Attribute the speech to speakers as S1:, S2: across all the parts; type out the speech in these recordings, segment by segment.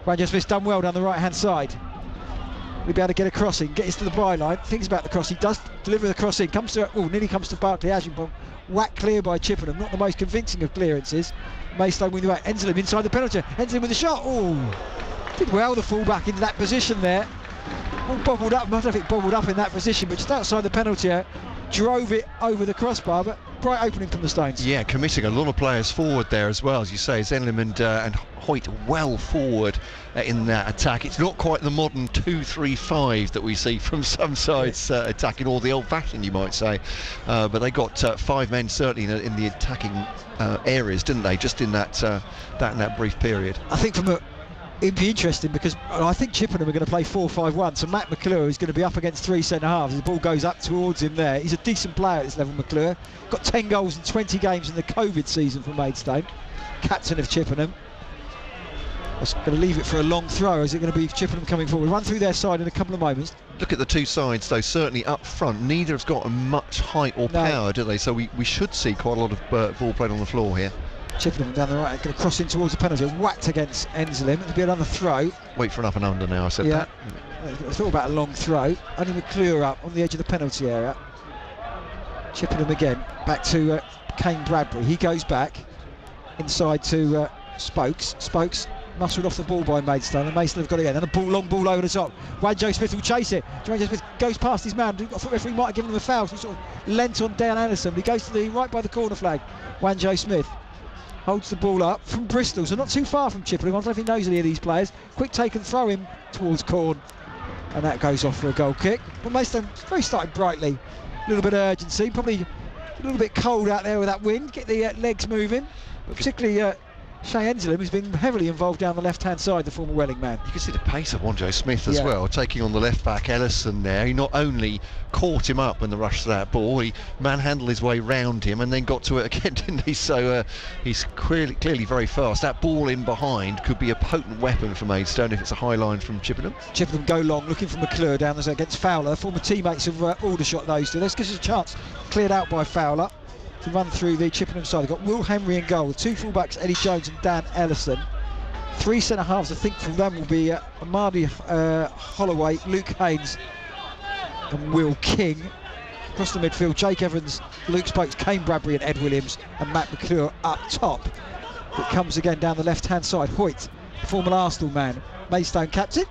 S1: Wanjo Smith's done well down the right-hand side. He'll be able to get a crossing, get us to the byline. Thinks about the cross. He does deliver the cross in. Nearly comes to Barclay Ashington. Whacked clear by Chippenham. Not the most convincing of clearances. Maidstone win the back. Enslem inside the penalty. Enslem with the shot. Oh, did well the full-back into that position there. All bobbled up. I don't know if it bobbled up in that position, but just outside the penalty area. Drove it over the crossbar, but bright opening from the Stones.
S2: Yeah, committing a lot of players forward there as well, as you say. Zenlim and Hoyt well forward in that attack. It's not quite the modern 2-3-5 that we see from some sides attacking, or the old-fashioned, you might say. But they got 5 men certainly in the attacking areas, didn't they? Just in that brief period.
S1: I think it'd be interesting because I think Chippenham are going to play 4-5-1, so Matt McClure is going to be up against 3 centre-halves. The ball goes up towards him there. He's a decent player at this level, McClure. Got 10 goals in 20 games in the COVID season for Maidstone. Captain of Chippenham. I was going to leave it for a long throw. Is it going to be Chippenham coming forward? We'll run through their side in a couple of moments.
S2: Look at the two sides, though, certainly up front. Neither has got much height or power, do they? So we should see quite a lot of ball played on the floor here.
S1: Chippenham down the right, going to cross in towards the penalty, whacked against Enslem. It'll be another throw.
S2: Wait for an up and under now, I said that.
S1: I thought about a long throw. Only McClure up on the edge of the penalty area. Chippenham again, back to Kane Bradbury. He goes back inside to Spokes. Spokes muscled off the ball by Maidstone, and Maidstone have got it again. And a long ball over the top. Wanjo Smith will chase it. Wanjo Smith goes past his man. I thought the referee might have given him a foul, so he sort of leant on Dan Anderson. But he goes to right by the corner flag. Wanjo Smith holds the ball up from Bristol, so not too far from Chippenham. I don't know if he knows any of these players. Quick take and throw him towards Corn, and that goes off for a goal kick. But Maidstone very started brightly. A little bit of urgency, probably a little bit cold out there with that wind. Get the legs moving, but particularly Shay Enslem, who's been heavily involved down the left-hand side, the former Welling man.
S2: You can see the pace of Wanjo Smith as well, taking on the left-back Ellison there. He not only caught him up when the rush to that ball, he manhandled his way round him and then got to it again, didn't he? So he's clearly very fast. That ball in behind could be a potent weapon for Maidstone if it's a high line from Chippenham.
S1: Chippenham go long, looking for McClure down there against Fowler. Former teammates of Aldershot, those two. This gives us a chance. Cleared out by Fowler to run through the Chippenham side. They've got Will Henry in goal, 2 fullbacks, Eddie Jones and Dan Ellison. 3 centre-halves, I think, from them will be Amadi Holloway, Luke Haynes and Will King. Across the midfield, Jake Evans, Luke Spokes, Kane Bradbury and Ed Williams, and Matt McClure up top. It comes again down the left-hand side. Hoyt, former Arsenal man, Maidstone captain,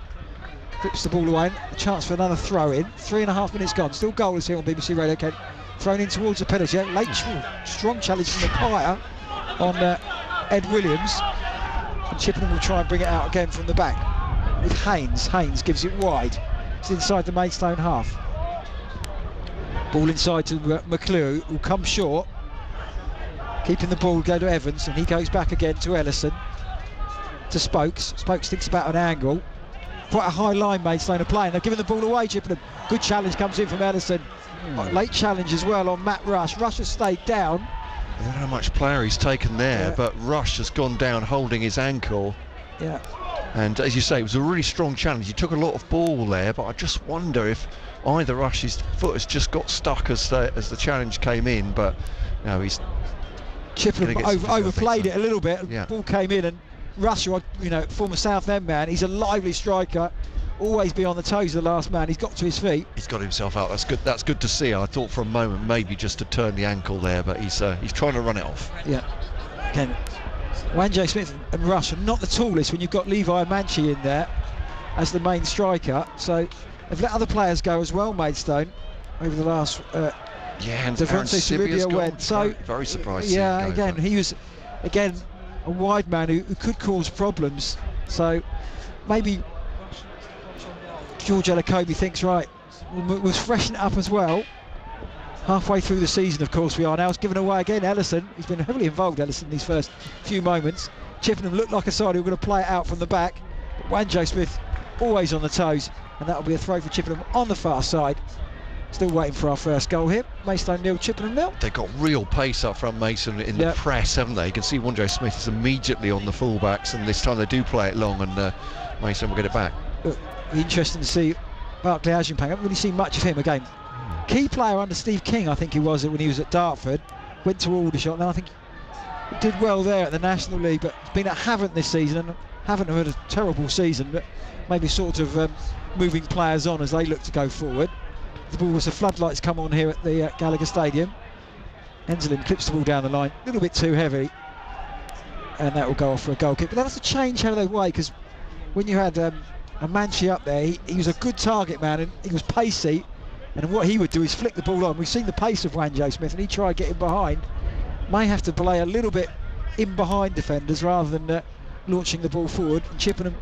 S1: flips the ball away. A chance for another throw-in. 3.5 minutes gone. Still goalless here on BBC Radio Kent. Thrown in towards the penalty. Late strong challenge from the Pyre on Ed Williams. And Chippenham will try and bring it out again from the back with Haynes. Haynes gives it wide. It's inside the Maidstone half. Ball inside to McClure, who come short. Keeping the ball, go to Evans, and he goes back again to Ellison. To Spokes. Spokes thinks about an angle. Quite a high line Maidstone are playing. They're giving the ball away, Chippenham. Good challenge comes in from Ellison. Late challenge as well on Matt Rush. Rush has stayed down.
S2: I don't know how much player he's taken there, but Rush has gone down holding his ankle.
S1: Yeah.
S2: And as you say, it was a really strong challenge. He took a lot of ball there, but I just wonder if either Rush's foot has just got stuck as the challenge came in. But no, he's
S1: Chippenham overplayed it a little bit.
S2: Yeah.
S1: Ball came in, and Rush, former Southend man, he's a lively striker. Always be on the toes of the last man. He's got to his feet.
S2: He's got himself out. That's good. That's good to see. I thought for a moment maybe just to turn the ankle there, but he's trying to run it off.
S1: Yeah. Again, Wanjo Smith and Rush are not the tallest when you've got Levi Manchi in there as the main striker. So they've let other players go as well, Maidstone, over the last.
S2: And Devontae
S1: went. So
S2: very surprised.
S1: Yeah. Again, he was a wide man who could cause problems. So maybe George Elokobi thinks, right, we'll freshen it up as well. Halfway through the season, of course, we are now. It's given away again. Ellison, he's been heavily involved, Ellison, in these first few moments. Chippenham looked like a side who were going to play it out from the back. But Wanjo Smith always on the toes, and that'll be a throw for Chippenham on the far side. Still waiting for our first goal here. Maidstone 0, Chippenham 0.
S2: They've got real pace up front, Mason, in the press, haven't they? You can see Wanjo Smith is immediately on the fullbacks, and this time they do play it long, and Maidstone will get it back.
S1: Interesting to see Barclay Ashington. I haven't really seen much of him again. Key player under Steve King, I think he was when he was at Dartford. Went to Aldershot, and I think he did well there at the National League, but he's been at Havant this season and haven't had a terrible season, but maybe sort of moving players on as they look to go forward. The ball, as the floodlights come on here at the Gallagher Stadium. Enslin clips the ball down the line, a little bit too heavy, and that will go off for a goal kick. But that's a change how they play, because when you had a Manchi up there, he was a good target man, and he was pacey, and what he would do is flick the ball on. We've seen the pace of Wanjo Smith, and he tried getting behind. May have to play a little bit in behind defenders rather than launching the ball forward. And Chippenham,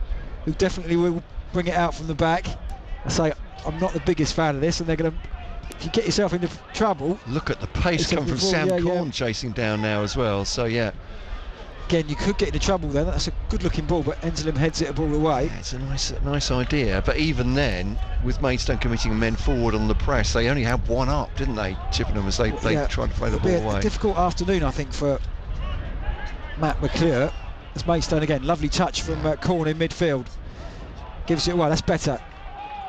S1: who definitely will bring it out from the back. I say, I'm not the biggest fan of this, and they're going to, if you get yourself into trouble.
S2: Look at the pace coming from Sam Corn chasing down now as well, so yeah.
S1: Again, you could get into trouble then. That's a good looking ball, but Enslin heads it a ball away.
S2: Yeah, it's a nice idea, but even then, with Maidstone committing men forward on the press, they only had one up, didn't they, Chippenham, as they tried to play the ball away.
S1: A difficult afternoon, I think, for Matt McClure. As Maidstone again, lovely touch from Corn in midfield. Gives it away, that's better.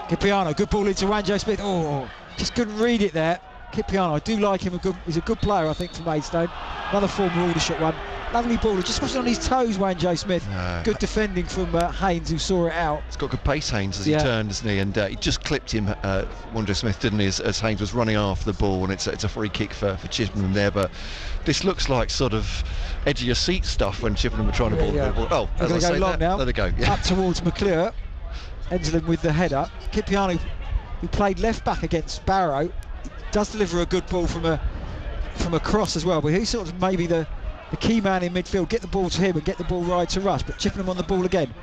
S1: Kipiano, good ball into Wanjo Smith. Oh, just couldn't read it there. Kipiano, I do like him. He's a good player, I think, for Maidstone. Another former Aldershot one. Lovely ball, just wasn't on his toes, Wanjo Smith. No. Good defending from Haynes, who saw it out.
S2: He's got good pace, Haynes, as he turned, hasn't he? And he just clipped him, Wanjo Smith, didn't he, as Haynes was running after the ball, and it's a free kick for Chippenham there. But this looks like sort of edge of your seat stuff when Chippenham were trying to ball the ball. Oh,
S1: we're going to go long now.
S2: Let it go.
S1: Up towards McClure. Enslin with the header. Kipiano, who played left back against Barrow, does deliver a good ball from a cross as well, but he's sort of maybe the key man in midfield. Get the ball to him and get the ball right to Rush. But Chippenham on the ball again.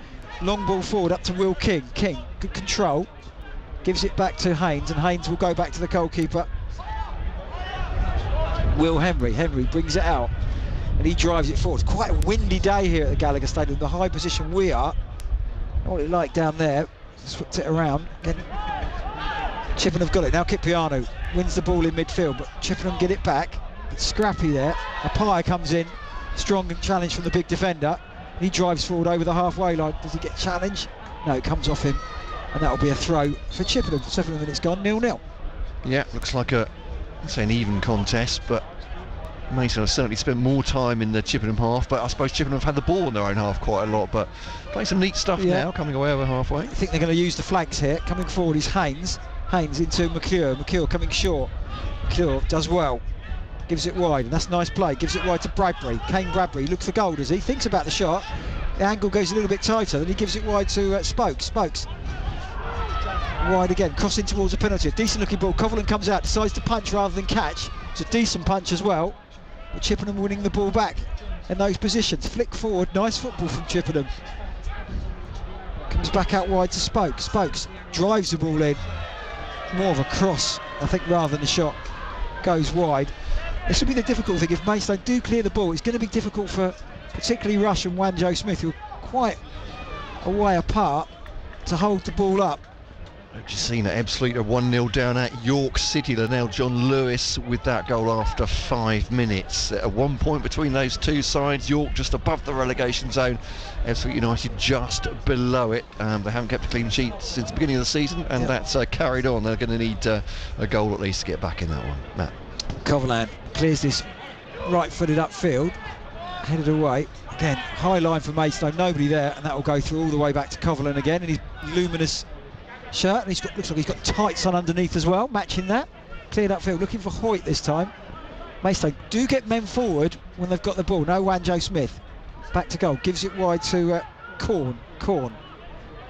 S1: Long ball forward up to Will King. King, good control. Gives it back to Haynes, and Haynes will go back to the goalkeeper, Will Henry. Henry brings it out, and he drives it forward. It's quite a windy day here at the Gallagher Stadium, the high position we are. What it like down there. Swept it around. Again, Chippenham have got it. Now Kipiano wins the ball in midfield, but Chippenham get it back. It's scrappy there. Apaya comes in, strong and challenge from the big defender. He drives forward over the halfway line. Does he get challenged? No, it comes off him, and that'll be a throw for Chippenham. 7 minutes gone, 0-0.
S2: Yeah, looks like an even contest, but Mason have certainly spent more time in the Chippenham half, but I suppose Chippenham have had the ball in their own half quite a lot, but playing some neat stuff now, coming away over halfway.
S1: I think they're going to use the flanks here. Coming forward is Haynes. Haynes into McClure. McClure coming short. McClure does well. Gives it wide, and that's a nice play. Gives it wide to Bradbury. Kane Bradbury looks for goal, does he? Thinks about the shot. The angle goes a little bit tighter, then he gives it wide to Spokes. Spokes wide again, crossing towards a penalty. A decent looking ball. Coverland comes out, decides to punch rather than catch. It's a decent punch as well. But Chippenham winning the ball back in those positions. Flick forward, nice football from Chippenham. Comes back out wide to Spokes. Spokes drives the ball in. More of a cross, I think, rather than a shot. Goes wide. This will be the difficult thing. If Maidstone do clear the ball, it's going to be difficult for particularly Rush and Wanjo Smith, who are quite a way apart, to hold the ball up.
S2: I've just seen it. Ebbsfleet are 1-0 down at York City. They're now John Lewis with that goal after 5 minutes. At 1 point between those two sides. York just above the relegation zone. Ebbsfleet United just below it. They haven't kept a clean sheet since the beginning of the season, and that's carried on. They're going to need a goal at least to get back in that one. Matt.
S1: Coverland clears this right-footed upfield, headed away. Again, high line for Maidstone, nobody there, and that will go through all the way back to Coverland again in his luminous shirt, and looks like he's got tights on underneath as well, matching that. Cleared upfield, looking for Hoyt this time. Maidstone do get men forward when they've got the ball. No Wanjo Smith. Back to goal, gives it wide to Corn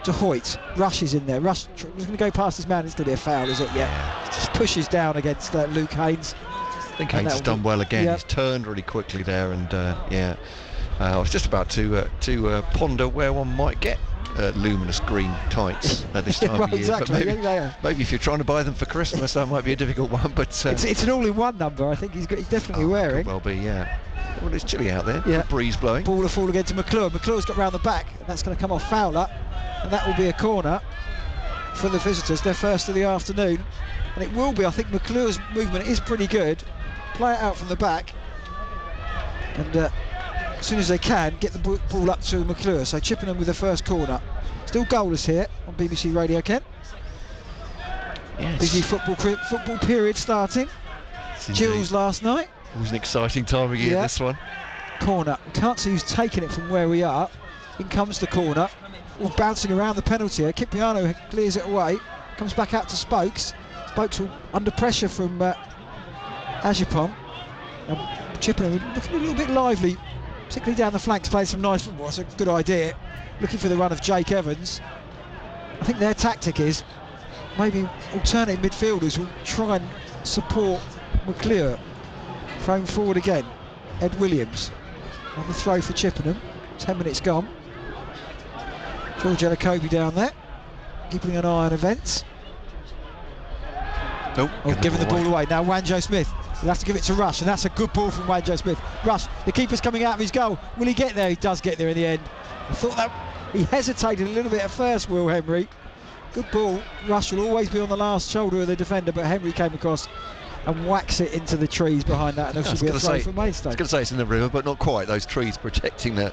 S1: to Hoyt. Rush is in there. Rush was going to go past his man. It's going to be a foul, is it? Yeah. Just pushes down against Luke Haynes.
S2: I think Haynes has done well again. He's turned really quickly there, and I was just about to ponder where one might get luminous green tights at this time of year.
S1: Exactly.
S2: But maybe if you're trying to buy them for Christmas, that might be a difficult one. But
S1: it's an all-in-one number. I think he's definitely wearing.
S2: Could well be, yeah. Well, it's chilly out there.
S1: Yeah.
S2: Breeze blowing.
S1: Ball to fall again to McClure. McClure's got round the back, and that's going to come off Fowler, and that will be a corner for the visitors. Their first of the afternoon, and it will be. I think McClure's movement is pretty good. Play it out from the back, and as soon as they can, get the ball up to McClure. So Chippenham with the first corner. Still goalless here on BBC Radio Kent.
S2: Yes.
S1: Busy football period starting. Gills last night.
S2: It was an exciting time of year, this one.
S1: Corner. We can't see who's taking it from where we are. In comes the corner. All bouncing around the penalty area. Chippenham clears it away. Comes back out to Spokes. Spokes all under pressure from Ajipong. Chippenham looking a little bit lively, particularly down the flanks, playing some nice football. That's a good idea. Looking for the run of Jake Evans. I think their tactic is maybe alternate midfielders will try and support McClure. Thrown forward again. Ed Williams on the throw for Chippenham. 10 minutes gone. George Elokobi down there, keeping an eye on events.
S2: Nope.
S1: Giving the ball away. Now Wanjo Smith. He'll have to give it to Rush, and that's a good ball from Wanjo Smith. Rush, the keeper's coming out of his goal. Will he get there? He does get there in the end. I thought that he hesitated a little bit at first, Will Henry. Good ball. Rush will always be on the last shoulder of the defender, but Henry came across and whacks it into the trees behind that, and it'll be a throw for Maidstone.
S2: I was going to say it's in the river, but not quite. Those trees protecting the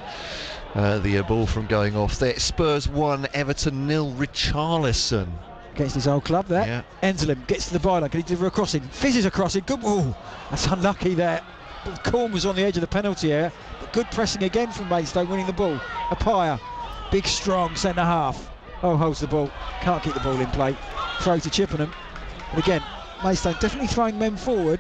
S2: ball from going off there. Spurs 1, Everton 0. Richarlison
S1: against his old club there. Yeah. Enzelem gets to the byline. Can he deliver a crossing? Fizzes a crossing. Good ball. That's unlucky there. But Corn was on the edge of the penalty area. But good pressing again from Maidstone, winning the ball. Apaya, big strong centre half. Oh, holds the ball. Can't keep the ball in play. Throw to Chippenham. And again, Maidstone definitely throwing men forward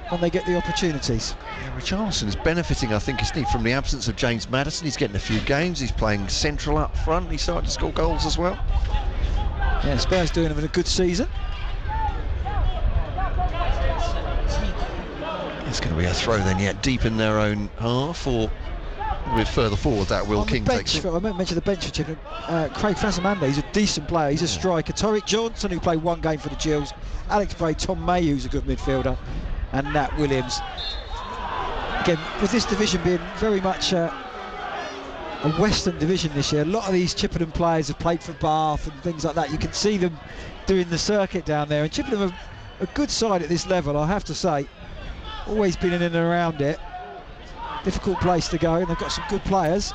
S1: when they get the opportunities.
S2: Yeah, Richarlison is benefiting, I think, from the absence of James Maddison. He's getting a few games. He's playing central up front. He's starting to score goals as well.
S1: Yeah, Spurs doing him in a good season.
S2: It's going to be a throw then, yet deep in their own half, or with further forward that Will King takes it.
S1: I mentioned the bench for Chippenham. Craig Fasamanda, he's a decent player. He's a striker. Torrick Johnson, who played one game for the Gills. Alex Bray, Tom May, who's a good midfielder, and Nat Williams. Again, with this division being very much a Western division this year, a lot of these Chippenham players have played for Bath and things like that. You can see them doing the circuit down there, and Chippenham are a good side at this level, I have to say. Always been in and around it. Difficult place to go, and they've got some good players.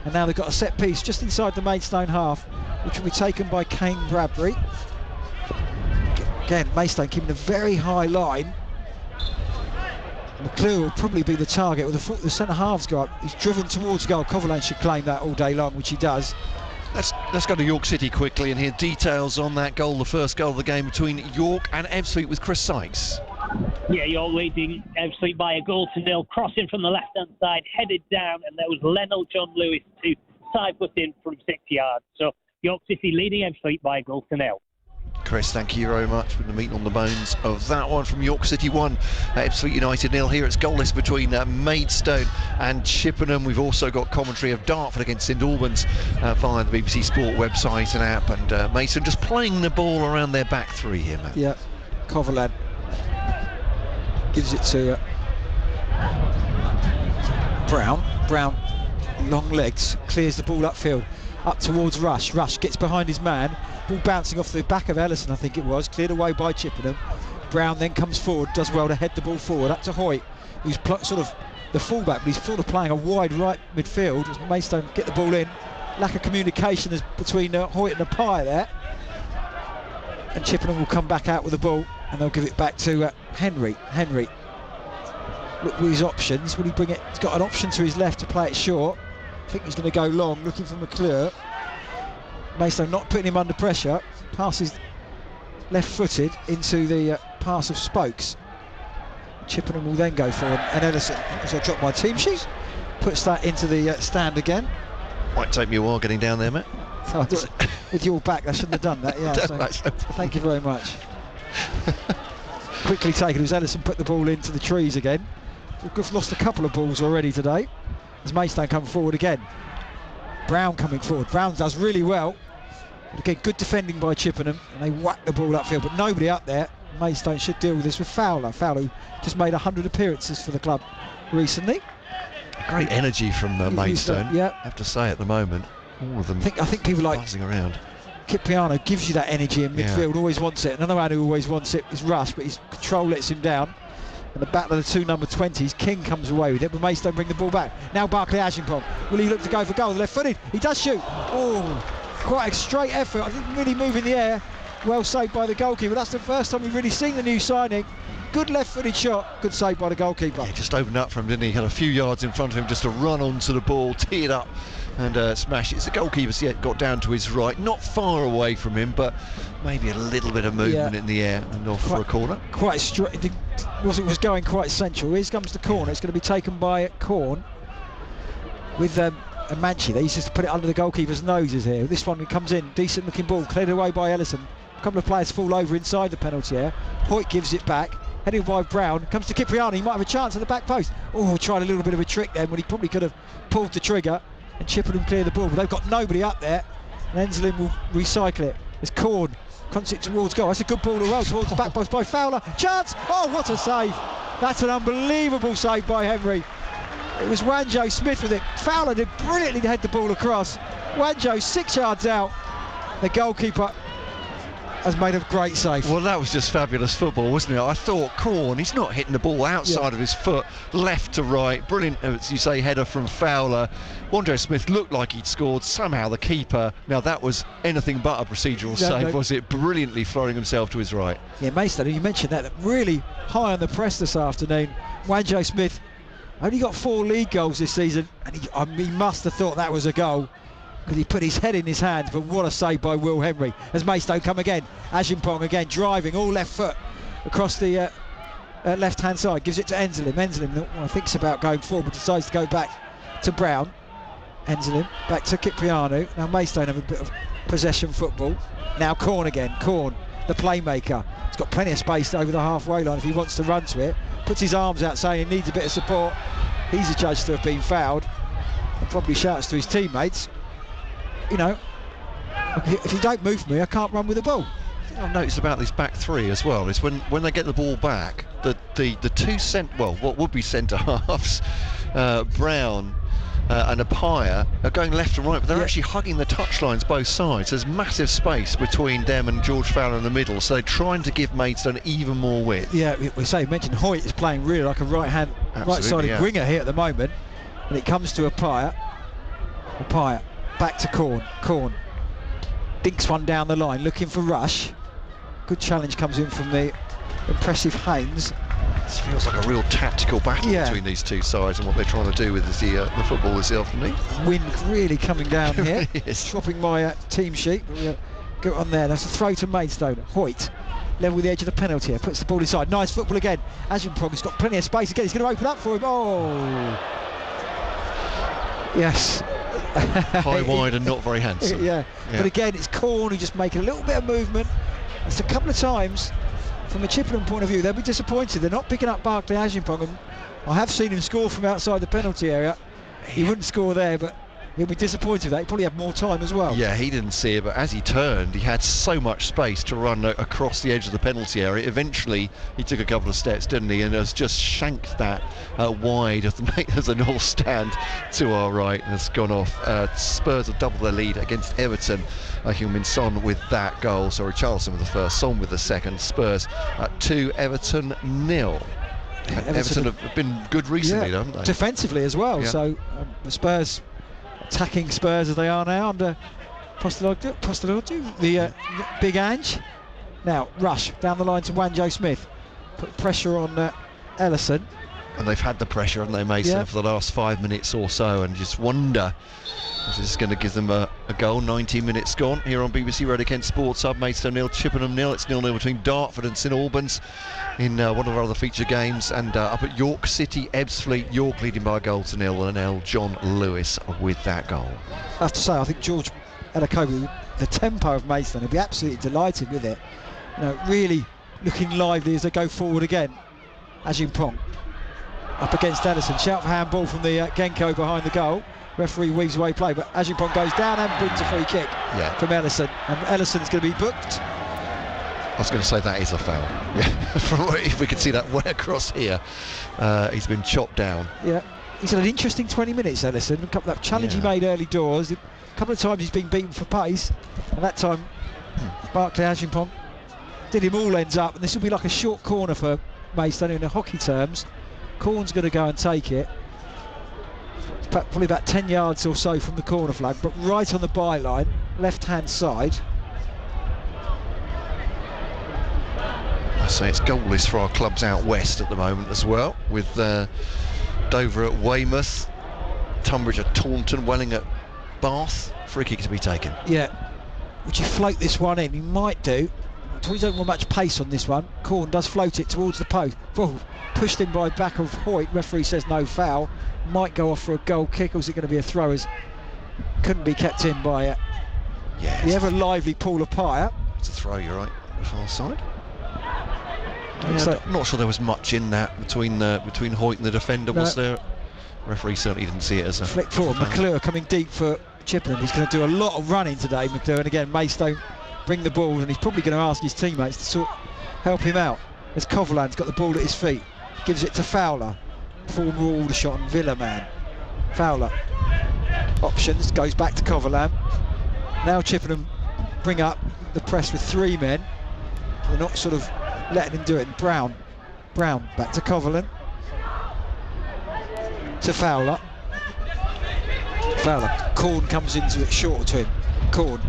S1: And now they've got a set piece just inside the Maidstone half, which will be taken by Kane Bradbury. Again, Maidstone keeping a very high line. McClure will probably be the target. With the centre halves go up, he's driven towards goal. Coverland should claim that all day long, which he does.
S2: Let's go to York City quickly and hear details on that goal, the first goal of the game between York and Ebbsfleet, with Chris Sykes.
S3: Yeah, York leading Ebbsfleet by 1-0. Crossing from the left-hand side, headed down, and there was Lennell John Lewis to side-foot in from 6 yards. So York City leading Ebbsfleet by 1-0.
S2: Chris, thank you very much for the meat on the bones of that one. From York City 1, Ebbsfleet United 0. Here it's goalless between Maidstone and Chippenham. We've also got commentary of Dartford against St Albans via the BBC Sport website and app, and Maidstone just playing the ball around their back three here, Matt.
S1: Yeah, Coverland gives it to Brown, long legs, clears the ball upfield, up towards Rush. Rush gets behind his man, ball bouncing off the back of Ellison, I think it was, cleared away by Chippenham. Brown then comes forward, does well to head the ball forward, up to Hoyt, who's sort of the fullback, but he's sort of playing a wide right midfield as Maidstone get the ball in. Lack of communication between Hoyt and Apaya there. And Chippenham will come back out with the ball, and they'll give it back to Henry. Henry, look with his options. Will he bring it? He's got an option to his left to play it short. I think he's going to go long, looking for McClure. Maidstone not putting him under pressure. Passes left-footed into the pass of Spokes. Chippenham will then go forward, and Ellison, as I drop my team sheet, puts that into the stand again.
S2: Might take me a while getting down there, Matt.
S1: So with your back, I shouldn't have done that. Yeah. So, thank you very much. Quickly taken as Ellison put the ball into the trees again. We've lost a couple of balls already today. As Maidstone come forward again. Brown coming forward. Brown does really well. But again, good defending by Chippenham, and they whack the ball upfield, but nobody up there. Maidstone should deal with this with Fowler. Fowler, who just made 100 appearances for the club recently.
S2: Great energy from Maidstone.
S1: Yeah,
S2: I have to say at the moment, all of them.
S1: I think people like
S2: buzzing around.
S1: Kit Piano gives you that energy in midfield. Always wants it. Another man who always wants it is Rush, but his control lets him down. And the battle of the two number 20s, King comes away with it, but Maidstone bring the ball back. Now Barclay Ajimpong. Will he look to go for goal? Left-footed. He does shoot. Oh, quite a straight effort. I didn't really move in the air. Well saved by the goalkeeper. That's the first time we've really seen the new signing. Good left-footed shot. Good save by the goalkeeper.
S2: Yeah, just opened up for him, didn't he? Had a few yards in front of him just to run onto the ball, tee it up and smash it. The goalkeeper's yet got down to his right, not far away from him, but maybe a little bit of movement in the air and off for a corner.
S1: Quite straight. It was going quite central. Here comes the corner. It's going to be taken by Corn with a Manchi. They used to put it under the goalkeeper's noses here. This one comes in, decent looking ball, cleared away by Ellison. A couple of players fall over inside the penalty area. Hoyt gives it back, headed by Brown, comes to Cipriani. He might have a chance at the back post. Oh, tried a little bit of a trick then when he probably could have pulled the trigger and Chippenham clear the ball, but they've got nobody up there, and Enslin will recycle it. It's Corn, cuts it towards goal. That's a good ball as well, towards the back post by Fowler. Chance! Oh, what a save! That's an unbelievable save by Henry. It was Wanjo Smith with it. Fowler did brilliantly to head the ball across. Wanjo 6 yards out. The goalkeeper has made a great save.
S2: Well, that was just fabulous football, wasn't it? I thought Corn, he's not hitting the ball outside of his foot, left to right. Brilliant, as you say, header from Fowler. Wanjo Smith looked like he'd scored. Somehow the keeper, now that was anything but a procedural save, was it? Brilliantly throwing himself to his right.
S1: Yeah, Maidstone, you mentioned that really high on the press this afternoon. Wanjo Smith only got 4 league goals this season, and he must have thought that was a goal, because he put his head in his hands. But what a save by Will Henry as Maidstone come again. Ajimpong again driving all left foot across the left hand side, gives it to Enslin. Enslin thinks about going forward, but decides to go back to Brown. Enslin back to Cipriano. Now Maidstone have a bit of possession football. Now Corn again. Corn, the playmaker. He's got plenty of space over the halfway line if he wants to run to it. Puts his arms out saying he needs a bit of support. He's adjudged to have been fouled, and probably shouts to his teammates, you know, if you don't move for me, I can't run with the ball.
S2: I've noticed about this back three as well is when they get the ball back, the two what would be centre halves, Brown and Appiah, are going left and right, but they're actually hugging the touchlines both sides. There's massive space between them and George Fowler in the middle, so they're trying to give Maidstone even more width.
S1: Yeah, we mentioned Hoyt is playing really like a right-sided winger here at the moment, and it comes to Appiah. Back to Corn dinks one down the line, looking for Rush. Good challenge comes in from the impressive Haynes.
S2: This feels like a real tactical battle between these two sides and what they're trying to do with the football this afternoon.
S1: Wind really coming down here.
S2: Yes.
S1: Dropping my team sheet, but we'll go on there. That's a throw to Maidstone. Hoyt level with the edge of the penalty here, puts the ball inside. Nice football again. Ajimpong has got plenty of space again. He's going to open up for him. Oh, yes.
S2: High, wide and not very handsome.
S1: Yeah, but again it's Corn who just making a little bit of movement. It's a couple of times from a Chippenham point of view they'll be disappointed. They're not picking up Barclay Ajimpong, and I have seen him score from outside the penalty area. He wouldn't score there, but he'll be disappointed with that. He'll probably have more time as well.
S2: Yeah, he didn't see it, but as he turned, he had so much space to run across the edge of the penalty area. Eventually, he took a couple of steps, didn't he, and has just shanked that wide of the North Stand to our right, and has gone off. Spurs have doubled their lead against Everton. Heung-min Son with that goal. Sorry, Charleston with the first, Son with the second. Spurs 2, Everton 0. Everton have been good recently, haven't they?
S1: Defensively as well. So the Spurs attacking Spurs as they are now under Posteloglou, the big Ange. Now Rush down the line to Wanjo Smith, put pressure on Ellison.
S2: And they've had the pressure, haven't they, Mason, for the last 5 minutes or so, and just wonder if this is going to give them a goal. 90 minutes gone here on BBC Radio Kent Sports Hub. Maidstone 0, Chippenham 0. It's 0-0 between Dartford and St Albans in one of our other feature games. And up at York City, Ebbsfleet, York leading by a goal to 0, and now John Lewis with that goal.
S1: I have to say, I think George Elokobi, the tempo of Maidstone, will be absolutely delighted with it. You know, really looking lively as they go forward again. Ajimpong up against Ellison. Shout for handball from the Genko behind the goal. Referee weaves away play, but Ajimpong goes down and brings a free kick from Ellison, and Ellison's going to be booked.
S2: I was going to say that is a foul. Yeah, if we can see that way across here, he's been chopped down. Yeah,
S1: he's had an interesting 20 minutes, Ellison. That challenge he made early doors. A couple of times he's been beaten for pace, and that time Barclay Ajimpong did him all ends up, and this will be like a short corner for Maidstone in the hockey terms. Corn's going to go and take it. Probably about 10 yards or so from the corner flag, but right on the byline, left-hand side.
S2: I say it's goalless for our clubs out west at the moment as well, with Dover at Weymouth, Tunbridge at Taunton, Welling at Bath. Free kick to be taken.
S1: Yeah. Would you float this one in? He might do. We don't want much pace on this one. Corn does float it towards the post. Oh, pushed in by back of Hoyt. Referee says no foul. Might go off for a goal kick, or is it going to be a throw? As couldn't be kept in by the ever lively Paula Pyer.
S2: It's a throw, you're right. Far side.
S1: So,
S2: I'm not sure there was much in that between Hoyt and the defender, was there? Referee certainly didn't see it as a
S1: flick forward. McClure coming deep for Chippenham. He's going to do a lot of running today, McClure. And again, Maidstone bring the ball, and he's probably going to ask his teammates to help him out. As Coverland's got the ball at his feet, gives it to Fowler. Former Aldershot and Villa man. Fowler. Options, goes back to Coverland. Now Chippenham bring up the press with 3 men. They're not sort of letting him do it. And Brown back to Coverland. To Fowler. Corn comes into it short to him. Corn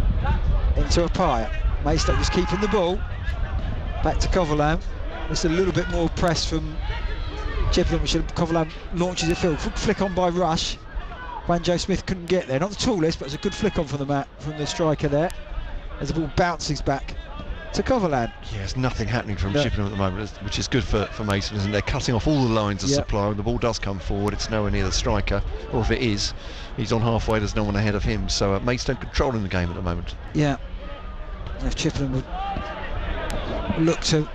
S1: into a Pyer. Maidstone was keeping the ball. Back to Coverland. It's a little bit more press from Chippenham, which Coverland launches it field. Flick on by Rush. Wanjo Smith couldn't get there. Not the tallest, but it's a good flick on from the striker there. As the ball bounces back to Coverland.
S2: Yeah, there's nothing happening from Chippenham at the moment, which is good for Maidstone, isn't it? They're cutting off all the lines of supply. When the ball does come forward, it's nowhere near the striker, or if it is, he's on halfway, there's no one ahead of him. So Maidstone controlling the game at the moment. Yeah.
S1: If Chippenham would look to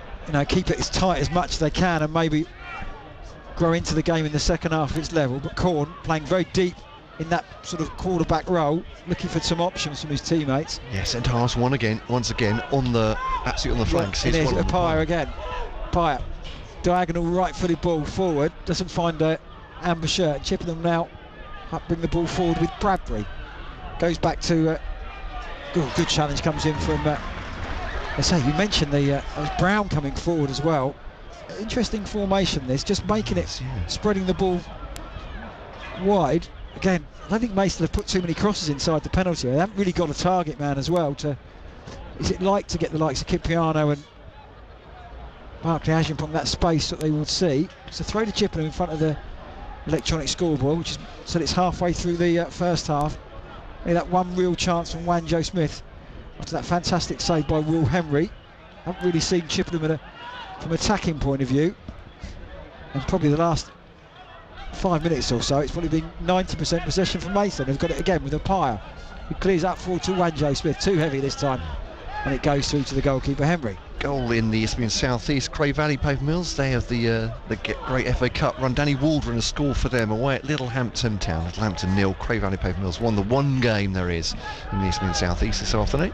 S1: keep it as tight as much as they can and maybe grow into the game in the second half if it's level, but Corn playing very deep in that sort of quarterback role, looking for some options from his teammates.
S2: Yeah, centre half once again on the absolutely on the flanks.
S1: It is a Pyer again. Pyer, diagonal right-footed ball forward, doesn't find Amber Shirt. Chippenham now bring the ball forward with Bradbury. Goes back to good challenge comes in from. I say you mentioned the Brown coming forward as well. Interesting formation. This just making it spreading the ball wide. Again, I don't think Maidstone have put too many crosses inside the penalty area. They haven't really got a target man as well. Is it like to get the likes of Kipriano and Barclay Aginpong that space that they would see? It's a throw to Chippenham in front of the electronic scoreboard, which is so it's halfway through the first half. Maybe that one real chance from Wanjo Smith after that fantastic save by Will Henry. Haven't really seen Chippenham from attacking point of view, and probably the last 5 minutes or so it's probably been 90% possession from Maidstone. They've got it again with a Pyer who clears up forward to Wanjo Smith, too heavy this time, and it goes through to the goalkeeper Henry.
S2: Goal in the Isthmian South East. Cray Valley Pave Mills, they have the great FA Cup run. Danny Waldron has scored for them away at Littlehampton Town. Littlehampton 0, Cray Valley Pave Mills won the one game there is in the Isthmian South East this afternoon.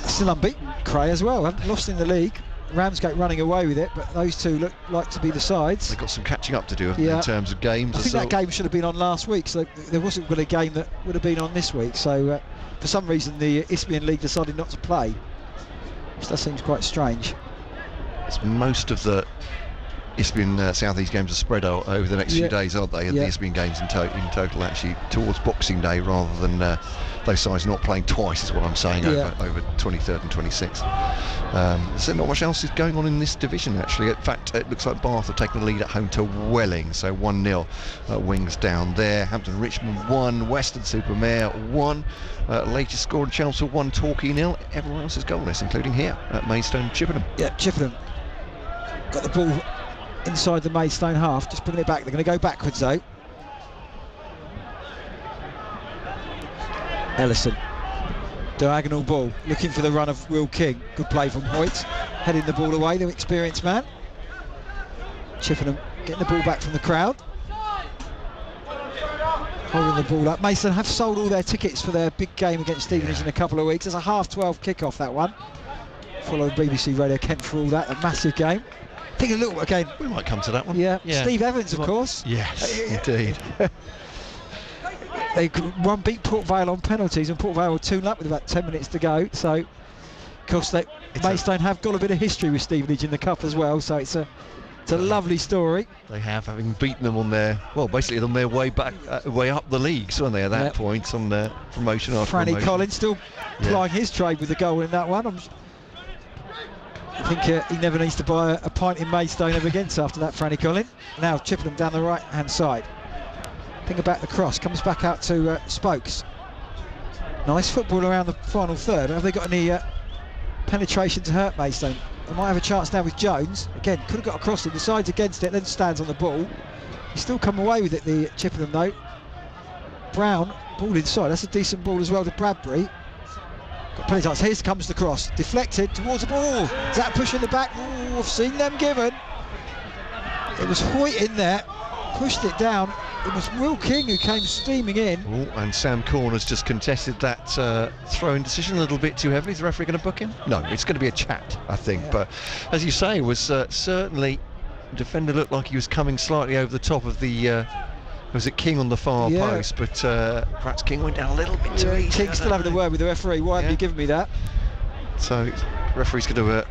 S1: Still unbeaten, Cray as well, haven't lost in the league. Ramsgate running away with it, but those two look like to be the sides.
S2: They've got some catching up to do in terms of games.
S1: I think that game should have been on last week, so there wasn't really a game that would have been on this week. So for some reason the Isthmian League decided not to play, which that seems quite strange.
S2: It's most of the Isthmian South East games are spread out over the next few days, aren't they? The Isthmian games in total actually towards Boxing Day, rather than those sides not playing twice, is what I'm saying, over 23rd and 26th. So not much else is going on in this division actually. In fact, it looks like Bath have taken the lead at home to Welling, so 1-0 Wings down there. Hampton Richmond 1, Weston-super-Mare 1, latest score in Chelmsford 1, Torquay 0. Everyone else is goalless, including here at Maidstone Chippenham. Yeah,
S1: Chippenham got the ball inside the Maidstone half, just putting it back. They're going to go backwards though. Ellison, diagonal ball, looking for the run of Will King. Good play from Hoyt, heading the ball away, the experienced man. Chippenham getting the ball back from the crowd, holding the ball up. Maidstone have sold all their tickets for their big game against Stevenage in a couple of weeks. There's a 12:30 kick-off, that one. Follow BBC Radio Kent for all that, a massive game. I think a little again.
S2: We might come to that one.
S1: Yeah. Steve Evans, of course.
S2: Yes, indeed.
S1: They beat Port Vale on penalties, and Port Vale were 2-0 with about 10 minutes to go. So, of course, Maidstone have got a bit of history with Stevenage in the cup as well. So it's a lovely story.
S2: They have, having beaten them on their basically on their way back, way up the leagues, weren't they? At that point, on their promotion after
S1: Franny Collins still plying his trade with the goal in that one. I think he never needs to buy a pint in Maidstone ever again after that, Franny Collins. Now Chippenham down the right-hand side. Think about the cross, comes back out to Spokes. Nice football around the final third. Have they got any penetration to hurt Maidstone? They might have a chance now with Jones. Again, could have got across it, decides against it, then stands on the ball. He's still come away with it, the Chippenham though. Brown, ball inside. That's a decent ball as well to Bradbury. Got plenty of chance. Here comes the cross. Deflected towards the ball. Is that a push in the back? Oh, I've seen them given. It was Hoyt in there. Pushed it down. It was Will King who came steaming in.
S2: Oh, and Sam Corner's just contested that throw-in decision a little bit too heavily. Is the referee going to book him? No, it's going to be a chat, I think. Yeah. But as you say, it was certainly, the defender looked like he was coming slightly over the top of the, was it King on the far post? But perhaps King went down a little bit too easy.
S1: King's still having a word with the referee. Why haven't you given me that?
S2: So the referee's going to,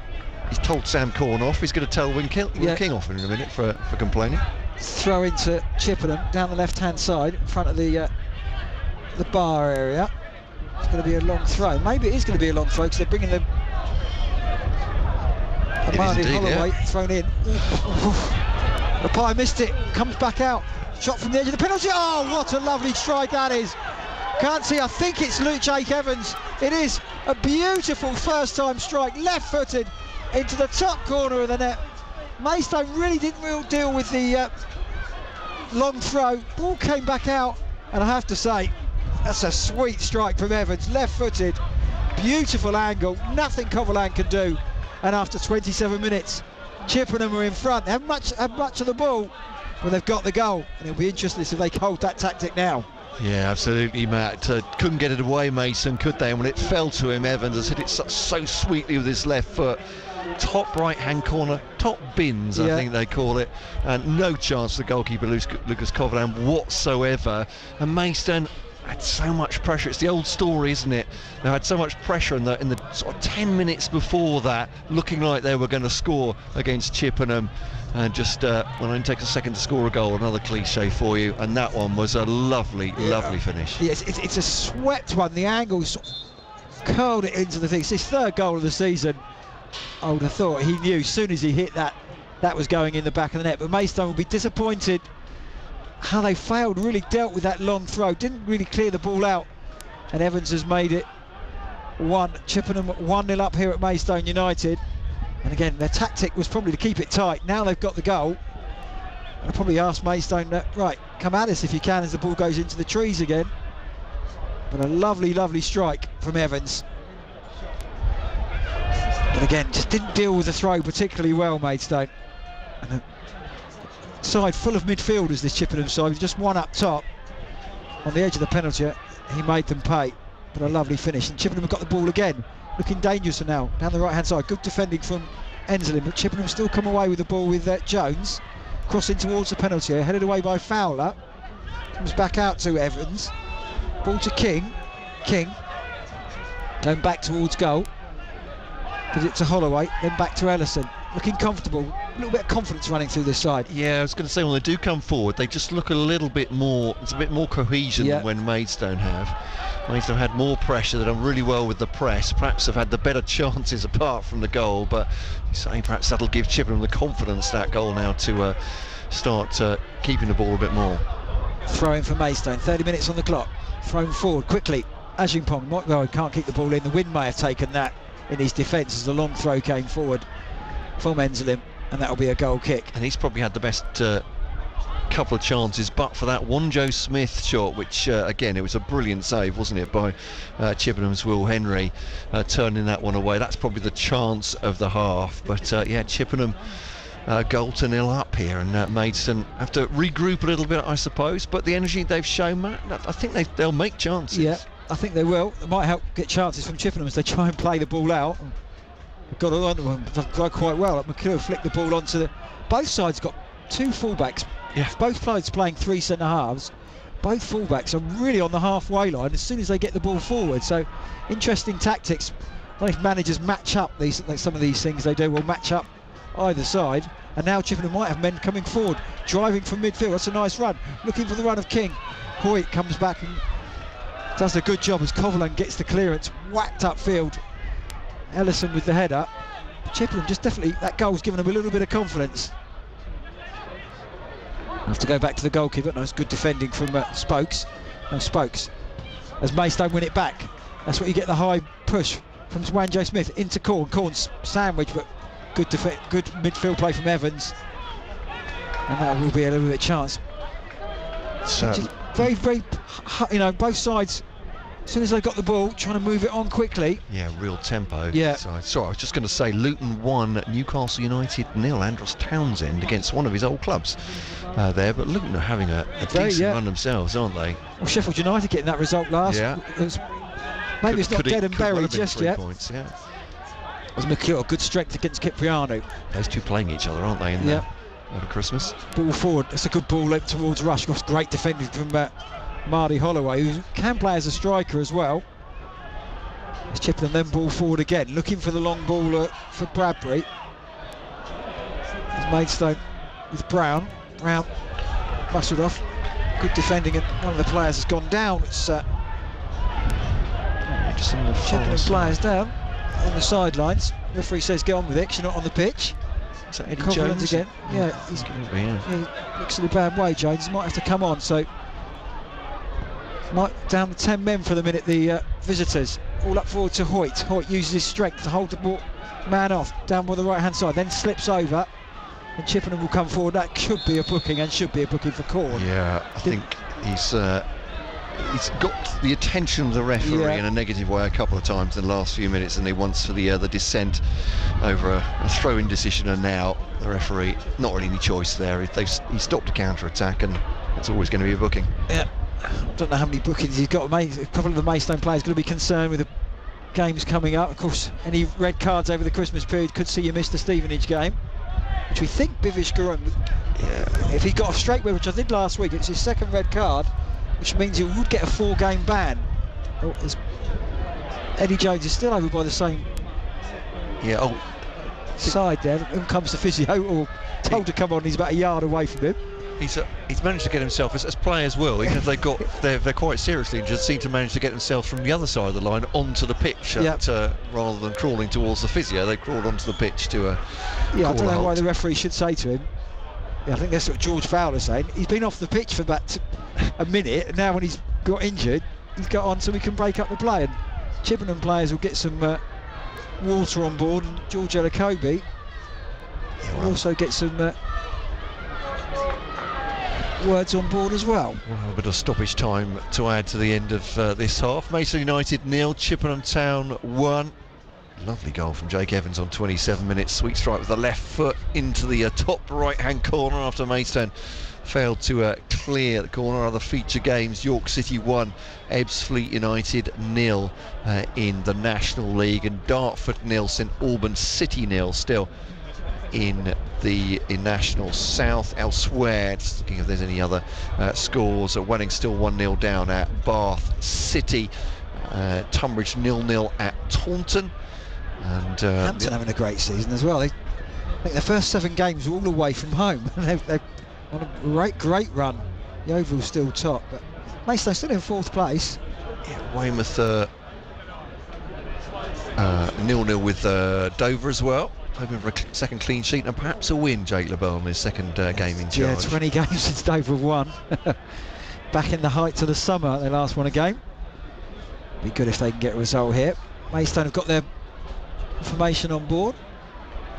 S2: he's told Sam Corner off. He's going to tell Will King off in a minute for complaining.
S1: Throw into Chippenham down the left-hand side in front of the bar area. It's going to be a long throw. Maybe it is going to be a long throw because they're bringing the Amadi Holloway thrown in. The Pie missed it. Comes back out. Shot from the edge of the penalty. Oh, what a lovely strike that is. Can't see. I think it's Luke Jake Evans. It is a beautiful first-time strike, left-footed into the top corner of the net. Maidstone really didn't deal with the long throw. Ball came back out, and I have to say, that's a sweet strike from Evans, left-footed, beautiful angle, nothing Coverland can do. And after 27 minutes, Chippenham are in front. They haven't much of the ball, but they've got the goal, and it'll be interesting if they hold that tactic now.
S2: Yeah, absolutely, Matt. Couldn't get it away, Mason, could they? And when it fell to him, Evans has hit it so sweetly with his left foot. Top right-hand corner, top bins, I think they call it, and no chance for the goalkeeper Lucas Coverland whatsoever. And Maidstone had so much pressure. It's the old story, isn't it? They had so much pressure in the sort of 10 minutes before that, looking like they were going to score against Chippenham, and just when it takes a second to score a goal, another cliche for you. And that one was a lovely finish.
S1: Yes, it's a swept one. The angle sort of curled it into the thing. It's his third goal of the season. I would have thought he knew as soon as he hit that was going in the back of the net. But Maidstone will be disappointed how they failed, really dealt with that long throw, didn't really clear the ball out, and Evans has made it Chippenham 1-0 up here at Maidstone United. And again, their tactic was probably to keep it tight. Now they've got the goal, and I'll probably ask Maidstone, right, come at us if you can as the ball goes into the trees again. But a lovely strike from Evans. But again, just didn't deal with the throw particularly well, Maidstone. And a side full of midfielders, this Chippenham side, with just one up top on the edge of the penalty. He made them pay, but a lovely finish. And Chippenham have got the ball again, looking dangerous now down the right-hand side. Good defending from Enslin, but Chippenham still come away with the ball with Jones crossing towards the penalty area, headed away by Fowler. Comes back out to Evans. Ball to King. Going back towards goal. Gives it to Holloway, then back to Ellison. Looking comfortable, a little bit of confidence running through this side. Yeah,
S2: I was going to say, when they do come forward, they just look a little bit more, it's a bit more cohesion than when Maidstone have. Maidstone had more pressure, they've done really well with the press, perhaps have had the better chances apart from the goal, but saying perhaps that'll give Chippenham the confidence, that goal now, to start keeping the ball a bit more.
S1: Throw-in for Maidstone, 30 minutes on the clock. Thrown forward quickly. Ajingpong, well, can't keep the ball in. The wind may have taken that in his defence as the long throw came forward from Enslin, and that'll be a goal kick.
S2: And he's probably had the best couple of chances, but for that one Joe Smith shot, which again, it was a brilliant save, wasn't it, by Chippenham's Will Henry, turning that one away. That's probably the chance of the half. But yeah, Chippenham goal to 0 up here, and Maidstone have to regroup a little bit, I suppose. But the energy they've shown, Matt, I think they'll make chances.
S1: Yeah, I think they will. It might help get chances from Chippenham as they try and play the ball out. They've got on them, done quite well. McClure flicked the ball onto the. Both sides got two fullbacks. Yeah. Both sides playing three centre halves. Both fullbacks are really on the halfway line as soon as they get the ball forward. So interesting tactics. Well, if managers match up these, like some of these things they do, will match up either side. And now Chippenham might have men coming forward, driving from midfield. That's a nice run. Looking for the run of King. Hoyt comes back and does a good job as Coverland gets the clearance, whacked upfield. Ellison with the header. Chippenham just definitely, that goal's given them a little bit of confidence. Have to go back to the goalkeeper. Nice good defending from Spokes. No, Spokes. As Maidstone win it back. That's what you get, the high push from Wanjo Smith into Corn. Corn's sandwich, but good midfield play from Evans. And that will be a little bit of chance.
S2: So
S1: Very, both sides, as soon as they got the ball, trying to move it on quickly.
S2: yeah, real tempo.
S1: Yeah.
S2: So I was just going to say, Luton 1, Newcastle United 0. Andros Townsend against one of his old clubs there, but Luton are having a decent run themselves, aren't they?
S1: Well, Sheffield United getting that result last.
S2: Yeah.
S1: Maybe it's not dead and buried just yet.
S2: Points, yeah.
S1: As McClure, good strength against Cipriano.
S2: Those two playing each other, aren't they? In over Christmas.
S1: Ball forward. It's a good ball led towards Rush. Great defending from Marty Holloway, who can play as a striker as well. It's Chippenham then ball forward again, looking for the long ball for Bradbury. It's Maidstone with Brown. Brown muscled off. Good defending, and one of the players has gone down. It's Chippenham players down on the sidelines. Referee says get on with it, 'cause you're not on the pitch.
S2: Is that Eddie
S1: Jones
S2: Jones
S1: again? Yeah, he's looks in a bad way. Jones might have to come on. So down to 10 men for the minute. The visitors all up forward to Hoyt. Hoyt uses his strength to hold the ball, man off down by the right hand side, then slips over, and Chippenham will come forward. That could be a booking, and should be a booking for Corn.
S2: Yeah, I think he's got the attention of the referee in a negative way a couple of times in the last few minutes, and he wants for the descent over a throw-in decision, and now the referee, not really any choice there. He stopped a counter-attack, and it's always going to be a booking.
S1: Yeah, I don't know how many bookings he's got. A couple of the Maidstone players going to be concerned with the games coming up. Of course, any red cards over the Christmas period could see you miss the Stevenage game, which we think Bivish Gurun, if he got a straight way, which I did last week, it's his second red card, which means he would get a 4-game ban. Eddie Jones is still over by the same side there. In comes the physio, or told to come on. He's about a yard away from him.
S2: He's managed to get himself, as players will, even if they're quite seriously injured, seem to manage to get themselves from the other side of the line onto the pitch rather than crawling towards the physio. They crawled onto the pitch to
S1: I don't know why the referee should say to him. I think that's what George Fowler's saying. He's been off the pitch for about a minute, and now when he's got injured, he's got on so we can break up the play. And Chippenham players will get some water on board, and George Elokobi will also get some words on board as well.
S2: Well, a bit of stoppage time to add to the end of this half. Maidstone United 0, Chippenham Town 1. Lovely goal from Jake Evans on 27 minutes. Sweet strike with the left foot into the top right-hand corner after Maidstone failed to clear the corner. Other feature games: York City 1, Ebbsfleet United 0 in the National League, and Dartford 0, St Albans City 0 still in National South. Elsewhere, just looking if there's any other scores. Welling still 1-0 down at Bath City. Tunbridge 0-0 at Taunton. And
S1: Hampton having a great season as well. I think their first 7 games were all away from home. They're on a great run. The Oval's still top, but Maidstone still in 4th place.
S2: Yeah, Weymouth 0-0 with Dover as well. Hoping for a second clean sheet and perhaps a win, Jake LeBell, in his second game in charge.
S1: Yeah, 20 games since Dover won. Back in the heights of the summer, they last won a game. Be good if they can get a result here. Maidstone have got their information on board.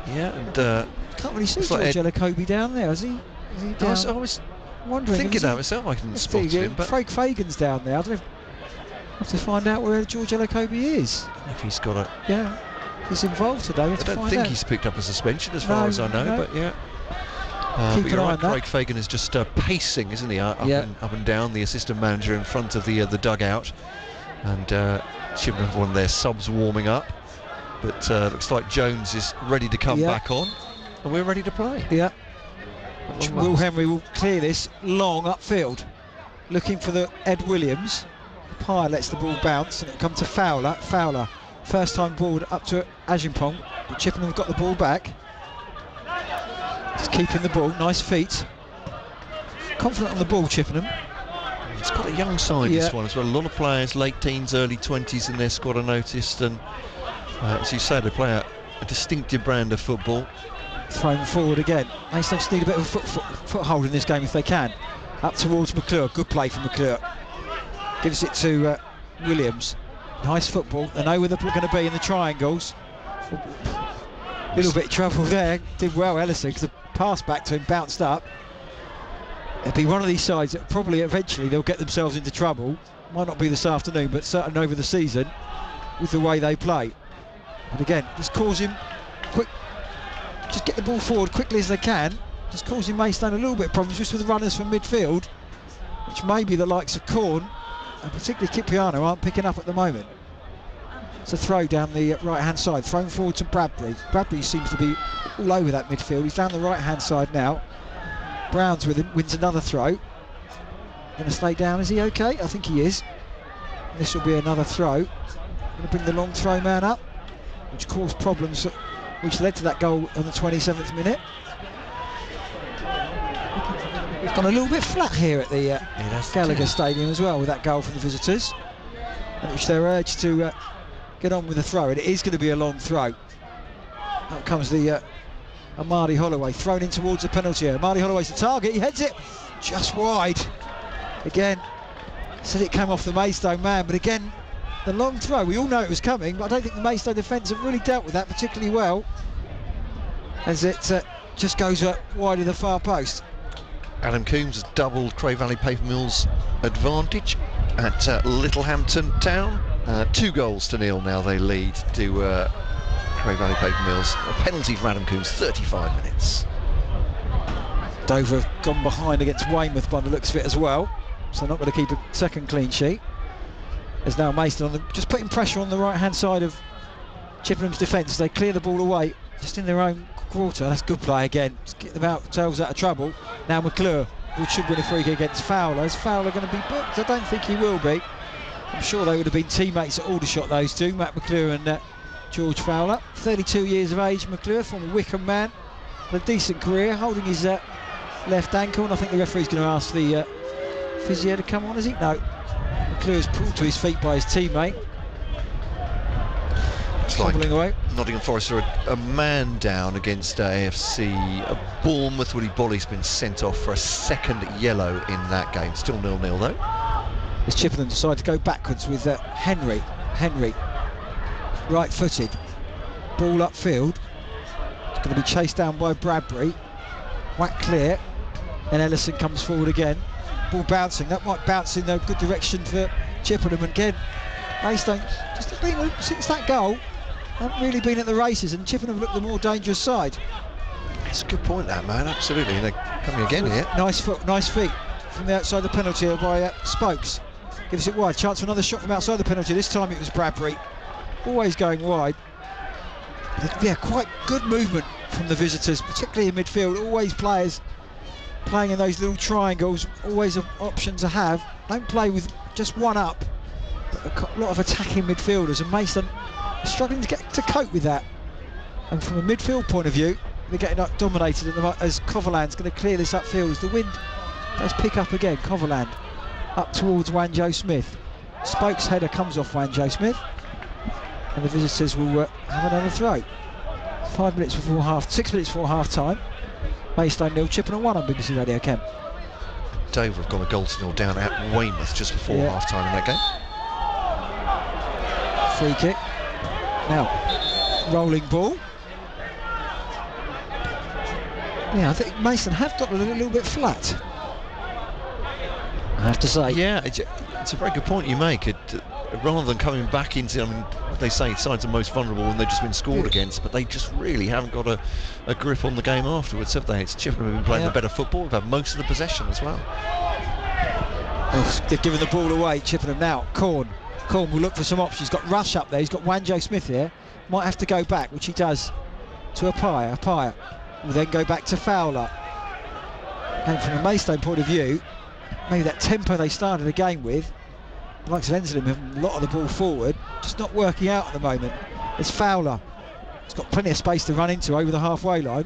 S2: Yeah, and
S1: can't really see George Elokobi down there, is he? Is he down?
S2: I was
S1: wondering.
S2: Thinking that myself, I can spot him. But
S1: Craig Fagan's down there. I don't know have to find out where George Elokobi is.
S2: If he's got a...
S1: Yeah, he's involved today.
S2: I don't think he's picked up a suspension as far as I know, but yeah.
S1: Keep an eye on that.
S2: Craig Fagan is just pacing, isn't he? Up and down, the assistant manager in front of the dugout. And Chippenham have one of their subs warming up. But looks like Jones is ready to come back on, and we're ready to play.
S1: Yeah. Will Henry will clear this long upfield, looking for the Ed Williams. Pye lets the ball bounce, and it comes to Fowler. Fowler, first time ball up to Ajimpong. But Chippenham have got the ball back. Just keeping the ball, nice feet. Confident on the ball, Chippenham.
S2: It's quite a young side, this one as well. A lot of players, late teens, early 20s in their squad, I noticed. And as you say, they play a distinctive brand of football.
S1: Thrown forward again. They just need a bit of a foothold in this game if they can. Up towards McClure. Good play from McClure. Gives it to Williams. Nice football. They know where they're going to be in the triangles. A little bit of trouble there. Did well, Ellison, because the pass back to him bounced up. It'll be one of these sides that probably eventually they'll get themselves into trouble. Might not be this afternoon, but certainly over the season with the way they play. And again, just cause him quick. Just get the ball forward quickly as they can. Just causing Maidstone a little bit of problems just with the runners from midfield, which maybe the likes of Corn and particularly Cipriano aren't picking up at the moment. It's a throw down the right hand side, thrown forward to Bradbury. Bradbury seems to be all over that midfield. He's down the right hand side now. Brown's with him, wins another throw. Going to stay down, is he okay? I think he is. This will be another throw. Going to bring the long throw man up, which caused problems, which led to that goal on the 27th minute. It's gone a little bit flat here at the Gallagher Stadium as well with that goal from the visitors, in which they're urged to get on with the throw, and it is going to be a long throw. Out comes the Amadi Holloway, thrown in towards the penalty area. Amadi Holloway's the target, he heads it just wide. Again, said it came off the Maidstone man, but again, the long throw, we all know it was coming, but I don't think the Maidstone defence have really dealt with that particularly well, as it just goes wide of the far post.
S2: Adam Coombs has doubled Cray Valley Paper Mills' advantage at Littlehampton Town. 2-0 now they lead to Cray Valley Paper Mills. A penalty from Adam Coombs, 35 minutes.
S1: Dover have gone behind against Weymouth by the looks of it as well, so not going to keep a second clean sheet. There's now Maidstone just putting pressure on the right hand side of Chippenham's defence. They clear the ball away just in their own quarter. That's good play again. Just get them themselves out of trouble. Now McClure, which should win a free kick against Fowler. Is Fowler going to be booked? I don't think he will be. I'm sure they would have been teammates at Aldershot, those two, Matt McClure and George Fowler. 32 years of age, McClure, former Wickham man. Had a decent career, holding his left ankle, and I think the referee's going to ask the physio to come on, is he? No. McClure's pulled to his feet by his teammate.
S2: It's like away. Nottingham Forest are a man down against AFC. Bournemouth. Woody Bolly's been sent off for a second yellow in that game. Still 0-0 though.
S1: As Chippenham decide to go backwards with Henry, right-footed, ball upfield. It's going to be chased down by Bradbury. Whack clear, and Ellison comes forward again. Ball bouncing. That might bounce in the good direction for Chippenham. And again, Maidstone, just been, since that goal, haven't really been at the races, and Chippenham looked the more dangerous side.
S2: That's a good point, that man. Absolutely. And they're coming again here.
S1: Nice foot, nice feet from the outside the penalty area by Spokes. Gives it wide. Chance for another shot from outside the penalty. This time it was Bradbury. Always going wide. Yeah, quite good movement from the visitors, particularly in midfield. Always players playing in those little triangles. Always an option to have. Don't play with just one up, but a lot of attacking midfielders, and Maidstone are struggling to get to cope with that. And from a midfield point of view, they're getting dominated as Coverland's going to clear this upfield. As the wind does pick up again, Coverland up towards Wanjo Smith. Spokes' header comes off Wanjo Smith, and the visitors will have another throw. 6 minutes before half time. Maidstone 0, Chippenham 1 on BBC Radio Kent.
S2: Dover have gone a 0 down at Weymouth just before half time in that game.
S1: Free kick. Now, rolling ball. Yeah, I think Maidstone have got a little bit flat, I have to say.
S2: Yeah, it's a very good point you make. Rather than coming back into, I mean, they say sides are most vulnerable when they've just been scored against, but they just really haven't got a grip on the game afterwards, have they? It's Chippenham have been playing the better football. We've had most of the possession as well.
S1: Oh, they've given the ball away, Chippenham now. Corn will look for some options. He's got Rush up there. He's got Wanjo Smith here. Might have to go back, which he does, to Appiah. Appiah will then go back to Fowler. And from a Maidstone point of view, maybe that tempo they started the game with, the likes of Enslin having a lot of the ball forward, just not working out at the moment. It's Fowler. He's got plenty of space to run into over the halfway line.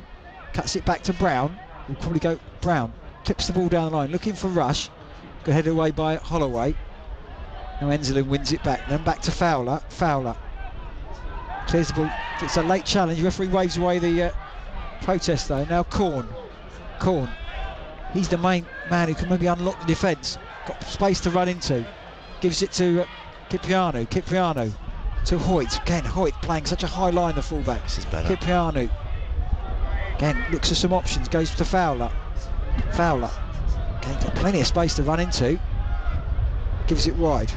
S1: Cuts it back to Brown. He'll probably go Brown. Clips the ball down the line, looking for Rush. Got headed away by Holloway. Now Enslin wins it back. Then back to Fowler. Fowler clears the ball. It's a late challenge. The referee waves away the protest though. Now Corn. He's the main man who can maybe unlock the defence. Got space to run into. Gives it to Cipriano to Hoyt. Again, Hoyt playing such a high line, the fullback.
S2: This is better.
S1: Cipriano. Again, looks for some options, goes to Fowler. Again, got plenty of space to run into. Gives it wide.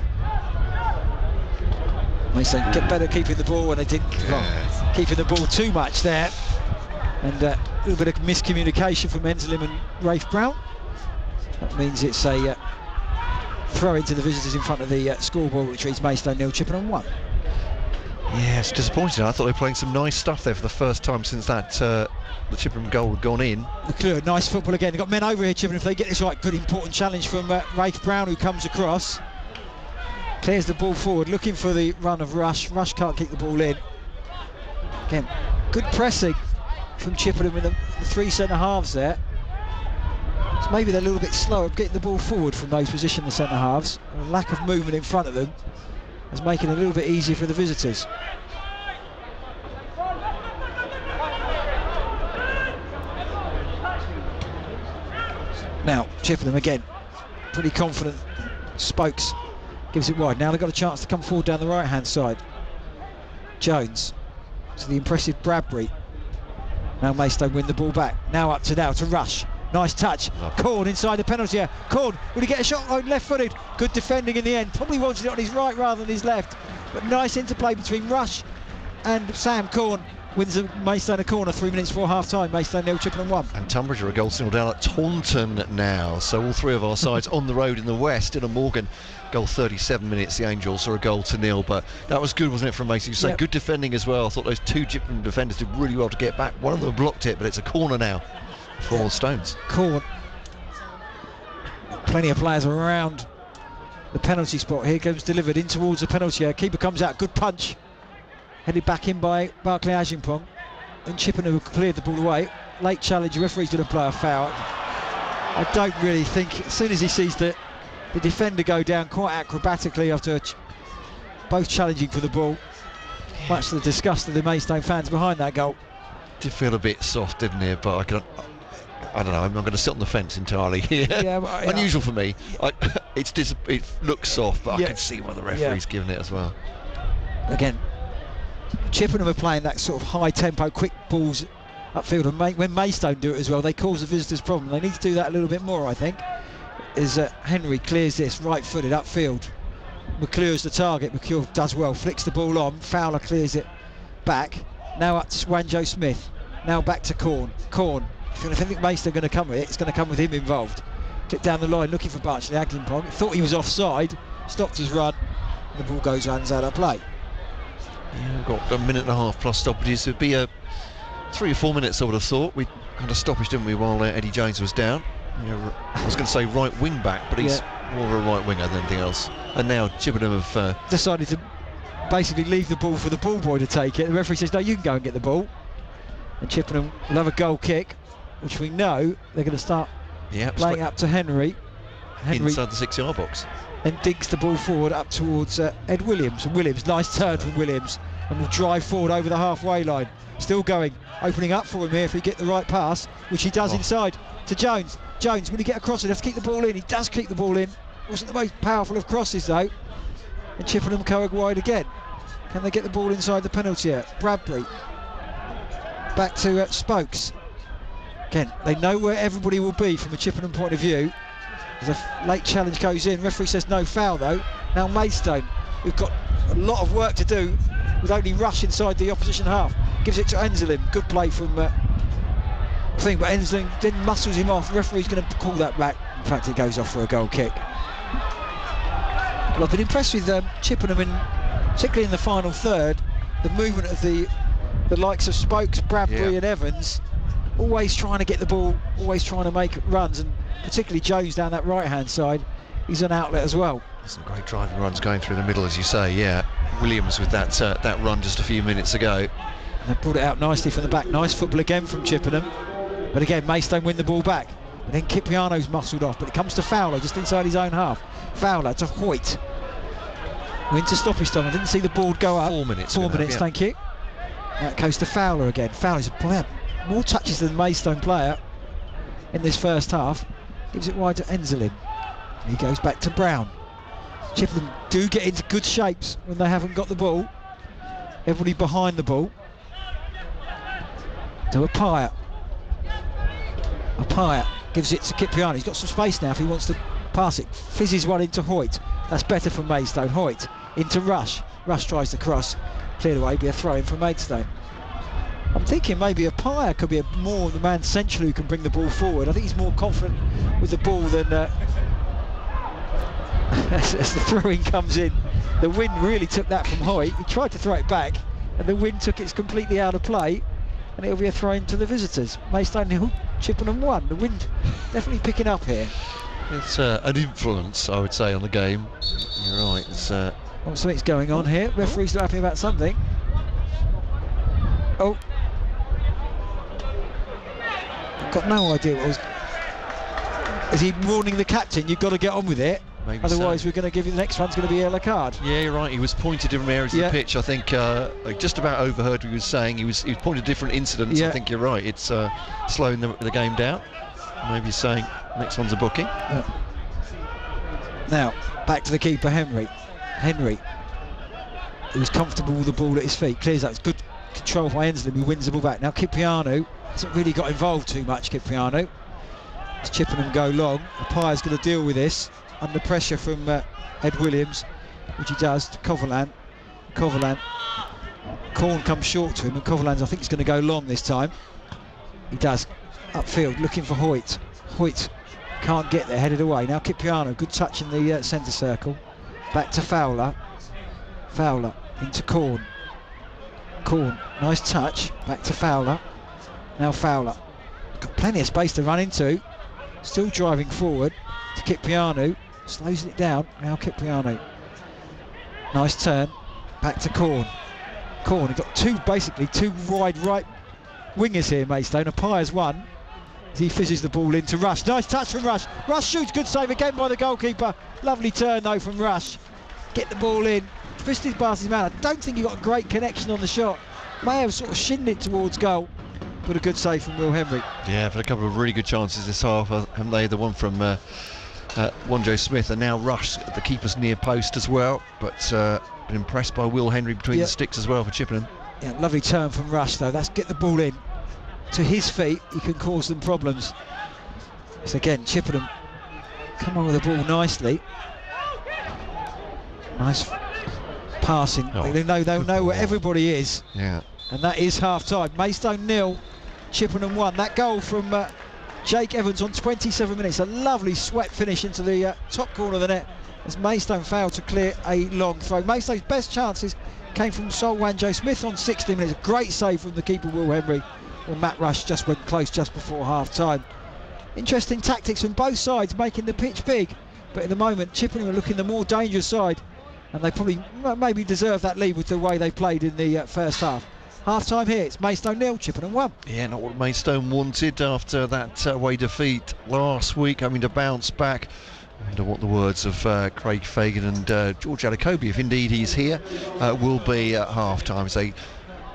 S1: Maidstone get better keeping the ball when they didn't. Keeping the ball too much there. And a little bit of miscommunication from Enslin and Rafe Brown. That means it's a throw into the visitors in front of the scoreboard, which reads Maidstone 0, Chippenham 1.
S2: Yeah, it's disappointing. I thought they were playing some nice stuff there for the first time since that the Chippenham goal had gone in.
S1: McClure, nice football again. They've got men over here, Chippenham. If they get this right, good important challenge from Rafe Brown, who comes across. Clears the ball forward, looking for the run of Rush. Rush can't kick the ball in. Again, good pressing from Chippenham with the three centre-halves there. So maybe they're a little bit slow at getting the ball forward from those positions, the centre-halves. A lack of movement in front of them is making it a little bit easier for the visitors. Now, Chippenham again, pretty confident. Spokes gives it wide. Now they've got a chance to come forward down the right-hand side. Jones to the impressive Bradbury. Now Maidstone win the ball back. Now to Rush. Nice touch. Corn inside the penalty area. Corn, will he get a shot on left-footed? Good defending in the end. Probably wanted it on his right rather than his left. But nice interplay between Rush and Sam Corn. Wins Maidstone a corner 3 minutes before half-time. Maidstone 0, Chippenham 1.
S2: And Tunbridge are a goal single down at Taunton now. So all three of our sides on the road in the west. Dylan Morgan, goal 37 minutes. The Angels are a goal to nil. But that was good, wasn't it, from Mason? You say good defending as well. I thought those two Chippenham defenders did really well to get back. One of them blocked it, but it's a corner now for Stones.
S1: Corn. Plenty of players around the penalty spot. Here comes delivered in towards the penalty area. Keeper comes out, good punch. Headed back in by Barclay Ajimpong. And Chippenham cleared the ball away. Late challenge, referee's going to play a foul. I don't really think, as soon as he sees the defender go down quite acrobatically after both challenging for the ball, much to the disgust of the Maidstone fans behind that goal.
S2: Did feel a bit soft, didn't it? But I don't know, I'm going to sit on the fence entirely here. Yeah, unusual for me. It looks soft, but I can see why the referee's giving it as well.
S1: Again, Chippenham are playing that sort of high tempo, quick balls upfield, and when Maidstone do it as well, they cause the visitors problem. They need to do that a little bit more, I think. As Henry clears this right-footed upfield. McClure's the target. McClure does well, flicks the ball on. Fowler clears it back. Now up to Swanjo Smith. Now back to Corn. If I think Maidstone are going to come with it, it's going to come with him involved. Clip down the line, looking for Barclay Ajimpong. Thought he was offside, stopped his run. The ball runs out of play.
S2: Yeah, we've got a minute and a half plus stoppages. It'd be 3 or 4 minutes, I would have thought. We had a stoppage, didn't we, while Eddie Jones was down. I was going to say right wing back, but he's more of a right winger than anything else. And now Chippenham have
S1: decided to basically leave the ball for the ball boy to take it. The referee says, no, you can go and get the ball. And Chippenham will have a goal kick, which we know they're going to start playing up to Henry.
S2: Inside the 6-yard box.
S1: Then digs the ball forward up towards Ed Williams. And Williams, nice turn from Williams, and will drive forward over the halfway line. Still going, opening up for him here if he get the right pass, which he does inside to Jones. Jones, will he get across it? Has to keep the ball in. He does keep the ball in. Wasn't the most powerful of crosses though. And Chippenham go wide again. Can they get the ball inside the penalty area? Bradbury. Back to Spokes. Again, they know where everybody will be from a Chippenham point of view. As a late challenge goes in, referee says no foul though. Now Maidstone, who've got a lot of work to do with only Rush inside the opposition half, gives it to Enslin. Good play from thing, but Enslin then muscles him off. The referee's going to call that back. In fact, it goes off for a goal kick. Well, I've been impressed with Chippenham, particularly in the final third. The movement of the likes of Spokes, Bradbury and Evans, always trying to get the ball, always trying to make runs, and particularly Jones down that right-hand side. He's an outlet as well.
S2: Some great driving runs going through the middle, as you say. Yeah, Williams with that run just a few minutes ago.
S1: And they brought it out nicely from the back. Nice football again from Chippenham. But again, Maidstone win the ball back. And then Cipriano's muscled off, but it comes to Fowler just inside his own half. Fowler to Hoyt. Went to stoppage time. I didn't see the board go up.
S2: 4 minutes.
S1: 4 minutes, thank you. That goes to Fowler again. Fowler's more touches than the Maidstone player in this first half. Gives it wide to Enslin. He goes back to Brown. Chippenham do get into good shapes when they haven't got the ball. Everybody behind the ball. To Appiah. Appiah gives it to Cipriani. He's got some space now if he wants to pass it. Fizzes one into Hoyt. That's better from Maidstone. Hoyt into Rush. Rush tries to cross. Cleared away, be a throw in from Maidstone. I'm thinking maybe Appiah could be more the man central who can bring the ball forward. I think he's more confident with the ball than as the throw-in comes in. The wind really took that from Hoyt. He tried to throw it back and the wind took it completely out of play, and it'll be a throw-in to the visitors. Maidstone 0, Chippenham 1. The wind definitely picking up here.
S2: It's an influence, I would say, on the game. You're right. It's
S1: something's going on here. Referee's not happy about something. Oh, I've got no idea what was. Is he warning the captain? You've got to get on with it.
S2: Maybe
S1: otherwise,
S2: so.
S1: we're going to give you the next one's going to be a yellow card.
S2: Yeah, you're right. He was pointed different areas of the pitch. I think I just about overheard what he was saying. He was pointed different incidents. I think you're right. It's slowing the game down. Maybe he's saying next one's a booking.
S1: Now back to the keeper, Henry. He was comfortable with the ball at his feet. Clears that. It's good control by Ensley. He wins the ball back. Now Cipriani hasn't really got involved too much. Cipriani. As Chippenham go long, Appiah's going to deal with this under pressure from Ed Williams, which he does to Coverland. Corn comes short to him, and Coverland's, I think, is going to go long this time. He does. Upfield, looking for Hoyt. Hoyt can't get there, headed away. Now Cipriani, good touch in the centre circle. Back to Fowler. Fowler into Corn. Nice touch. Back to Fowler. Now Fowler. Got plenty of space to run into. Still driving forward to Cipriani. Slows it down. Now Cipriani. Nice turn. Back to Corn. He's got basically two wide right wingers here, Maidstone. Appiah's one. He fizzes the ball into Rush. Nice touch from Rush. Rush shoots. Good save again by the goalkeeper. Lovely turn though from Rush. Get the ball in. Twisted past his man. I don't think he got a great connection on the shot. May have sort of shinned it towards goal. But a good save from Will Henry. Yeah,
S2: I've had a couple of really good chances this half, haven't they? The one from Wanjo Smith, and now Rush at the keeper's near post as well. But been impressed by Will Henry between the sticks as well for Chippenham.
S1: Yeah, lovely turn from Rush though. That's get the ball in to his feet. He can cause them problems. So again, Chippenham come on with the ball nicely. Nice passing. They know where everybody is.
S2: Yeah.
S1: And that is half-time. Maidstone 0, Chippenham 1. That goal from Jake Evans on 27 minutes. A lovely swept finish into the top corner of the net as Maidstone failed to clear a long throw. Maidstone's best chances came from Sol Wanjo Smith on 60 minutes. A great save from the keeper, Will Henry. Well, Matt Rush just went close just before half-time. Interesting tactics from both sides, making the pitch big. But at the moment, Chippenham are looking the more dangerous side. And they probably maybe deserve that lead with the way they played in the first half. Half-time here, it's Maidstone 0, Chippenham 1.
S2: Yeah, not what Maidstone wanted after that away defeat last week, having to bounce back. I wonder what the words of Craig Fagan and George Alacobi, if indeed he's here, will be at half-time. So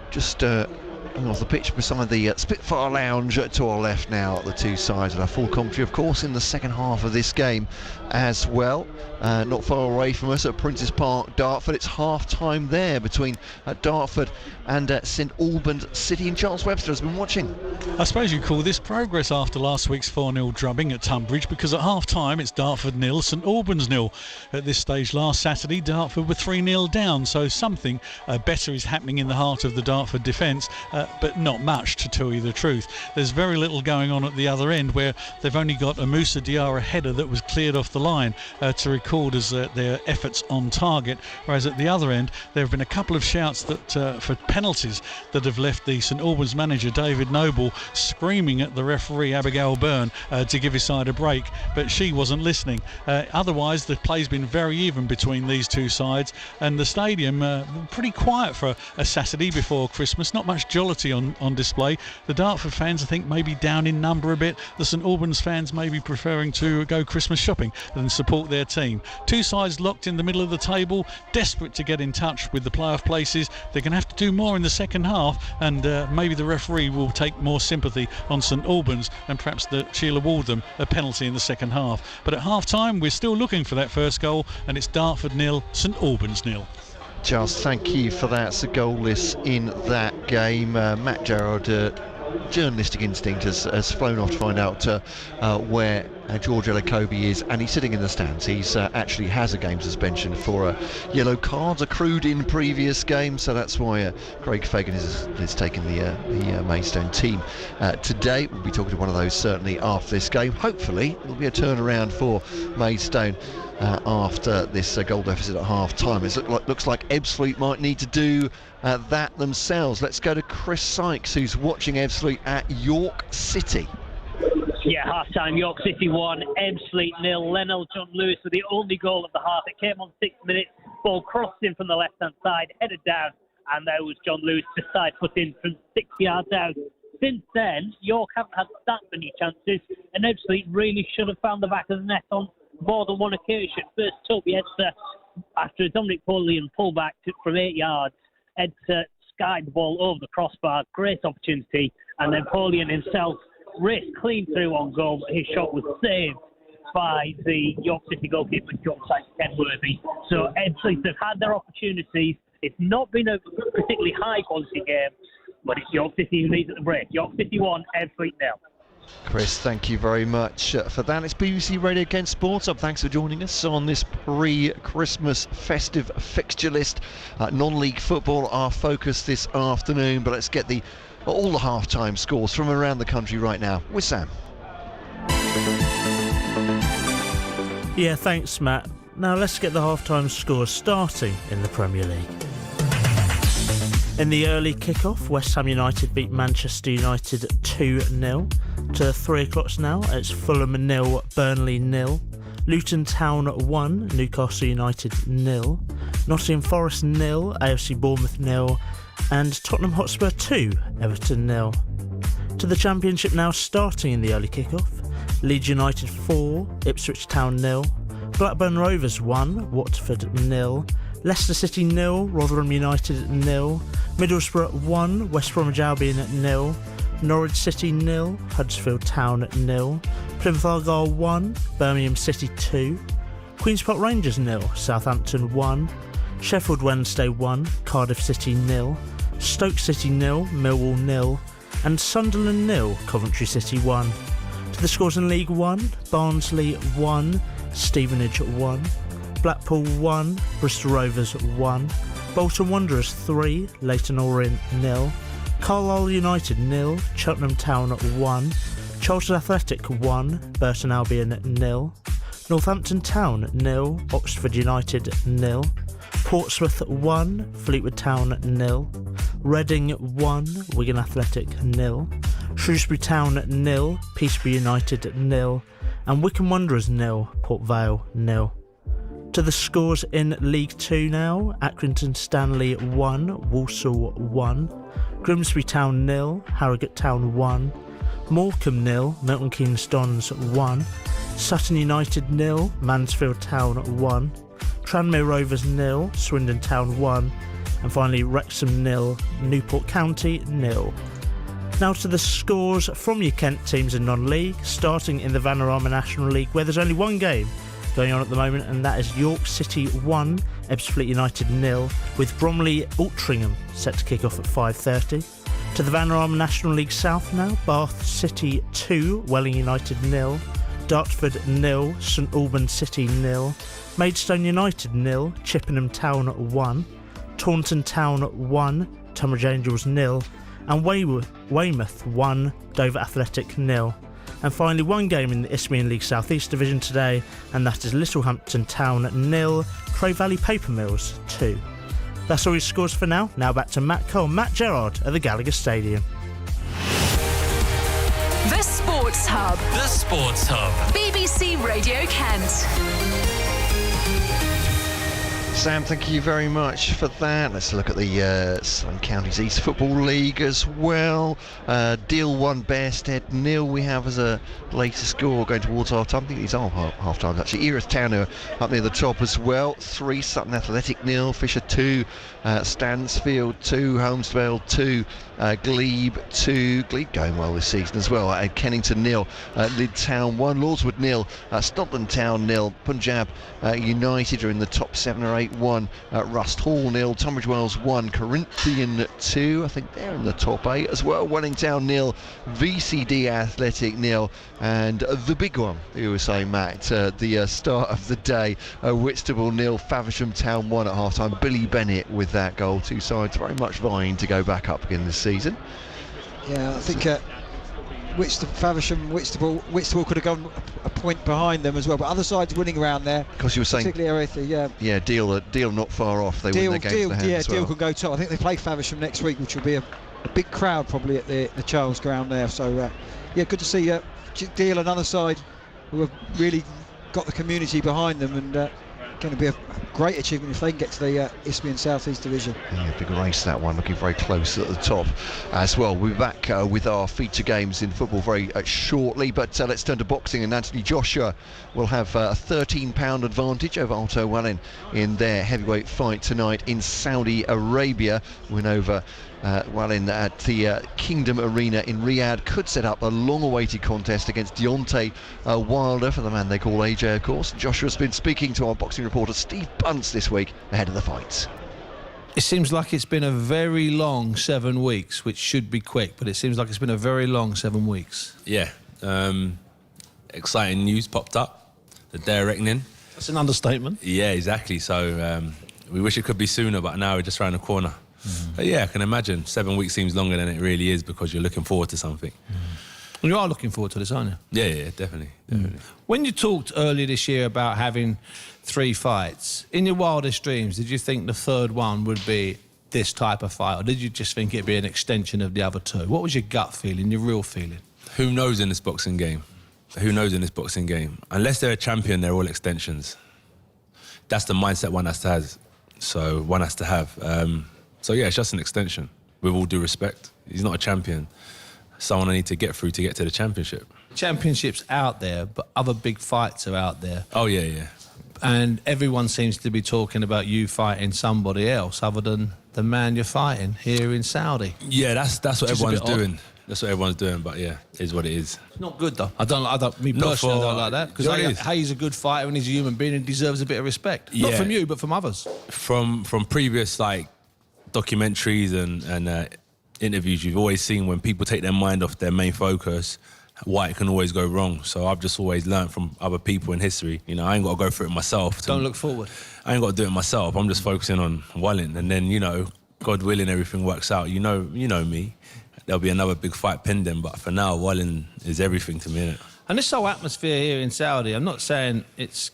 S2: just off the pitch beside the Spitfire Lounge to our left now, the two sides, and our full commentary, of course, in the second half of this game as well. Not far away from us at Princes Park, Dartford. It's half-time there between Dartford and St Albans City, and Charles Webster has been watching.
S4: I suppose you call this progress after last week's 4-0 drubbing at Tunbridge, because at half-time it's Dartford 0, St Albans 0. At this stage last Saturday, Dartford were 3-0 down, so something better is happening in the heart of the Dartford defence, but not much, to tell you the truth. There's very little going on at the other end, where they've only got a Moussa Diarra header that was cleared off the line to record as their efforts on target, whereas at the other end there have been a couple of shouts that for penalties that have left the St Albans manager David Noble screaming at the referee Abigail Byrne to give his side a break, but she wasn't listening. Otherwise the play's been very even between these two sides, and the stadium pretty quiet for a Saturday before Christmas. Not much jollity on display. The Dartford fans, I think, maybe down in number a bit. The St Albans fans may be preferring to go Christmas shopping than support their team. Two sides locked in the middle of the table, desperate to get in touch with the playoff places. They're going to have to do more in the second half, and maybe the referee will take more sympathy on St Albans, and perhaps she'll award them a penalty in the second half. But at half time, we're still looking for that first goal, and it's Dartford 0, St Albans 0.
S2: Giles, thank you for that. So goalless in that game. Matt Gerard, journalistic instinct, has flown off to find out where George Elokobi is, and he's sitting in the stands. He's actually has a game suspension for yellow cards accrued in previous games, so that's why Craig Fagan is taking the Maidstone team today. We'll be talking to one of those certainly after this game. Hopefully there'll be a turnaround for Maidstone after this goal deficit at half time. It looks like Ebbsfleet might need to do that themselves. Let's go to Chris Sykes, who's watching Ebbsfleet at York City.
S3: Yeah, half-time, York City 1, Ebbsfleet 0. Lennell John Lewis with the only goal of the half. It came on 6 minutes. Ball crossed in from the left-hand side, headed down, and there was John Lewis to side foot in from 6 yards out. Since then, York haven't had that many chances, and Ebbsfleet really should have found the back of the net on more than one occasion. First, Toby Edser, after a Dominic Polian pullback from 8 yards, Edser skied the ball over the crossbar. Great opportunity, and then Polian himself raced clean through on goal, but his shot was saved by the York City goalkeeper, John Kenworthy. So Ebbsfleet have had their opportunities. It's not been a particularly high-quality game, but it's York City who leads at the break. York City 1, Ebbsfleet 0.
S2: Chris, thank you very much for that. It's BBC Radio Kent Sports Hub. Thanks for joining us on this pre-Christmas festive fixture list. Non-league football, our focus this afternoon, but let's get all the half-time scores from around the country right now with Sam.
S5: Yeah, thanks, Matt. Now let's get the half-time scores starting in the Premier League. In the early kick-off, West Ham United beat Manchester United 2-0. To 3 o'clock now, it's Fulham 0, Burnley 0. Luton Town 1, Newcastle United 0. Nottingham Forest 0, AFC Bournemouth 0. And Tottenham Hotspur 2, Everton 0. To the Championship now, starting in the early kick-off. Leeds United 4, Ipswich Town 0. Blackburn Rovers 1, Watford 0. Leicester City 0, Rotherham United 0. Middlesbrough 1, West Bromwich Albion 0. Norwich City 0, Huddersfield Town 0. Plymouth Argyle 1, Birmingham City 2. Queen's Park Rangers 0, Southampton 1. Sheffield Wednesday 1, Cardiff City 0. Stoke City 0, Millwall 0. And Sunderland 0, Coventry City 1. To the scores in League 1, Barnsley 1, Stevenage 1. Blackpool 1, Bristol Rovers 1. Bolton Wanderers 3, Leyton Orient 0. Carlisle United 0, Cheltenham Town 1. Charlton Athletic 1, Burton Albion 0. Northampton Town 0, Oxford United 0. Portsmouth 1, Fleetwood Town 0. Reading 1, Wigan Athletic 0. Shrewsbury Town 0, Peterborough United 0. And Wycombe Wanderers 0, Port Vale 0. To the scores in League 2 now, Accrington Stanley 1, Walsall 1. Grimsby Town 0, Harrogate Town 1. Morecambe 0, Milton Keynes Dons 1. Sutton United 0, Mansfield Town 1. Tranmere Rovers 0, Swindon Town 1. And finally Wrexham 0, Newport County 0. Now to the scores from your Kent teams in non-league, starting in the Vanarama National League, where there's only one game going on at the moment, and that is York City 1, Ebbsfleet United 0, with Bromley Altrincham set to kick off at 5:30. To the Vanarama National League South now, Bath City 2, Welling United 0, Dartford 0, St Albans City 0, Maidstone United 0, Chippenham Town 1, Taunton Town 1, Tunbridge Angels 0, and Weymouth 1, Dover Athletic 0. And finally, one game in the Isthmian League South East Division today, and that is Littlehampton Town 0, Crow Valley Paper Mills 2. That's all your scores for now. Now back to Matt Cole, Matt Gerard at the Gallagher Stadium.
S6: The Sports Hub.
S7: The Sports Hub.
S6: BBC Radio Kent.
S2: Sam, thank you very much for that. Let's look at the Southern Counties East Football League as well. Deal 1, Bearstead 0 we have as a latest score going towards half-time. I think these are half-times actually. Erith Town are up near the top as well. 3, Sutton Athletic 0, Fisher 2, Stansfield 2, Holmesvale 2, Glebe 2. Glebe going well this season as well. Kennington 0, Lydd Town 1, Lordswood 0, Scotland Town 0, Punjab United are in the top 7 or 8. 1, Rust Hall 0, Tunbridge Wells 1, Corinthian 2. I think they're in the top 8 as well. Wellingtown 0, VCD Athletic 0, and the big one you were saying, Matt, the start of the day, Whitstable 0, Faversham Town 1 at half time. Billy Bennett with that goal. Two sides very much vying to go back up again this season.
S1: Yeah, I think Faversham, Whitstable could have gone a point behind them as well, but other sides winning around there.
S2: Because you were saying,
S1: particularly Erith,
S2: yeah, Deal not far off. They win their games to hand as well.
S1: Deal could go top. I think they play Faversham next week, which will be a big crowd probably at the Charles Ground there. So yeah, good to see Deal, another side who have really got the community behind them, and going to be a great achievement if they can get to the Isthmian South East Division.
S2: Yeah, big race that one, looking very close at the top as well. We'll be back with our feature games in football very shortly, but let's turn to boxing, and Anthony Joshua will have a £13 advantage over Otto Wallin in their heavyweight fight tonight in Saudi Arabia. Win over Wallin at the Kingdom Arena in Riyadh could set up a long-awaited contest against Deontay Wilder, for the man they call AJ, of course. Joshua's been speaking to our boxing reporter Steve Bunce this week ahead of the fight.
S7: It seems like it's been a very long 7 weeks, which should be quick, but it seems like it's been a very long 7 weeks.
S8: Yeah, exciting news popped up, the day of reckoning.
S7: That's an understatement.
S8: Yeah, exactly. So we wish it could be sooner, but now we're just around the corner. But yeah, I can imagine 7 weeks seems longer than it really is because you're looking forward to something.
S7: Well, you are looking forward to this, aren't you?
S8: Yeah, definitely.
S7: When you talked earlier this year about having 3 fights, in your wildest dreams, did you think the third one would be this type of fight, or did you just think it'd be an extension of the other 2? What was your gut feeling, your real feeling?
S8: Who knows in this boxing game? Who knows in this boxing game? Unless they're a champion, they're all extensions. That's the mindset one has to have. So one has to have. So yeah, it's just an extension, with all due respect. He's not a champion. Someone I need to get through to get to the championship.
S7: Championship's out there, but other big fights are out there.
S8: Oh, yeah.
S7: And everyone seems to be talking about you fighting somebody else other than the man you're fighting here in Saudi.
S8: Yeah, that's what everyone's doing. That's what everyone's doing, but yeah, it is what it is.
S7: It's not good though. I don't like that, because Hayes a good fighter and he's a human being and deserves a bit of respect.
S8: Yeah.
S7: Not from you, but from others.
S8: From previous documentaries and interviews, you've always seen when people take their mind off their main focus, why it can always go wrong. So I've just always learned from other people in history. You know, I ain't got to go through it myself.
S7: Don't look forward.
S8: I ain't got to do it myself. I'm just focusing on Wallin, and then God willing, everything works out. You know me. There'll be another big fight pending, but for now, Wallin is everything to me, innit?
S7: And this whole atmosphere here in Saudi, I'm not saying it's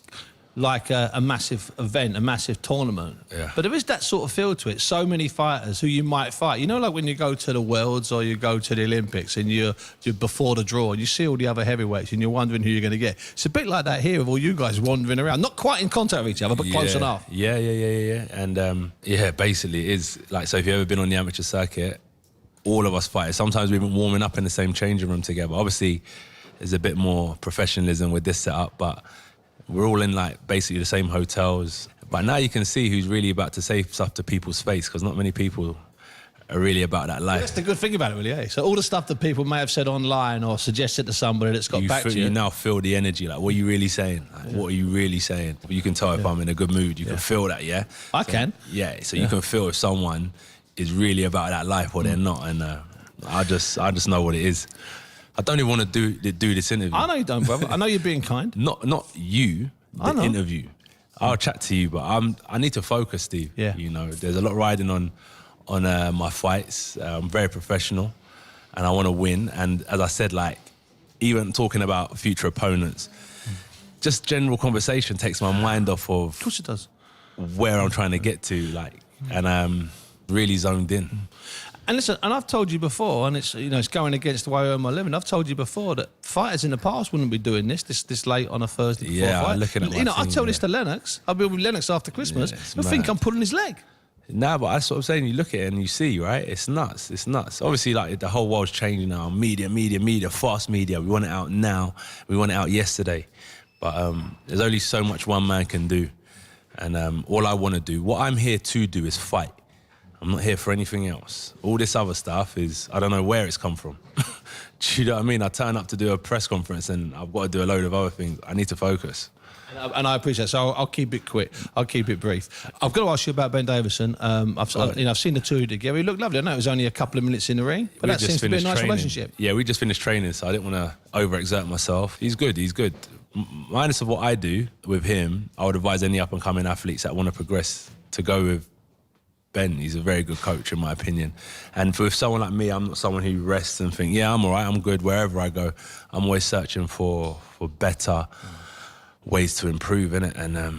S7: like a massive event, a massive tournament.
S8: Yeah.
S7: But there is that sort of feel to it. So many fighters who you might fight. You know, like when you go to the Worlds or you go to the Olympics and you're before the draw and you see all the other heavyweights and you're wondering who you're going to get. It's a bit like that here with all you guys wandering around. Not quite in contact with each other, but close enough.
S8: Yeah. And basically it is like, so if you've ever been on the amateur circuit, all of us fighters, sometimes we've been warming up in the same changing room together. Obviously, there's a bit more professionalism with this setup, but we're all in basically the same hotels. But now you can see who's really about to say stuff to people's face, because not many people are really about that life.
S7: That's the good thing about it, really, eh? So all the stuff that people may have said online or suggested to somebody that's got back to you.
S8: You now feel the energy, what are you really saying? What are you really saying? You can tell if I'm in a good mood. You can feel that, yeah?
S7: I can.
S8: Yeah, so you can feel if someone is really about that life or they're not. And I just know what it is. I don't even want to do this interview.
S7: I know you don't, brother. I know you're being kind.
S8: Not you, the interview. I'll chat to you, but I need to focus, Steve.
S7: Yeah.
S8: There's a lot riding on my fights. I'm very professional, and I want to win. And as I said, even talking about future opponents, just general conversation takes my mind off of
S7: course it does.
S8: Where I'm trying to get to, and I'm really zoned in.
S7: And listen, and I've told you before, and it's going against the way I earn my living. I've told you before that fighters in the past wouldn't be doing this late on a Thursday before a fight.
S8: Looking at
S7: I tell this to Lennox. I'll be with Lennox after Christmas. He'll think I'm pulling his leg.
S8: Nah, but that's what I'm saying. You look at it and you see, right? It's nuts. It's nuts. Obviously, like the whole world's changing now. Media, fast media. We want it out now. We want it out yesterday. But there's only so much one man can do. And all I want to do, what I'm here to do is fight. I'm not here for anything else. All this other stuff is, I don't know where it's come from. Do you know what I mean? I turn up to do a press conference and I've got to do a load of other things. I need to focus.
S7: And I appreciate it. So I'll keep it quick. I'll keep it brief. I've got to ask you about Ben Davison. I've seen the two together. He looked lovely. I know it was only a couple of minutes in the ring, but that seems to be a nice relationship.
S8: Yeah, we just finished training, so I didn't want to overexert myself. He's good. Minus of what I do with him, I would advise any up-and-coming athletes that want to progress to go with Ben. He's a very good coach, in my opinion. And for someone like me, I'm not someone who rests and think, yeah, I'm all right, I'm good wherever I go. I'm always searching for better ways to improve, innit? And I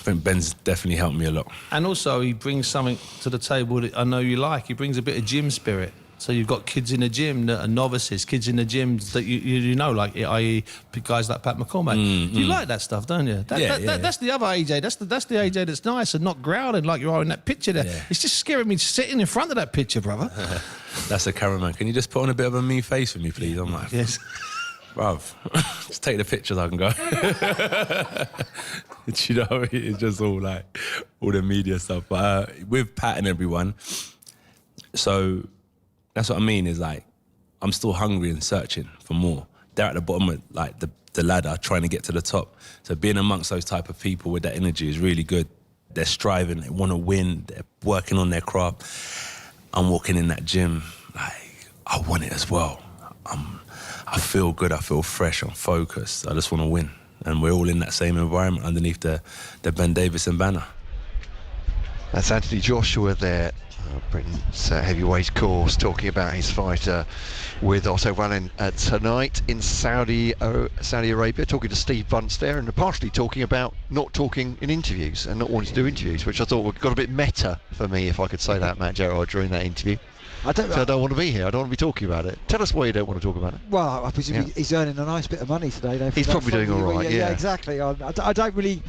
S8: think Ben's definitely helped me a lot. And
S7: also, he brings something to the table that I know you like. He brings a bit of gym spirit. So you've got kids in the gym that are novices, kids in the gym that you know, like i.e. guys like Pat McCormack. You like that stuff, don't you? That's the other AJ. That's the AJ that's nice and not growling like you are in that picture there. Yeah. It's just scaring me sitting in front of that picture, brother.
S8: That's a cameraman. Can you just put on a bit of a mean face for me, please? I'm like,
S7: yes.
S8: Bruv, just take the pictures, I can go. You know, it's just all the media stuff. But with Pat and everyone, so that's what I mean, is like, I'm still hungry and searching for more. They're at the bottom of the ladder trying to get to the top. So being amongst those type of people with that energy is really good. They're striving, they want to win, they're working on their craft. I'm walking in that gym, like, I want it as well. I feel good, I feel fresh, I'm focused, I just want to win. And we're all in that same environment underneath the Ben Davison banner.
S2: That's Anthony Joshua there, Britain's heavyweight course, talking about his fight with Otto Wallin tonight in Saudi Arabia, talking to Steve Bunce there, and partially talking about not talking in interviews and not wanting to do interviews, which I thought got a bit meta for me, if I could say that, Matt Gerard, during that interview. I don't want to be here. I don't want to be talking about it. Tell us why you don't want to talk about it.
S1: Well, I presume he's earning a nice bit of money today, though.
S2: He's probably doing all right,
S1: yeah, exactly. I don't really...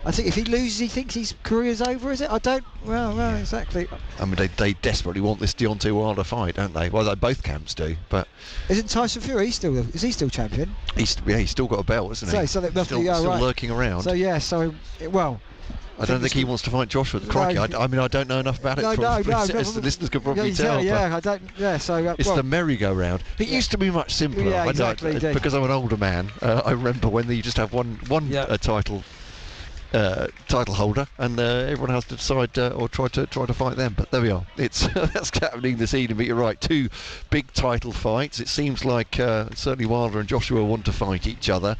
S1: I think if he loses, he thinks his career's over, is it? I don't... Well, exactly.
S2: I mean, they desperately want this Deontay Wilder fight, don't they? Well, both camps do, but...
S1: Isn't Tyson Fury, is he still champion?
S2: He's still got a belt, isn't he?
S1: So
S2: still lurking around.
S1: So, yeah, well...
S2: I don't think he wants to fight Joshua. Crikey, I mean, I don't know enough about it. As the listeners could probably tell. It's the merry-go-round. It used to be much simpler.
S1: Yeah, exactly.
S2: Because I'm an older man, I remember when you just have one title holder, and everyone has to decide or try to fight them. But there we are. It's that's happening this evening. But you're right, two big title fights. It seems like certainly Wilder and Joshua want to fight each other,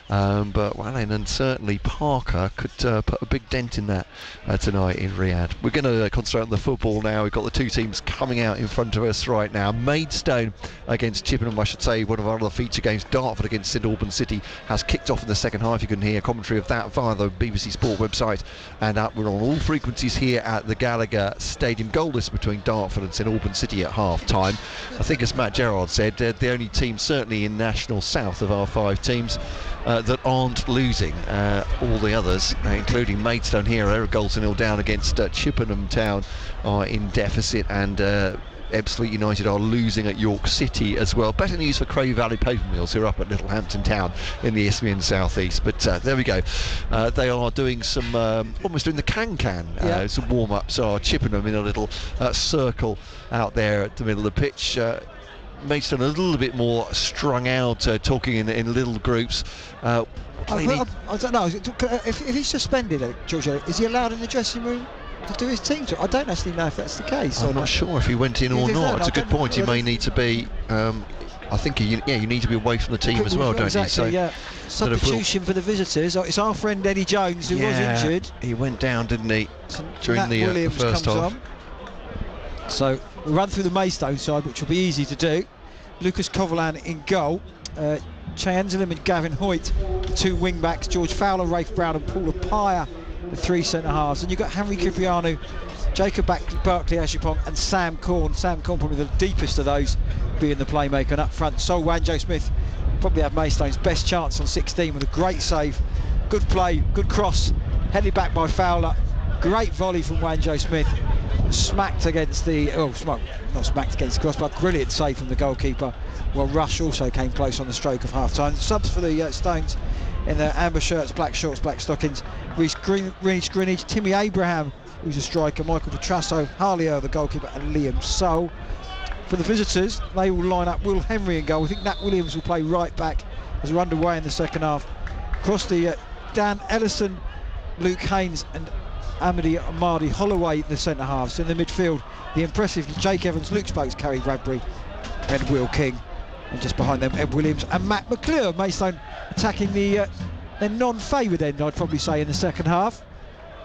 S2: but Wallin and certainly Parker could put a big dent in that tonight in Riyadh. We're going to concentrate on the football now. We've got the two teams coming out in front of us right now. Maidstone against Chippenham, I should say, one of our other feature games. Dartford against St Albans City has kicked off in the second half. You can hear commentary of that via the BBC Sport website, and we're on all frequencies here at the Gallagher Stadium. Goalless between Dartford and St Albans City at half time. I think, as Matt Gerard said, they're the only team certainly in National South of our five teams that aren't losing. All the others, including Maidstone here, are a goal to nil down against Chippenham Town, are in deficit, and Ebbsfleet United are losing at York City as well. Better news for Cray Valley Paper Mills, who are up at Littlehampton Town in the Isthmian South East. But there we go. They are doing some, almost doing the can-can, some warm-ups. Chippenham in a little circle out there at the middle of the pitch. Maidstone a little bit more strung out, talking in little groups.
S1: I don't know, if he's suspended, George, is he allowed in the dressing room to do his team tour? I don't actually know if that's the case.
S2: I'm not sure if he went in or not. It's a good point. He may need to be. I think you need to be away from the team as well, don't you? So,
S1: substitution for the visitors. It's our friend Eddie Jones who was injured.
S2: He went down, didn't he, during the first half?
S1: So we'll run through the Maidstone side, which will be easy to do. Lucas Coverland in goal. Che Anzelim and Gavin Hoyt, the two wing backs. George Fowler, Rafe Brown and Paul Appiah, the three centre halves. And you've got Henry Cipriano Jacob Barkley Ashipong and Sam Corn. Sam Corn probably the deepest of those, being the playmaker. And up front, Sol Wanjo Smith probably had Maidstone's best chance on 16 with a great save. Good play, good cross, headed back by Fowler. Great volley from Wanjo Smith. Smacked against the, not smacked against the cross, but brilliant save from the goalkeeper. Well, Rush also came close on the stroke of half-time. Subs for the Stones in their amber shirts, black shorts, black stockings. Reece Greenidge, Timmy Abraham, who's a striker, Michael Petrasso, Harley Earl, the goalkeeper, and Liam Soul. For the visitors, they will line up Will Henry in goal. I think Nat Williams will play right back as we're underway in the second half. Across the Dan Ellison, Luke Haynes and Amadi Holloway in the centre halves. In the midfield, the impressive Jake Evans, Luke Spokes, Carrie Bradbury and Will King. And just behind them, Ed Williams and Matt McClure. Maidstone attacking their non-favoured end, I'd probably say, in the second half,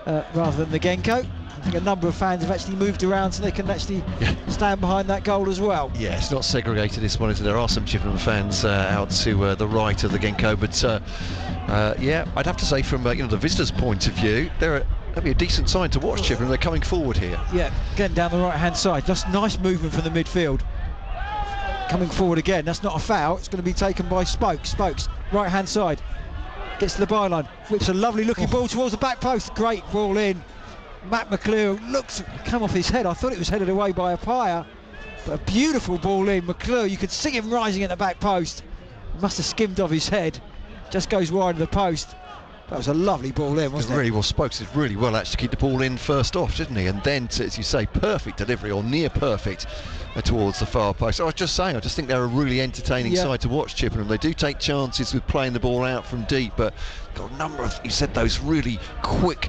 S1: rather than the Genko. I think a number of fans have actually moved around so they can actually stand behind that goal as well.
S2: Yeah, it's not segregated this one, is it? There are some Chippenham fans out to the right of the Genko, but yeah, I'd have to say from the visitors' point of view, that'd be a decent sign to watch Chippenham. They're coming forward here.
S1: Yeah, again down the right-hand side. Just nice movement from the midfield. Coming forward again. That's not a foul. It's going to be taken by Spokes. Spokes, right-hand side. Gets to the byline. Whips a lovely-looking ball towards the back post. Great ball in. Matt McClure looks come off his head. I thought it was headed away by a Appiah, but a beautiful ball in. McClure, you could see him rising at the back post. Must have skimmed off his head. Just goes wide of the post. That was a lovely ball in, wasn't it?
S2: Really well. Spokes did really well actually keep the ball in first off, didn't he? And then, as you say, perfect delivery or near perfect towards the far post. I was just saying, I just think they're a really entertaining side to watch, Chippenham. They do take chances with playing the ball out from deep, but got a number of, you said, those really quick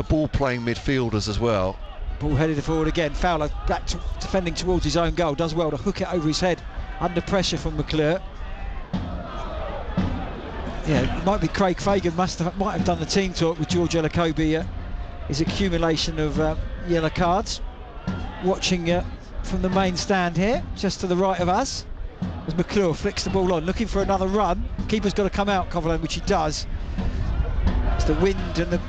S2: ball-playing midfielders as well.
S1: Ball headed forward again. Fowler back to defending towards his own goal. Does well to hook it over his head under pressure from McClure. Yeah, it might be Craig Fagan might have done the team talk with George Ellacobi. His accumulation of yellow cards. Watching from the main stand here, just to the right of us, as McClure flicks the ball on, looking for another run. Keeper's got to come out, Coverland, which he does. It's the wind and the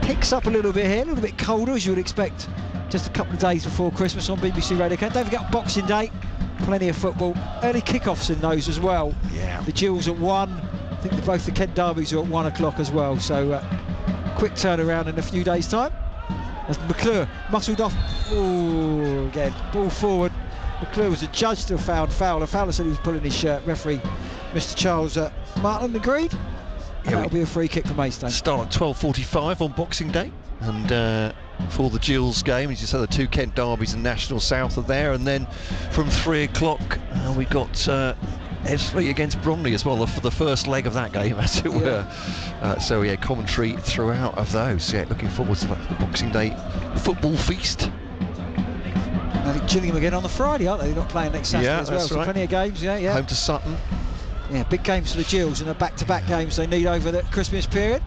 S1: picks up a little bit here, a little bit colder as you would expect just a couple of days before Christmas on BBC Radio. Don't forget Boxing Day, plenty of football. Early kickoffs in those as well.
S2: Yeah.
S1: The Gills at 1. I think both the Kent derbies are at 1 o'clock as well. So quick turnaround in a few days' time. As McClure muscled off. Ooh, again, ball forward. McClure was adjudged to have found Fowler. Fowler said he was pulling his shirt. Referee, Mr. Charles Martland, agreed. That'll be a free kick for Maidstone.
S2: Start at 12:45 on Boxing Day, and for the Gills game, as you said, the two Kent derbies and National South are there, and then from 3 o'clock we got Esley against Bromley as well for the first leg of that game, as it were. So yeah, commentary throughout of those. Yeah, looking forward to the Boxing Day football feast.
S1: I think Gillingham again on the Friday, aren't they? They're not playing next Saturday as well.
S2: That's
S1: So
S2: right.
S1: plenty of games. Yeah.
S2: Home to Sutton.
S1: Yeah, big games for the Gills and the back-to-back games they need over the Christmas period.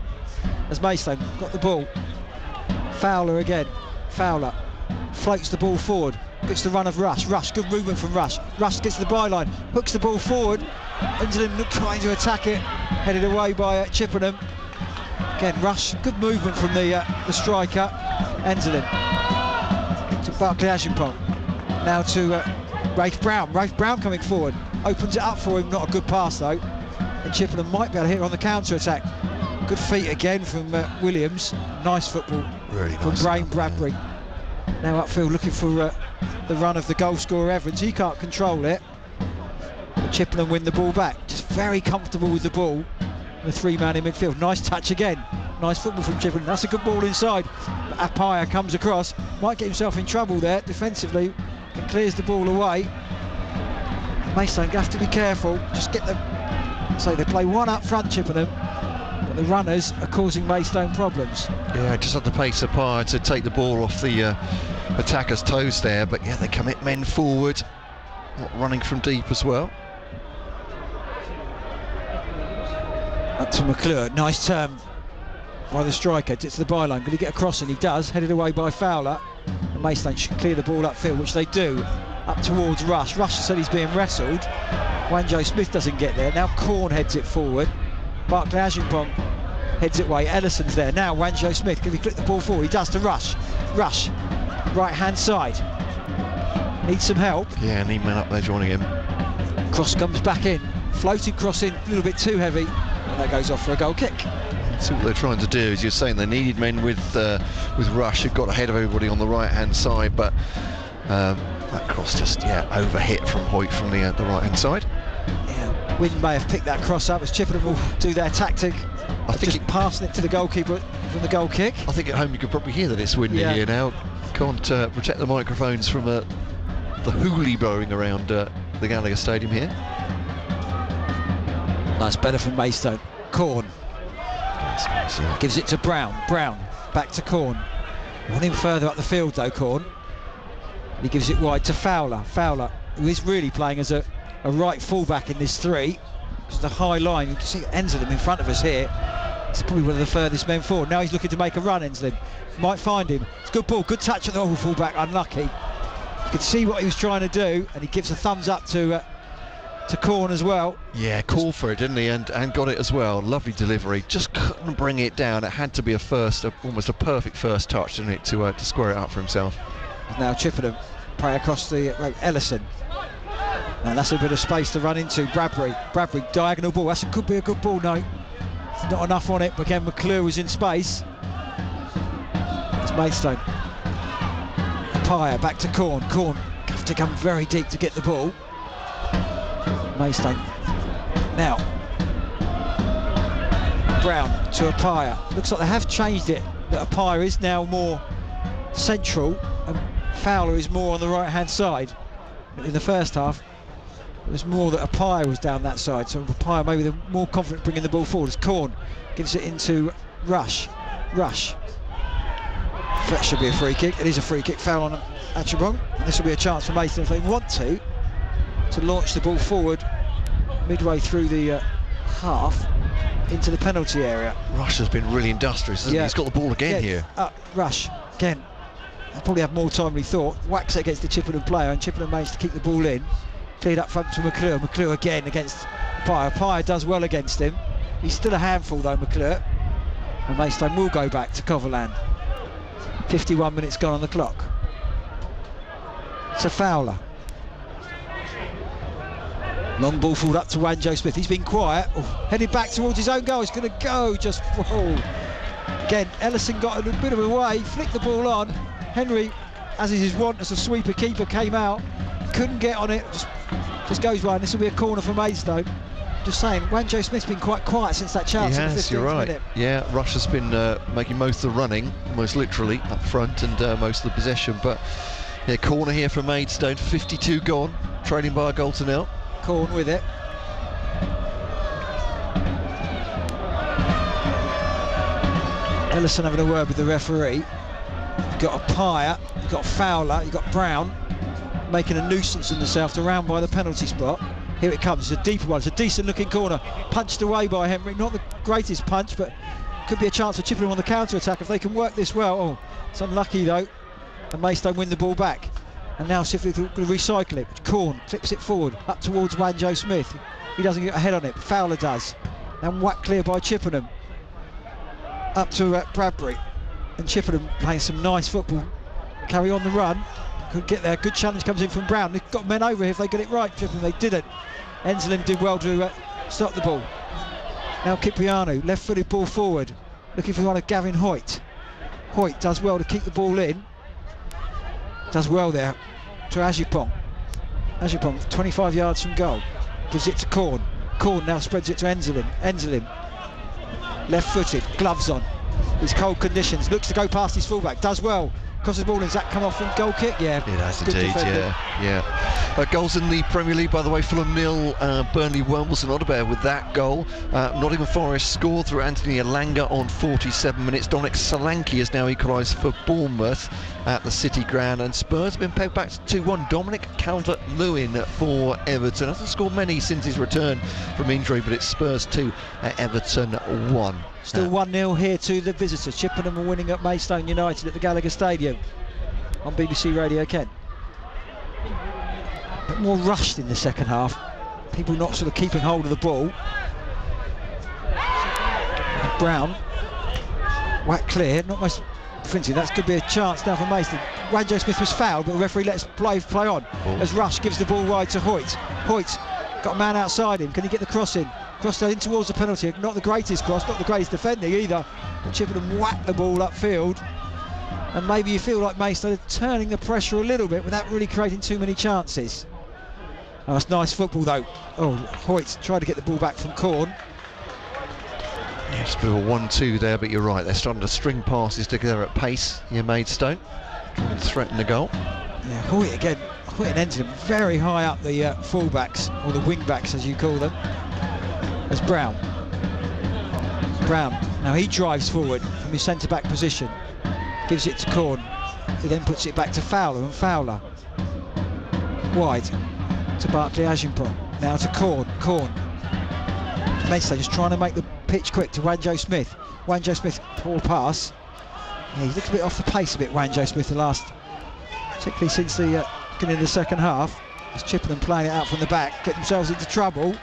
S1: As Maidstone got the ball. Fowler again. Fowler floats the ball forward. Gets the run of Rush. Rush, good movement from Rush. Rush gets to the byline, hooks the ball forward. Enzelin trying to attack it. Headed away by Chippenham. Again, Rush, good movement from the striker. Enzelin to Barkley Ashimpong. Now to Rafe Brown. Rafe Brown coming forward. Opens it up for him, not a good pass though. And Chippenham might be able to hit on the counter-attack. Good feet again from Williams. Nice football
S2: Really
S1: from
S2: nice.
S1: Brain Bradbury. Now upfield looking for the run of the goal scorer Evans. He can't control it. But Chippenham win the ball back. Just very comfortable with the ball. The three-man in midfield. Nice touch again. Nice football from Chippenham. That's a good ball inside. But Appiah comes across. Might get himself in trouble there defensively. And clears the ball away. Maidstone have to be careful. Just get them. So they play one up front, Chippenham. But the runners are causing Maidstone problems.
S2: Yeah, just had to pace Appiah to take the ball off the attacker's toes there, but yeah, they commit men forward, not running from deep as well.
S1: Up to McClure, nice turn by the striker, gets to the byline, can he get across? And he does, headed away by Fowler. And Maidstone should clear the ball upfield, which they do, up towards Rush. Rush said he's being wrestled. Wanjo Smith doesn't get there, now Corn heads it forward. Barkley Ashimpong heads it away, Ellison's there, now Wanjo Smith, can he click the ball forward? He does to Rush. Rush right-hand side. Needs some help.
S2: Yeah, need man up there joining him.
S1: Cross comes back in. Floating cross in, a little bit too heavy. And that goes off for a goal kick.
S2: So what they're trying to do, as you're saying, they needed men with rush who got ahead of everybody on the right-hand side, but that cross just, overhit from Hoyt from the right-hand side.
S1: Yeah, Wynn may have picked that cross up as Chippenham will do their tactic.
S2: I think
S1: just passing it to the goalkeeper from the goal kick.
S2: I think at home you could probably hear that it's windy here now. Can't protect the microphones from the hoolie blowing around the Gallagher Stadium here.
S1: Nice better from Maidstone. Corn gives it to Brown. Brown back to Corn. Want him further up the field though, Corn. He gives it wide to Fowler. Fowler, who is really playing as a right fullback in this three. Because the high line, you can see Enslin in front of us here. It's probably one of the furthest men forward. Now he's looking to make a run, Enslin. Might find him. It's a good ball, good touch at the fullback, unlucky. You could see what he was trying to do, and he gives a thumbs up to Corn as well.
S2: Yeah, called for it, didn't he? And got it as well. Lovely delivery. Just couldn't bring it down. It had to be almost a perfect first touch, didn't it, to square it up for himself.
S1: Now Chippenham play across the road. Ellison. And that's a bit of space to run into. Bradbury diagonal ball. That could be a good ball. No, it's not enough on it. But again, McClure was in space. It's Maidstone. Pyer back to Corn. Corn have to come very deep to get the ball. Maidstone. Now Brown to Pyer. Looks like they have changed it. That Pyer is now more central and Fowler is more on the right hand side. In the first half it was more that Pyer was down that side, so Pyer maybe they're more confident bringing the ball forward as Corn gives it into Rush. That should be a free kick. It is a free kick. Foul on Atchibong. This will be a chance for Maidstone if they want to launch the ball forward midway through the half into the penalty area.
S2: Rush has been really industrious, hasn't he? He's got the ball again here.
S1: Rush again. He'll probably have more time than he thought. Whacks it against the Chippenham player, and Chippenham managed to keep the ball in. Cleared up front to McClure. McClure again against Pyer. Pyer does well against him. He's still a handful though, McClure. And Maidstone will go back to Coverland. 51 minutes gone on the clock. It's a Fowler. Long ball forward up to Wanjo Smith. He's been quiet. Heading back towards his own goal. He's going to go just. Again, Ellison got a bit of a way. Flicked the ball on. Henry, as is his wont as a sweeper keeper, came out. Couldn't get on it. Just goes wide. This will be a corner for Maidstone. Just saying, Wanjo Smith's been quite quiet since that chance.
S2: Yes, you're right.
S1: Minute.
S2: Yeah, Rush has been making most of the running, most literally up front, and most of the possession. But yeah, corner here for Maidstone. 52 gone, trailing by a goal to nil.
S1: Corn with it. Ellison having a word with the referee. You've got a Pyer, you've got Fowler, you've got Brown making a nuisance of themselves around by the penalty spot. Here it comes, it's a deeper one, it's a decent looking corner, punched away by Henry, not the greatest punch, but could be a chance for Chippenham on the counter-attack if they can work this well. It's unlucky though, and Maidstone win the ball back. And now see if they can recycle it. Corn clips it forward, up towards Wanjo Smith. He doesn't get a head on it, Fowler does. And whacked clear by Chippenham. Up to Bradbury. And Chippenham playing some nice football. Carry on the run. Could get there. Good challenge comes in from Brown. They've got men over here if they get it right. Chippenham, they didn't. Enslin did well to stop the ball. Now Kipriano, left-footed ball forward. Looking for one of Gavin Hoyt. Hoyt does well to keep the ball in. Does well there to Ajipong. Ajipong 25 yards from goal. Gives it to Corn. Corn now spreads it to Enslin. Left-footed, gloves on. His cold conditions. Looks to go past his fullback. Does well. Crosses the ball. Is that come off from goal kick? Yeah.
S2: It has indeed. Yeah. Goals in the Premier League, by the way. Fulham 0, Burnley 1. Was not bad with that goal. Nottingham Forest scored through Anthony Elanga on 47 minutes. Dominic Solanke has now equalised for Bournemouth at the City Ground, and Spurs have been pegged back to 2-1. Dominic Calvert-Lewin for Everton. Hasn't scored many since his return from injury, but it's Spurs 2, Everton 1.
S1: Still 1-0 here to the visitors. Chippenham are winning at Maidstone United at the Gallagher Stadium on BBC Radio Kent. A bit more rushed in the second half. People not sort of keeping hold of the ball. Brown, whack clear, not much Finton, that could be a chance now for Maidstone. Wanjo Smith was fouled, but the referee lets play on. As Rush gives the ball wide to Hoyt. Hoyt's got a man outside him. Can he get the cross in? Cross in towards the penalty. Not the greatest cross, not the greatest defending either. But Chippenham whacked the ball upfield. And maybe you feel like Maidstone are turning the pressure a little bit without really creating too many chances. Oh, that's nice football though. Oh, Hoyt tried to get the ball back from Corn.
S2: Yeah, it's a bit of a 1-2 there, but you're right, they're starting to string passes together at pace. Maidstone trying to threaten the goal.
S1: Yeah, Hoyt again. Hoyt and Enslin very high up the full-backs, or the wing-backs as you call them. As Brown. Now he drives forward from his centre-back position. Gives it to Corn. He then puts it back to Fowler, and Fowler wide to Barclay Ajimpong. Now to Corn. Maidstone just trying to make the pitch quick to Wanjo Smith. Wanjo Smith, poor pass. Yeah, he's looking a bit off the pace a bit, Wanjo Smith, particularly since the beginning of the second half. As Chippenham playing it out from the back, get themselves into trouble.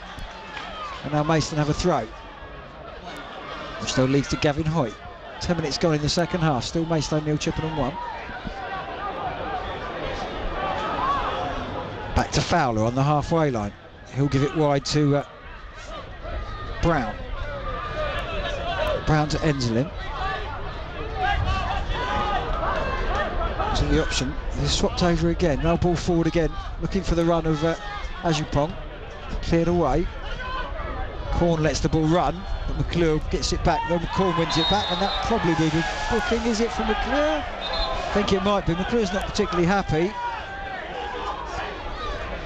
S1: And now Maidstone have a throw, which still leads to Gavin Hoyt. 10 minutes gone in the second half, still Maidstone 0, Chippenham 1. Back to Fowler on the halfway line. He'll give it wide to Brown. Brown to Enslin. So the option, he's swapped over again. Now ball forward again, looking for the run of Ajimpong. Cleared away. Corn lets the ball run, but McClure gets it back. Then Corn wins it back, and that probably be a good booking, is it, for McClure? I think it might be. McClure's not particularly happy.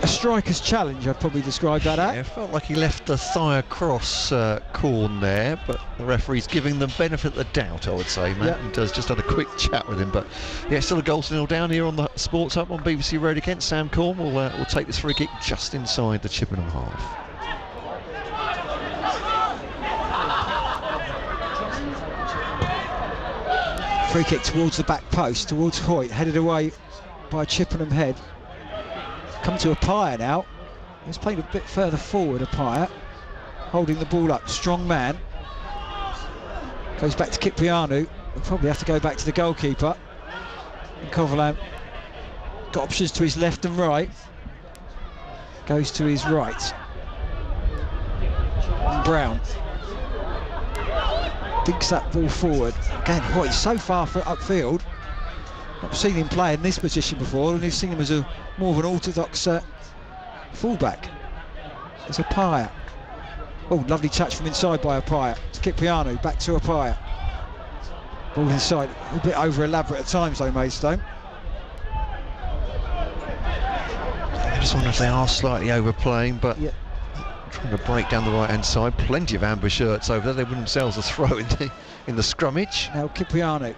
S1: A striker's challenge, I'd probably describe that at.
S2: Yeah, it felt like he left the thigh across Corn there, but the referee's giving them benefit of the doubt, I would say, Matt.
S1: Yep.
S2: And does just had a quick chat with him, but yeah, still a goal to 0 down here on the Sports Hub on BBC Radio Kent. Sam Corn will take this free kick just inside the Chippenham half.
S1: Free kick towards the back post, towards Hoyt, headed away by Chippenham head. Come to Appiah now. He's played a bit further forward, Appiah, holding the ball up. Strong man. Goes back to Kiprianu. He'll probably have to go back to the goalkeeper. And Coverland got options to his left and right. Goes to his right. And Brown dinks that ball forward. Again, Hoyt so far upfield. Not seen him play in this position before, and he's seen him as more of an orthodox fullback. There's Appiah. Oh, lovely touch from inside by Appiah. To Kiprianu, back to Appiah. Ball inside, a bit over elaborate at times though, Maidstone.
S2: I just wonder if they are slightly overplaying, but yeah, trying to break down the right hand side. Plenty of amber shirts over there. They win themselves a throw in the scrummage.
S1: Now Kiprianu.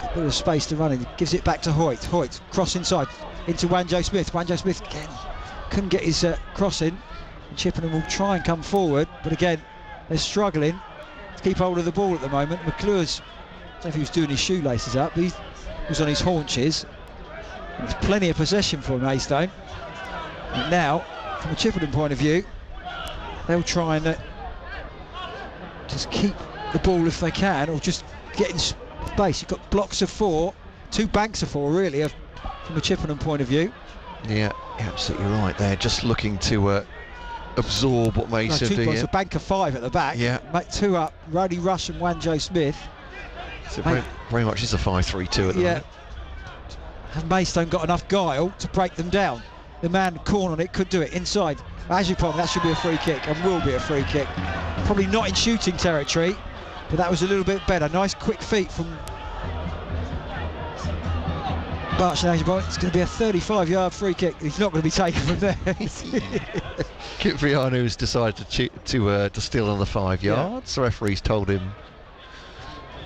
S1: A bit of space to run in, gives it back to Hoyt. Hoyt, cross inside into Wanjo Smith. Wanjo Smith again couldn't get his cross in. And Chippenham will try and come forward, but again they're struggling to keep hold of the ball at the moment. McClure's, I don't know if he was doing his shoelaces up, but he was on his haunches. There's plenty of possession for Maidstone. And now, from a Chippenham point of view, they'll try and just keep the ball if they can, or just get in space. You've got blocks of 4, 2 banks of 4 really, from a Chippenham point of view.
S2: Yeah, absolutely right there. Just looking to absorb what Maidstone do.
S1: It's a bank of 5 at the back.
S2: Yeah.
S1: 2 up, Roddy Rush and Wanjo Smith.
S2: So very much is a 5-3-2 at the moment.
S1: Have Maidstone got enough guile to break them down? The man Corn on it could do it inside. Ajimpong, that should be a free kick, and will be a free kick. Probably not in shooting territory, but that was a little bit better. Nice quick feet from Barclay Ajimpong. It's going to be a 35-yard free kick. He's not going to be taken from there.
S2: Kiprianu's decided to steal on the 5 yards. The referee's told him,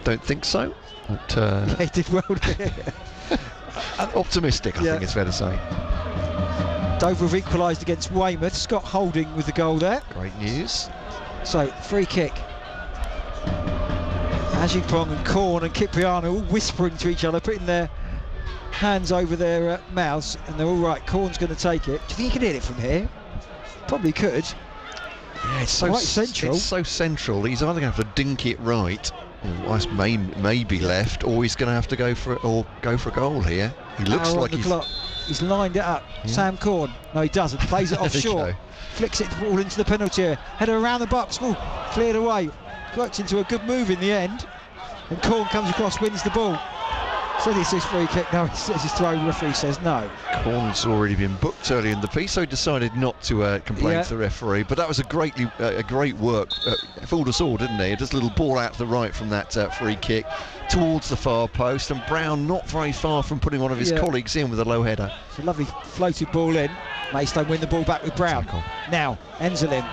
S2: don't think so. But,
S1: he did well there.
S2: Optimistic, I think it's fair to say.
S1: Dover have equalised against Weymouth. Scott Holding with the goal there.
S2: Great news.
S1: So, free kick. Ajimpong and Corn and Kiprianu all whispering to each other, putting their hands over their mouths, and they're all right. Corn's going to take it. Do you think he can hit it from here? Probably could.
S2: Yeah, it's
S1: quite central.
S2: It's so central. He's either going to have to dink it right, Weiss may be left, or he's going to have to go for a goal here. He looks like
S1: he's lined it up.
S2: Yeah.
S1: Sam Corn. No, he doesn't. Plays it off short. Flicks it all into the penalty area. Header around the box. Ooh, cleared away. Worked into a good move in the end. And Corn comes across, wins the ball. Says it's his free kick. No, he says his throw. Referee says no.
S2: Corn's already been booked early in the piece, so he decided not to complain to the referee. But that was a great work. Fooled us all, didn't he? Just a little ball out to the right from that free kick towards the far post, and Brown not very far from putting one of his colleagues in with a low header.
S1: It's a lovely floated ball in. Maidstone win the ball back with Brown. Now Enzelin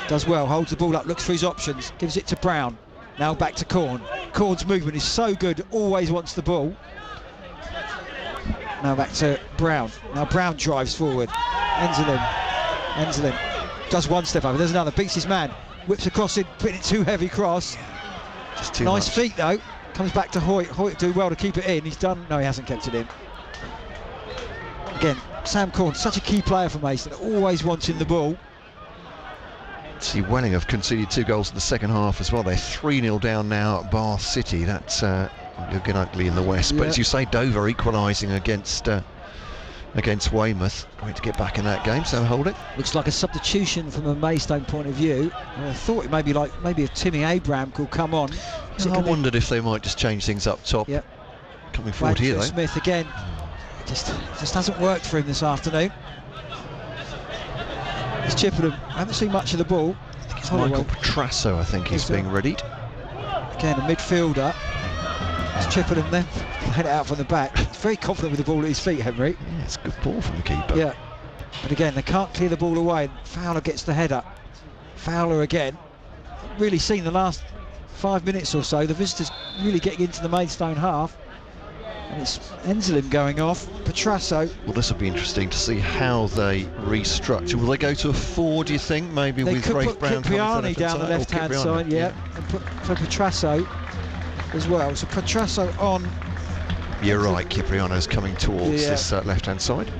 S1: does well, holds the ball up, looks for his options, gives it to Brown. Now back to Corn. Corn's movement is so good, always wants the ball. Now back to Brown. Now Brown drives forward. Enzelin does one step over. There's another. Beats his man. Whips across it, putting it too heavy cross.
S2: Just too
S1: nice
S2: much.
S1: feet though. Comes back to Hoyt. Hoyt do well to keep it in. He's done. No, he hasn't kept it in. Again, Sam Corn, such a key player for Maidstone. Always wanting the ball.
S2: See, Welling have conceded 2 goals in the second half as well. They're 3-0 down now at Bath City. That's looking ugly in the west. But as you say, Dover equalising against Weymouth. Great to get back in that game, so hold it.
S1: Looks like a substitution from a Maidstone point of view. I thought it may be like maybe if Timmy Abraham could come on.
S2: I wondered if they might just change things up top.
S1: Yep.
S2: Coming forward here, though.
S1: Smith again. Just hasn't worked for him this afternoon. It's Chippenham. I haven't seen much of the ball.
S2: I think it's Michael Petrasso, I think, he's being readied.
S1: Again, a midfielder. It's Chippenham then. Playing it out from the back. He's very confident with the ball at his feet, Henry.
S2: Yeah, it's a good ball from the keeper.
S1: Yeah. But again, they can't clear the ball away. Fowler gets the header. Fowler again. Really seen the last 5 minutes or so. The visitors really getting into the Maidstone half. And it's Enzelin going off. Petrasso.
S2: Well, this will be interesting to see how they restructure. Will they go to a 4, do you think? Maybe
S1: they
S2: with
S1: could
S2: Rafe
S1: put
S2: Brown
S1: Cipriani down the left-hand side, and put for Petrasso as well. So Petrasso on.
S2: You're right, Cipriano's coming towards this left-hand side.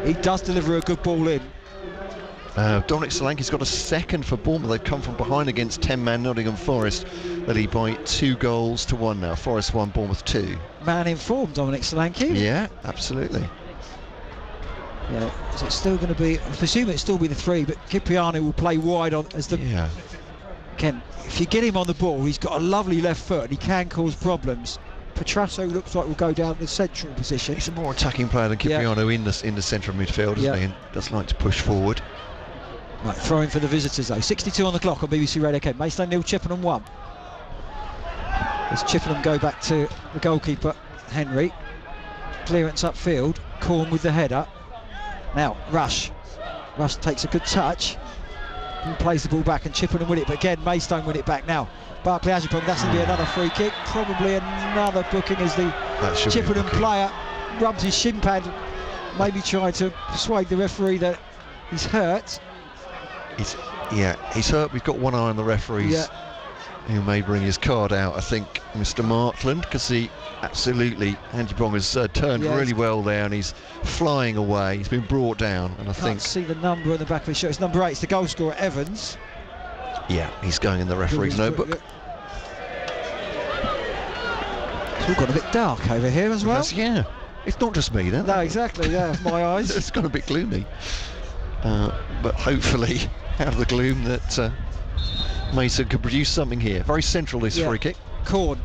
S1: He does deliver a good ball in.
S2: Dominic Solanke's got a second for Bournemouth. They've come from behind against 10-man Nottingham Forest. They lead by 2-1 now. Forest 1, Bournemouth 2.
S1: Man in form, Dominic Solanke.
S2: Yeah, absolutely.
S1: Yeah, so it's still going to be, I presume it'll still be the 3, but Cipriani will play wide on as the...
S2: Yeah.
S1: Again, if you get him on the ball, he's got a lovely left foot and he can cause problems. Petrasso looks like will go down the central position.
S2: He's a more attacking player than Cipriano in the centre of midfield, isn't he? And does like to push forward.
S1: Right, throwing for the visitors though. 62 on the clock on BBC Radio K. Maidstone 0, Chippenham 1. As Chippenham go back to the goalkeeper, Henry. Clearance upfield. Corn with the header. Now, Rush. Rush takes a good touch. And plays the ball back, and Chippenham win it. But again, Maidstone win it back now. Barclay Ajipong, that's going to be another free kick. Probably another booking as the Chippenham player rubs his shin pad. Maybe trying to persuade the referee that he's hurt.
S2: He's hurt. We've got one eye on the referees, who may bring his card out. I think Mr. Markland, because he absolutely, Andy Bong has turned really well there, and he's flying away. He's been brought down, and I think
S1: see the number on the back of his shirt. It's number 8. It's the goal scorer, Evans.
S2: Yeah, he's going in the referee's notebook.
S1: It's all got a bit dark over here as well.
S2: Yeah, it's not just me then.
S1: No, exactly. Yeah, my eyes.
S2: It's got a bit gloomy. But hopefully out of the gloom that Mason could produce something here. Very central, this free kick.
S1: Corn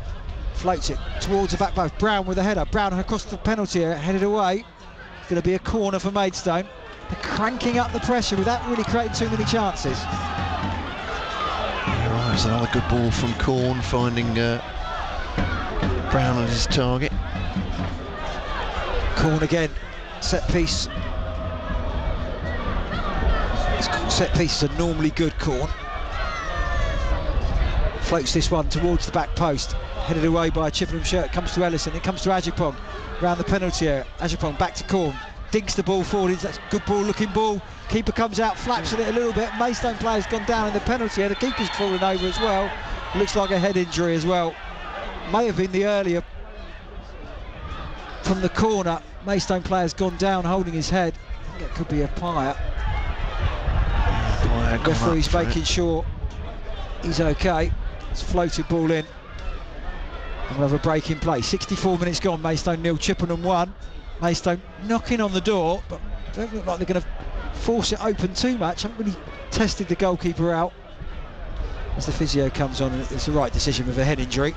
S1: floats it towards the back post. Brown with a header. Brown across the penalty area, headed away. Going to be a corner for Maidstone. They're cranking up the pressure without really creating too many chances.
S2: There's another good ball from Corn, finding Brown as his target.
S1: Corn again, set piece. Set pieces are normally good, Corn. Floats this one towards the back post, headed away by a Chippenham shirt. Comes to Ellison, it comes to Ajipong round the penalty area. Ajipong back to Corn, dinks the ball forward. That's a good ball, looking ball. Keeper comes out, flaps at it a little bit. Maidstone player's gone down in the penalty area. The keeper's fallen over as well. Looks like a head injury as well. May have been the earlier from the corner. Maidstone player's gone down holding his head. I think it could be a Pyatt. Referee's making sure he's okay. It's floated ball in. And we'll have a break in play. 64 minutes gone. Maidstone 0, Chippenham 1. Maidstone knocking on the door, but don't look like they're going to force it open too much. Haven't really tested the goalkeeper out. As the physio comes on, and it's the right decision with a head injury.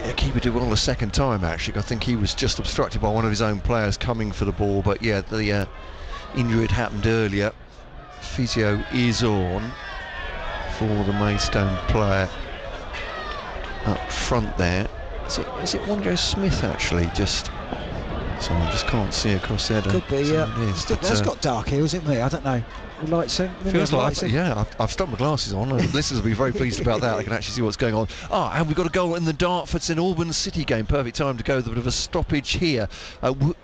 S2: Yeah, keeper did well the second time, actually. I think he was just obstructed by one of his own players coming for the ball, but yeah, the injury had happened earlier. Physio is on for the Maidstone player up front there. Is it Wandro Smith, actually? Someone just can't see across there.
S1: Could be, yeah. That's got dark here, was it me? I don't know.
S2: Feels like, yeah, I've stuck my glasses on, and listeners will be very pleased about that. They can actually see what's going on. And we've got a goal in the Dartford St Albans City game. Perfect time to go. There's a bit of a stoppage here.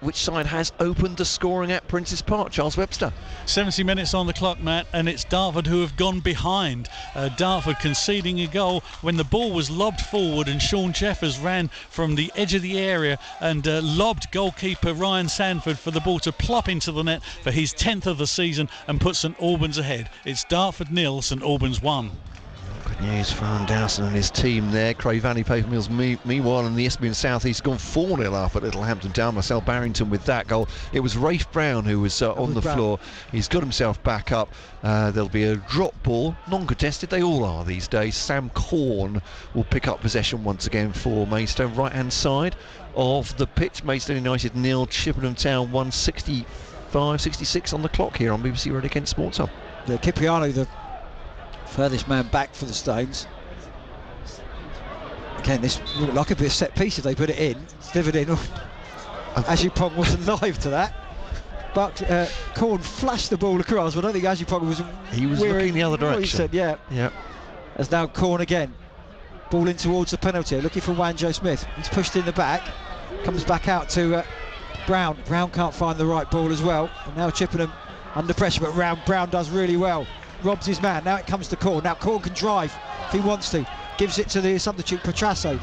S2: Which side has opened the scoring at Princes Park? Charles Webster.
S4: 70 minutes on the clock, Matt, and it's Dartford who have gone behind. Dartford conceding a goal when the ball was lobbed forward, and Sean Jeffers ran from the edge of the area and lobbed goalkeeper Ryan Sanford for the ball to plop into the net for his 10th of the season and put St Albans ahead. It's Dartford 0, St Albans 1.
S2: Good news for Alan Dowson and his team there. Cray Valley Paper Mills meanwhile in the Isthmian South East gone 4-0 up at Littlehampton Town. Marcel Barrington with that goal. It was Rafe Brown who was on the floor. He's got himself back up. There'll be a drop ball, non-contested, they all are these days. Sam Corn will pick up possession once again for Maidstone. Right hand side of the pitch. Maidstone United 0, Chippenham Town 165-66 on the clock here on BBC Radio Kent Sports Hub.
S1: Cipriano, the furthest man back for the Stones. Again, this looked like a bit of set piece if they put it in. Delivered in. Ajipong wasn't live to that. But Corn flashed the ball across, but I don't think Ajipong was.
S2: He was looking the other direction.
S1: He said, yeah. As now Corn again. Ball in towards the penalty, looking for Wanjo Smith. He's pushed in the back. Comes back out to Brown. Brown can't find the right ball as well. And now Chippenham under pressure, but Brown does really well. Robs his man. Now it comes to Corn. Now Corn can drive if he wants to. Gives it to the substitute Petrasso.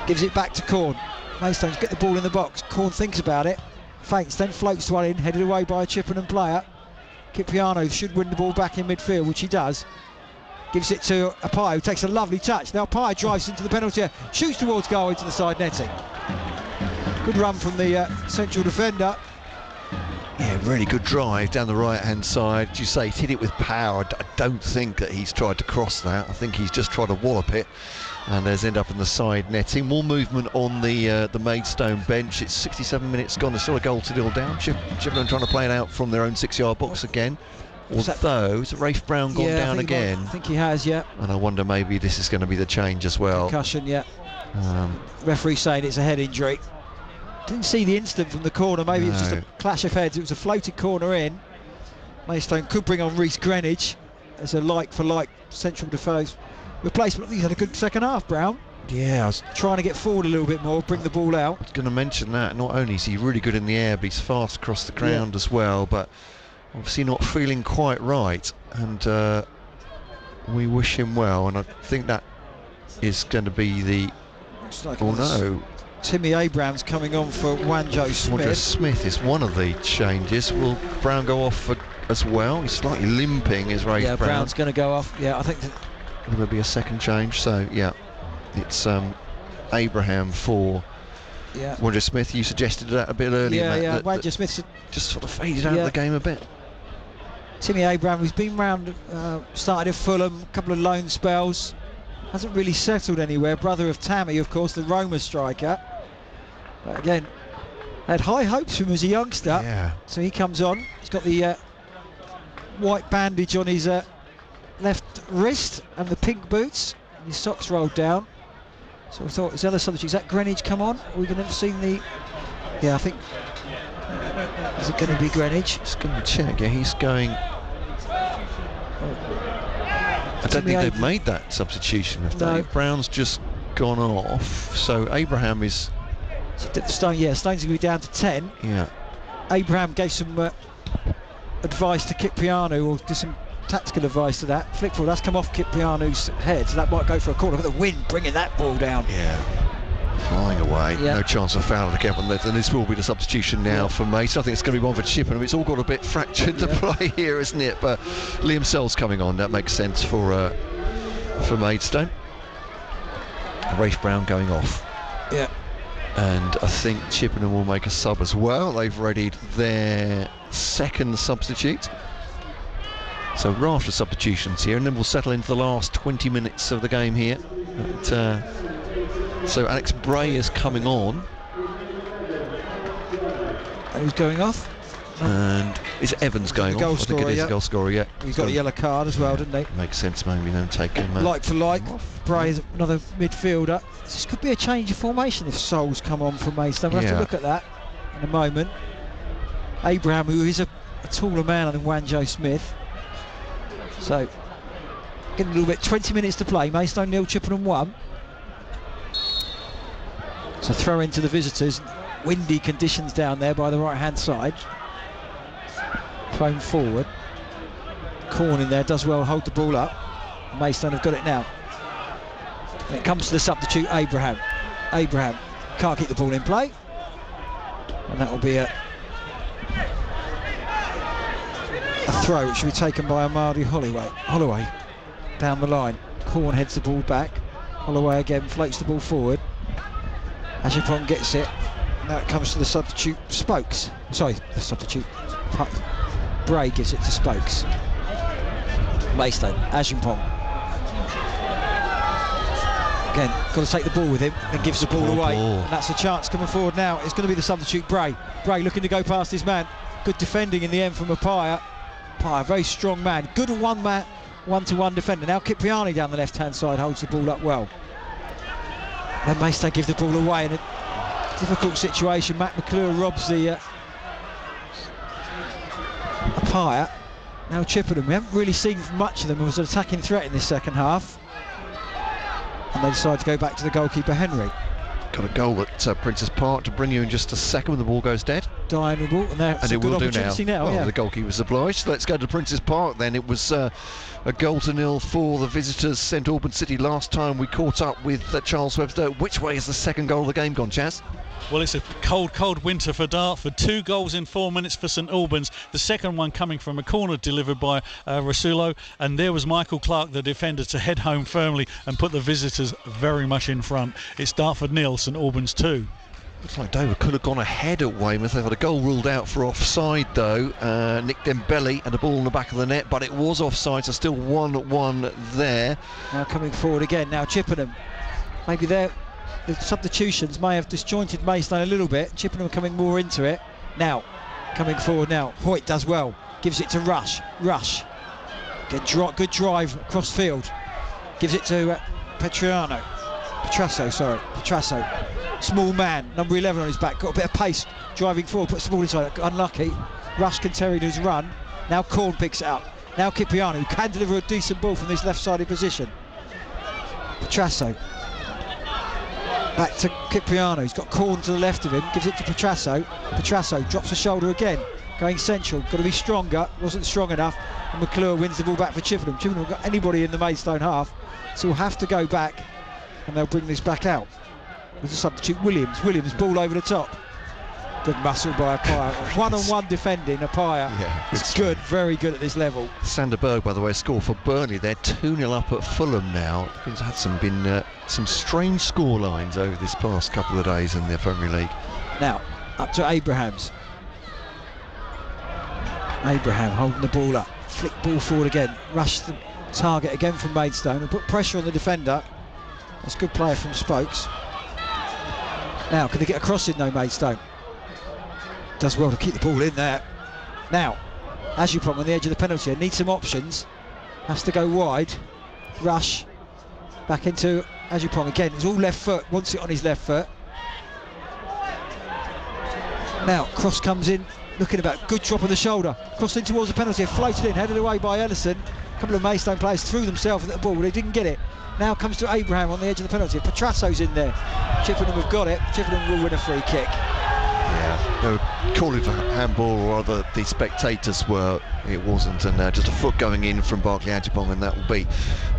S1: Gives it back to Corn. Maidstone's get the ball in the box. Corn thinks about it. Feints, then floats one in, headed away by a Chippenham player. Cipriano should win the ball back in midfield, which he does. Gives it to Apai, who takes a lovely touch. Now Apai drives into the penalty area, shoots towards goal into the side netting. Good run from the central defender.
S2: Yeah, really good drive down the right-hand side. As you say, he's hit it with power. I don't think that he's tried to cross that. I think he's just tried to wallop it, and has ended up in the side netting. More movement on the Maidstone bench. It's 67 minutes gone. There's still a goal to 0 down. Chippenham trying to play it out from their own 6-yard box again. Although, is Rafe Brown gone down again?
S1: I think he has, yeah.
S2: And I wonder maybe this is going to be the change as well.
S1: Concussion, yeah. Referee saying it's a head injury. Didn't see the instant from the corner. Maybe it was just a clash of heads. It was a floated corner in. Maidstone could bring on Reece Greenwich as a like-for-like central defence replacement. He's had a good second half, Brown.
S2: Yeah, I was
S1: trying to get forward a little bit more, bring the ball out.
S2: I was going to mention that. Not only is he really good in the air, but he's fast across the ground as well. But obviously not feeling quite right, and we wish him well. And I think that is going to be the.
S1: Timmy Abrams coming on for Wanjo Smith.
S2: Wanjo Smith is one of the changes. Will Brown go off as well? He's slightly limping, is Ray Brown.
S1: Brown's going to go off. Yeah, I think
S2: there will be a second change. So yeah, it's Abraham for Wanjo Smith. You suggested that a bit earlier, Matt.
S1: Yeah, Wanjo Smith
S2: just sort of faded out of the game a bit.
S1: Timmy Abraham, who's been round, started at Fulham, a couple of loan spells, hasn't really settled anywhere. Brother of Tammy, of course, the Roma striker. But again, had high hopes from him as a youngster.
S2: Yeah.
S1: So he comes on. He's got the white bandage on his left wrist and the pink boots. And his socks rolled down. So I thought his other substitute, is that Greenwich come on? Are we going to have seen the? Yeah, I think. Is it going to be Greenwich?
S2: Just going to check. Yeah, he's going. I don't think they've made that substitution, have they? Brown's just gone off, so Abraham is.
S1: Stone's going to be down to 10.
S2: Yeah.
S1: Abraham gave some advice to Cipriano, or did some tactical advice to that. Flick forward, that's come off Cipriano's head, so that might go for a corner. But the wind bringing that ball down.
S2: Yeah. Flying away, no chance of foul again, and this will be the substitution now for Maidstone. I think it's going to be one for Chippenham. It's all got a bit fractured to play here, isn't it? But Liam Sell's coming on, that makes sense for Maidstone. Rafe Brown going off.
S1: Yeah.
S2: And I think Chippenham will make a sub as well. They've readied their second substitute. So raft of substitutions here, and then we'll settle into the last 20 minutes of the game here. So Alex Bray is coming on.
S1: And who's going off?
S2: And is Evans going
S1: the goal
S2: off?
S1: Scorer,
S2: I think it is
S1: yeah.
S2: the goal scorer, yeah.
S1: He's got a yellow card as well, didn't he?
S2: Makes sense, maybe then take him.
S1: Like for like, Bray is another midfielder. This could be a change of formation if Souls come on from Maidstone. We'll have to look at that in a moment. Abraham, who is a taller man than Wanjo Smith. So, getting a little bit, 20 minutes to play. Maidstone 0, Chippenham 1. So throw into the visitors. Windy conditions down there by the right-hand side. Thrown forward. Corn in there does well hold the ball up. Maidstone have got it now. And it comes to the substitute, Abraham. Abraham can't keep the ball in play. And that will be a throw which will be taken by Amadi Holloway down the line. Corn heads the ball back. Holloway again floats the ball forward. Ajipong gets it. Now it comes to the substitute Spokes. Sorry, the substitute Bray gives it to Spokes. Maidstone, Ajipong. Again, got to take the ball with him and gives the ball away. And that's a chance coming forward now. It's going to be the substitute Bray. Bray looking to go past his man. Good defending in the end from Apaya. Apaya, very strong man. Good one-to-one defender. Now Kipriani down the left-hand side holds the ball up well. Then Maidstone give the ball away in a difficult situation. Matt McClure robs the Apaya. Now Chippenham, we haven't really seen much of them. It was an attacking threat in this second half. And they decide to go back to the goalkeeper Henry.
S2: Got a goal at Princess Park to bring you in just a second when the ball goes dead.
S1: Dying the ball, and that's a good opportunity now.
S2: Well,
S1: yeah.
S2: the goalkeeper's obliged. Let's go to Princess Park then. It was a 0-0 for the visitors, St Albans City. Last time we caught up with Charles Webster. Which way is the second goal of the game gone, Chaz?
S4: Well, it's a cold winter for Dartford. 2 goals in 4 minutes for St Albans. The second one coming from a corner delivered by Rasulo. And there was Michael Clark, the defender, to head home firmly and put the visitors very much in front. It's Dartford 0, St Albans 2.
S2: Looks like Dover could have gone ahead at Weymouth. They've had a goal ruled out for offside though. Nick Dembele and a ball in the back of the net, but it was offside, so still 1-1 there.
S1: Now coming forward again. Now Chippenham. Maybe the substitutions may have disjointed Maidstone a little bit. Chippenham coming more into it. Now, coming forward now. Hoyt does well. Gives it to Rush. Good drive across field. Gives it to Petrasso. Small man, number 11 on his back. Got a bit of pace. Driving forward, puts the ball inside. Unlucky. Rush continued his run. Now Corn picks it up. Now Kipriani, who can deliver a decent ball from this left-sided position. Petrasso. Back to Kipriano, he's got Corn to the left of him, gives it to Petrasso. Petrasso drops the shoulder again, going central, got to be stronger, wasn't strong enough, and McClure wins the ball back for Chippenham. Chippenham haven't got anybody in the Maidstone half, so we'll have to go back, and they'll bring this back out. There's a substitute, Williams, ball over the top. Good muscle by Apaya. One-on-one defending, Apaya.
S2: Yeah,
S1: it's good, very good at this level.
S2: Sander Berg, by the way, scored for Burnley. They're 2-0 up at Fulham now. There's had some strange score lines over this past couple of days in the Premier League.
S1: Now, up to Abrahams. Abraham holding the ball up. Flick ball forward again. Rush the target again from Maidstone and put pressure on the defender. That's a good player from Spokes. Now, can they get a cross in though, Maidstone? Does well to keep the ball in there. Now, Ajipong on the edge of the penalty area, needs some options. Has to go wide. Rush back into Ajipong again. It's all left foot, wants it on his left foot. Now, cross comes in, looking about, good drop of the shoulder. Crossed in towards the penalty area, floated in, headed away by Ellison. A couple of Maidstone players threw themselves at the ball, but they didn't get it. Now comes to Abraham on the edge of the penalty. Petrasso's in there. Chippenham have got it. Chippenham will win a free kick.
S2: Yeah, they were calling for handball, or rather the spectators were. It wasn't, and just a foot going in from Barclay Ajipong, and that will be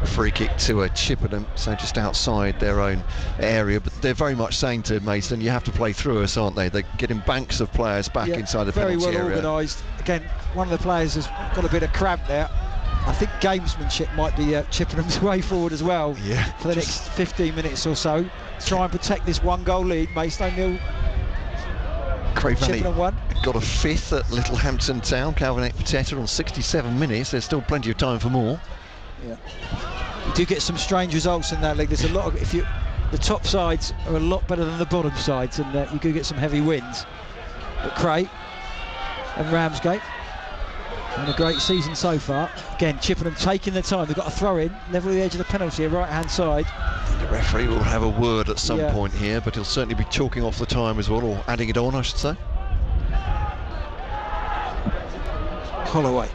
S2: a free kick to Chippenham, so just outside their own area. But they're very much saying to Maidstone, you have to play through us, aren't they? They're getting banks of players back inside the penalty area.
S1: Very well organised. Again, one of the players has got a bit of cramp there. I think gamesmanship might be Chippenham's way forward as well for the next 15 minutes or so. Try and protect this 1-goal lead. Maidstone 0,
S2: Craig Valley
S1: Chippenham 1.
S2: got a 5th at Littlehampton Town. Calvin Ekpateta on 67 minutes. There's still plenty of time for more.
S1: Yeah. You do get some strange results in that league. There's a lot of, the top sides are a lot better than the bottom sides, and you do get some heavy wins. But Cray and Ramsgate and a great season so far. Again, Chippenham taking their time. They've got a throw in, level the edge of the penalty, right hand side.
S2: The referee will have a word at some point here, but he'll certainly be chalking off the time as well, or adding it on, I should say.
S1: Holloway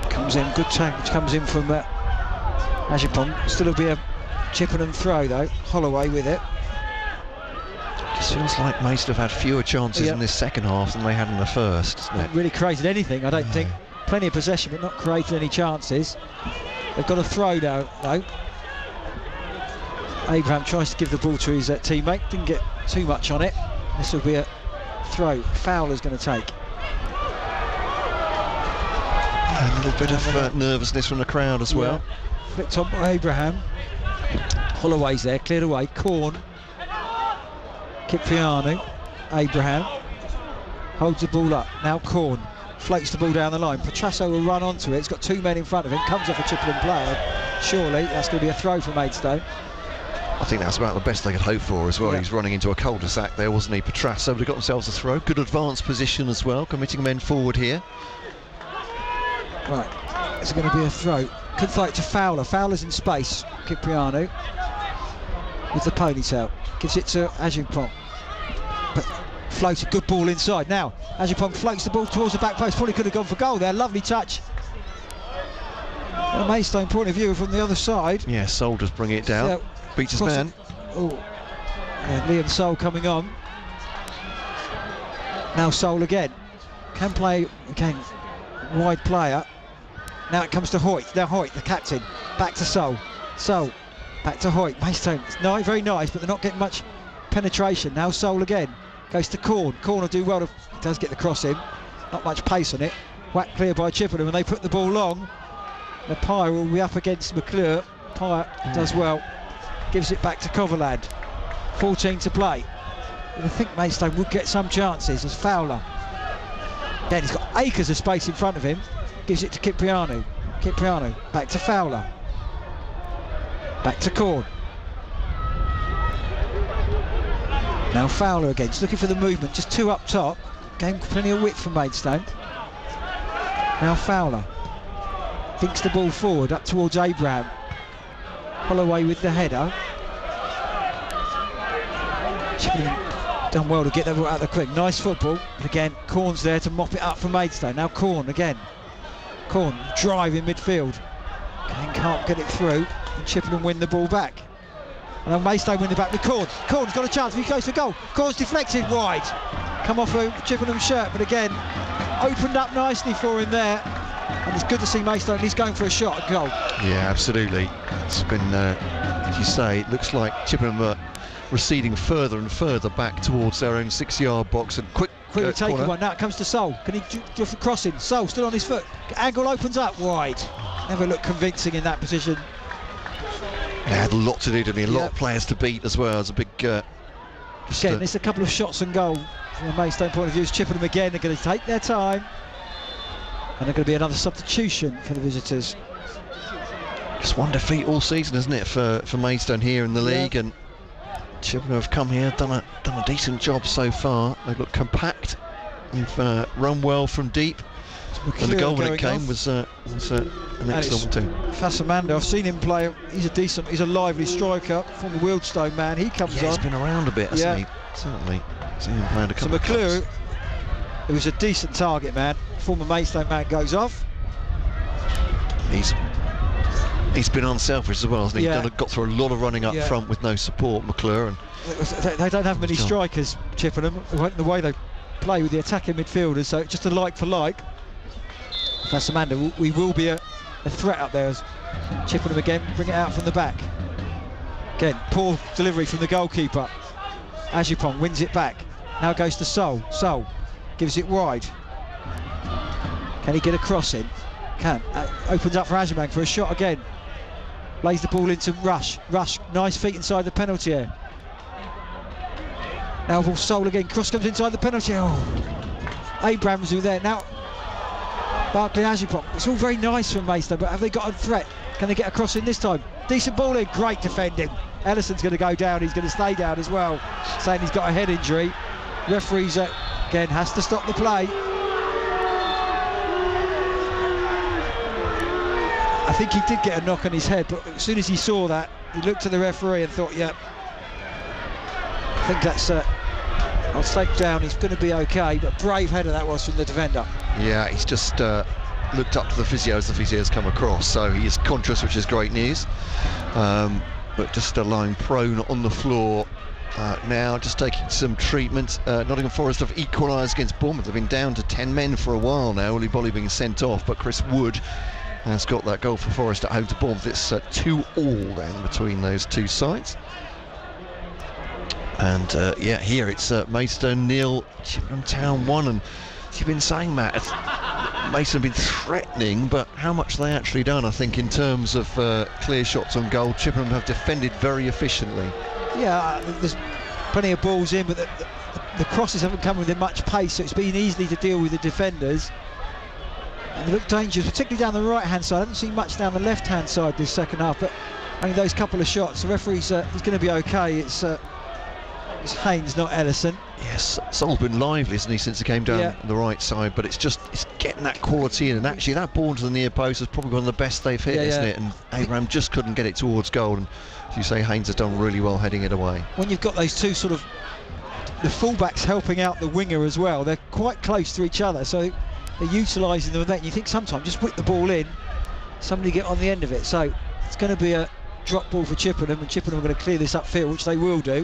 S1: comes in, good tag which comes in from Ajipong. Still will be a Chippenham throw though. Holloway with it.
S2: It feels like Maidstone have had fewer chances in this second half than they had in the first, isn't it?
S1: Not really created anything, I don't think. Plenty of possession, but not created any chances. They've got a throw now, though. Abraham tries to give the ball to his teammate, didn't get too much on it. This will be a throw. Fowler's going to take.
S2: A little bit of nervousness from the crowd as well.
S1: Flicked on by Abraham. Holloway's there, cleared away. Corn. Kiprianu, Abraham holds the ball up. Now Corn floats the ball down the line. Petrasso will run onto it. It's got 2 men in front of him. Comes off a Chippenham player. Surely that's going to be a throw for Maidstone.
S2: I think that's about the best they could hope for as well. He's running into a cul-de-sac there, wasn't he? Petrasso would have got themselves a throw. Good advanced position as well, committing men forward here.
S1: Right, it's going to be a throw. Could throw it to Fowler. Fowler's in space. Kiprianu with the ponytail. Gives it to Ajipong. But floats a good ball inside. Now, Ajipong floats the ball towards the back post. Probably could have gone for goal there. Lovely touch. From a Maidstone point of view from the other side.
S2: Yeah, Soldiers bring it down. Beats his man.
S1: Oh, and Liam Soul coming on. Now Soul again. Can play again. Wide player. Now it comes to Hoyt. Now Hoyt, the captain. Back to Soul. Soul. Back to Hoyt. Maidstone. It's very nice, but they're not getting much penetration. Now Soul again. Goes to Corn. Corn will do well. Does get the cross in. Not much pace on it. Whacked clear by Chippenham, and they put the ball long. The Pyre will be up against McClure. Pyre does well. Gives it back to Coverland. 14 to play. I think Maidstone would get some chances as Fowler. Then he's got acres of space in front of him. Gives it to Kiprianu. Kiprianu back to Fowler. Back to Corn. Now Fowler again, just looking for the movement, just 2 up top. Gained plenty of width from Maidstone. Now Fowler thinks the ball forward up towards Abraham. Holloway with the header. Chippenham done well to get that ball out of the quick. Nice football. But again, Corn's there to mop it up for Maidstone. Now Corn again. Corn drive in midfield. Again, can't get it through. And Chippenham win the ball back. And then Maidstone win the back with Corn. Corn's got a chance. He goes for goal. Corn's deflected wide. Come off a Chippenham shirt, but again, opened up nicely for him there. And it's good to see Maidstone. He's going for a shot at goal.
S2: Yeah, absolutely. It's been, as you say, it looks like Chippenham are receding further and further back towards their own 6-yard box. And quick
S1: taking one. Now it comes to Soul. Can he do a crossing? Soul still on his foot. Angle opens up wide. Never looked convincing in that position.
S2: They had a lot to do, didn't he? A lot of players to beat as well. It's a big.
S1: Again, it's a couple of shots and goal from a Maidstone point of view. Chippenham again are going to take their time. And they're going to be another substitution for the visitors.
S2: Just one defeat all season, isn't it, for Maidstone here in the league? And Chippenham have come here, done a decent job so far. They look compact. They've run well from deep. And the goal when it came was an excellent one too.
S1: Fassamanda, I've seen him play. He's a lively striker. Former Wealdstone man. He comes on.
S2: He's been around a bit, hasn't he? Certainly. Seen him playing a couple of
S1: McClure,
S2: clubs.
S1: who was a decent target man, former Maidstone man, goes off.
S2: He's been unselfish as well, hasn't he? Got through a lot of running up front with no support, McClure. And
S1: they don't have many strikers, Chippenham, the way they play with the attacking midfielders, so just a like for like. Fassamanda, we will be a threat up there as Chippenham again bring it out from the back. Again, poor delivery from the goalkeeper. Ajipong wins it back. Now goes to Soul. Soul gives it wide. Can he get a cross in? Opens up for Agyemang for a shot again. Lays the ball into Rush. Rush, nice feet inside the penalty area. Now ball Soul again. Cross comes inside the penalty area. Oh. Abrams who there. Now Barkley Agyepong. It's all very nice from Maidstone, but have they got a threat? Can they get across in this time? Decent ball in. Great defending. Ellison's going to go down. He's going to stay down as well, saying he's got a head injury. Referees again has to stop the play. I think he did get a knock on his head, but as soon as he saw that, he looked at the referee and thought, yeah, I think that's I'll take down, he's going to be okay. But brave header that was from the defender.
S2: Yeah, he's just looked up to the physio as the physio's come across, so he is conscious, which is great news. But just lying prone on the floor now, just taking some treatment. Nottingham Forest have equalised against Bournemouth. They've been down to 10 men for a while now. Willie Bolly being sent off, but Chris Wood has got that goal for Forest at home to Bournemouth. It's 2-2 then between those two sides. And yeah, here it's Maidstone 0, Chippenham Town 1. And as you've been saying, Matt, Maidstone have been threatening, but how much they actually done, I think, in terms of clear shots on goal. Chippenham have defended very efficiently. Yeah,
S1: there's plenty of balls in, but the crosses haven't come with much pace, so it's been easy to deal with the defenders. And they look dangerous, particularly down the right-hand side. I haven't seen much down the left-hand side this second half, but only those couple of shots. The referee's he's going to be okay. It's Haynes, not Ellison.
S2: Yes, Sol's been lively, isn't he, since he came down the right side, but it's getting that quality in. And actually, that ball to the near post is probably one of the best they've hit, isn't it? And Abraham just couldn't get it towards goal. And as you say, Haynes has done really well heading it away.
S1: When you've got those two sort of the fullbacks helping out the winger as well, they're quite close to each other, so they're utilising them. And you think sometimes just whip the ball in, somebody get on the end of it. So it's going to be a drop ball for Chippenham, and Chippenham are going to clear this upfield, which they will do.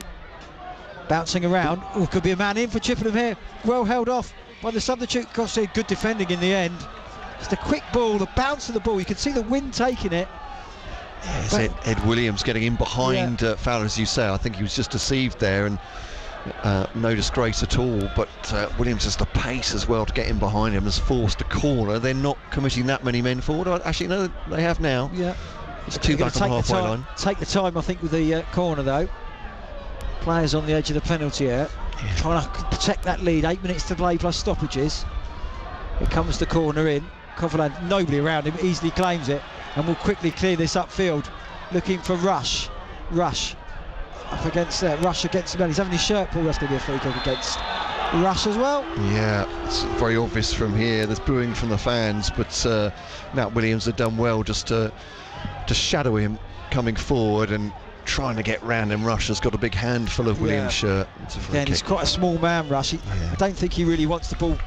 S1: Bouncing around. Oh, could be a man in for Chippenham here. Well held off by the substitute. Cossey, good defending in the end. Just a quick ball, the bounce of the ball. You can see the wind taking it.
S2: Yes, Ed Williams getting in behind Fowler, as you say. I think he was just deceived there, and no disgrace at all. But Williams has the pace as well to get in behind him, has forced a corner. They're not committing that many men forward. Actually, no, they have now.
S1: Yeah.
S2: It's two back on the halfway line.
S1: Take the time, I think, with the corner, though. Players on the edge of the penalty area, trying to protect that lead. 8 minutes to play plus stoppages. Here comes the corner in. Coverland, nobody around him, easily claims it, and will quickly clear this upfield. Looking for Rush. Rush up against there. Rush against the man. He's having his shirt pulled. That's going to be a free kick against Rush as well.
S2: Yeah, it's very obvious from here. There's booing from the fans, but Nat Williams had done well just to shadow him coming forward and trying to get round him. Rush has got a big handful of Williams' shirt.
S1: Again, he's quite a small man, Rush. I don't think he really wants the ball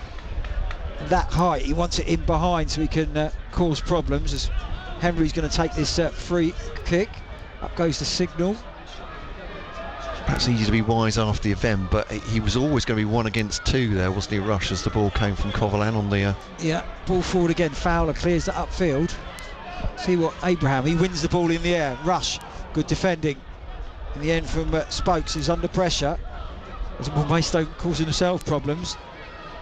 S1: that high. He wants it in behind so he can cause problems. As Henry's going to take this free kick. Up goes the signal.
S2: Perhaps easy to be wise after the event, but he was always going to be 1 against 2 there, wasn't he, Rush, as the ball came from Coverland on the...
S1: ball forward again. Fowler clears that upfield. See what Abraham, he wins the ball in the air. Rush, good defending in the end from Spokes, who's under pressure. Maidstone causing himself problems.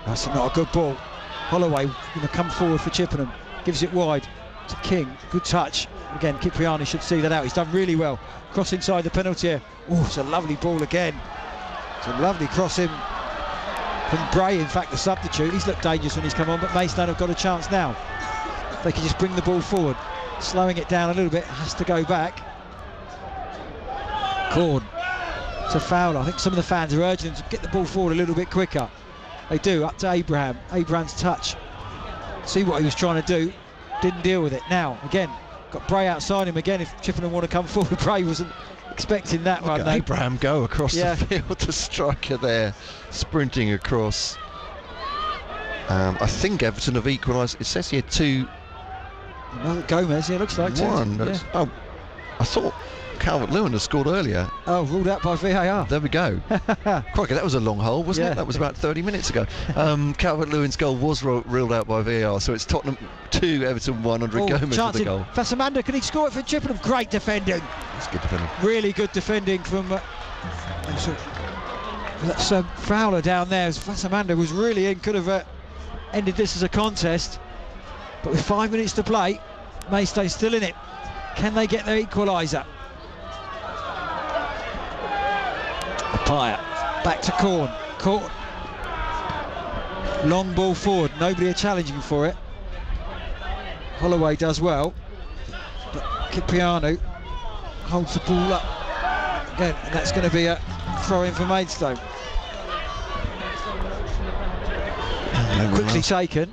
S1: That's not a good ball. Holloway going to come forward for Chippenham, gives it wide to King. Good touch again. Kipriani should see that out. He's done really well. Cross inside the penalty area. Oh, it's a lovely ball again. It's a lovely cross in from Bray, in fact, the substitute. He's looked dangerous when he's come on, but Maidstone have got a chance now. They can just bring the ball forward. Slowing it down a little bit, has to go back. Corn to Fowler. I think some of the fans are urging him to get the ball forward a little bit quicker. They do, up to Abraham. Abraham's touch. See what he was trying to do. Didn't deal with it. Now, again, got Bray outside him again. If Chippenham want to come forward, Bray wasn't expecting that one.
S2: Abraham go across the field. The striker there, sprinting across. I think Everton have equalised. It says here 2.
S1: Gomez, it looks like
S2: 1. Oh, I thought Calvert-Lewin had scored earlier.
S1: Oh, ruled out by VAR.
S2: There we go. Crikey, that was a long hole, wasn't it? That was about 30 minutes ago. Calvert-Lewin's goal was ruled out by VAR, so it's Tottenham 2, Everton 1 under Gomez with the goal.
S1: Fassamanda, can he score it for Chippenham? Great defending.
S2: That's good defending.
S1: Really good defending from that's Fowler down there. Fassamanda was really in, could have ended this as a contest. But with 5 minutes to play, Maidstone still in it. Can they get their equaliser? Paya back to Corn. Corn. Long ball forward. Nobody are challenging for it. Holloway does well. But Cipriano holds the ball up. Again, and that's going to be a throw-in for Maidstone. Quickly taken.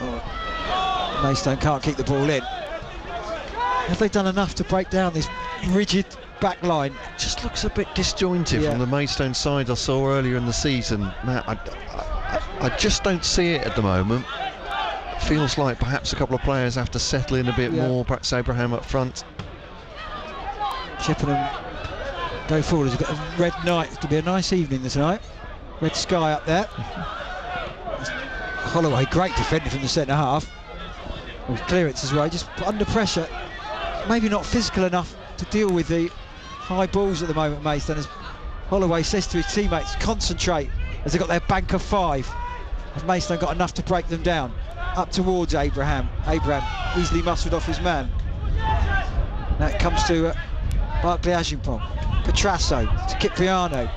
S1: Oh, Maidstone can't keep the ball in. Have they done enough to break down this rigid back line?
S2: Just looks a bit disjointed from the Maidstone side I saw earlier in the season. Matt, I just don't see it at the moment. Feels like perhaps a couple of players have to settle in a bit more, perhaps Abraham up front.
S1: Chippenham go forward. It's got a red night. It's going to be a nice evening tonight. Red sky up there. Holloway, great defending from the centre half. With clearance as well, just under pressure. Maybe not physical enough to deal with the high balls at the moment, Maidstone. As Holloway says to his teammates, concentrate, as they've got their bank of 5. Has Maidstone got enough to break them down? Up towards Abraham. Abraham easily muscled off his man. Now it comes to Barclay Ajimpong. Petrasso to Cipriano.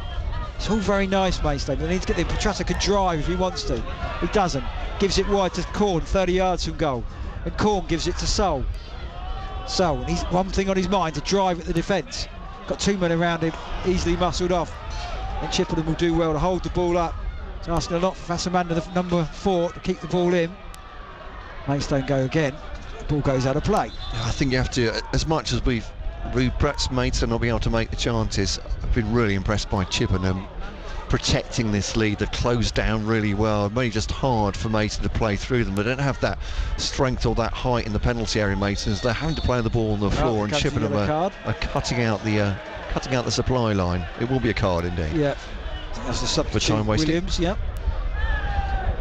S1: It's all very nice, Maidstone, but they need to get there. Petrasso can drive if he wants to. He doesn't. Gives it wide to Corn, 30 yards from goal. And Corn gives it to Sol. Sol, and he's one thing on his mind, to drive at the defence. Got 2 men around him, easily muscled off. And Chippenham will do well to hold the ball up. It's asking a lot for Fassamanda, the number 4, to keep the ball in. Maidstone go again. The ball goes out of play.
S2: I think you have to, as much as we've perhaps Maidstone not be able to make the chances, I've been really impressed by Chippenham protecting this lead. They've closed down really well. It made it just hard for Maidstone to play through them. They don't have that strength or that height in the penalty area, Maidstone. They're having to play the ball on the floor, and Chippenham are cutting out the supply line. It will be a card indeed.
S1: Yeah, that's the substitute.
S2: Time wasted.
S1: Williams, yeah.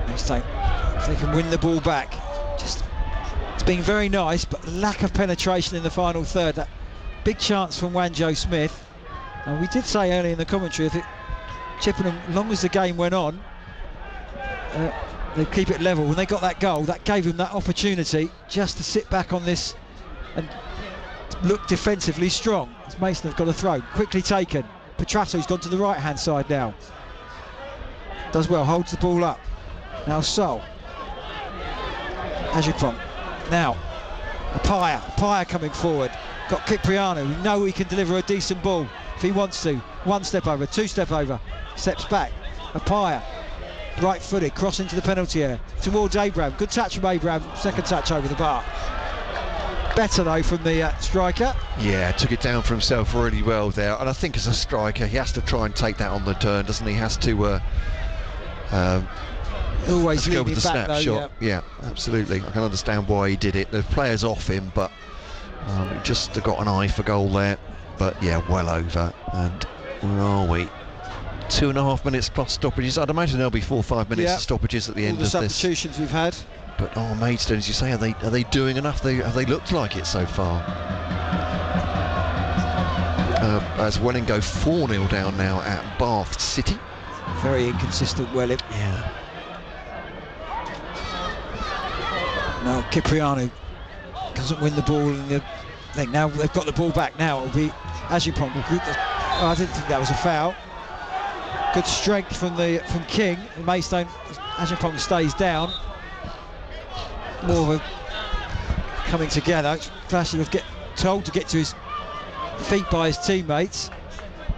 S1: Maidstone, if they can win the ball back. Just, it's been very nice, but lack of penetration in the final third. That big chance from Wanjo Smith. And we did say earlier in the commentary, if Chippenham, as long as the game went on, they keep it level. When they got that goal, that gave them that opportunity just to sit back on this and look defensively strong. As Maidstone have got a throw, quickly taken. Petrasso's gone to the right hand side now. Does well, holds the ball up. Now Sol. Ajimpong. Now Paya coming forward. Got Cipriano. We know he can deliver a decent ball if he wants to. 1 step over, 2 step over, steps back. Paya, right footed, cross into the penalty area towards Abraham. Good touch from Abraham. Second touch over the bar. Better though from the striker.
S2: Yeah, took it down for himself really well there. And I think as a striker, he has to try and take that on the turn, doesn't he? He has to
S1: always
S2: go with the
S1: back
S2: snapshot.
S1: Though,
S2: yeah, absolutely. I can understand why he did it. The player's off him, but just got an eye for goal there. But yeah, well over. And where are we? 2.5 minutes plus stoppages. I'd imagine there'll be 4 or 5 minutes of stoppages at the end of this.
S1: All the substitutions we've had.
S2: But Maidstone, as you say, are they doing enough? Have they looked like it so far? As Welling go 4-0 down now at Bath City.
S1: Very inconsistent Welling.
S2: Yeah.
S1: Now Cipriano doesn't win the ball in the thing. Now they've got the ball back. Now it'll be Ajimpong. I didn't think that was a foul. Good strength from King. Maidstone. Ajimpong stays down. More of a coming together. Flashy was told to get to his feet by his teammates.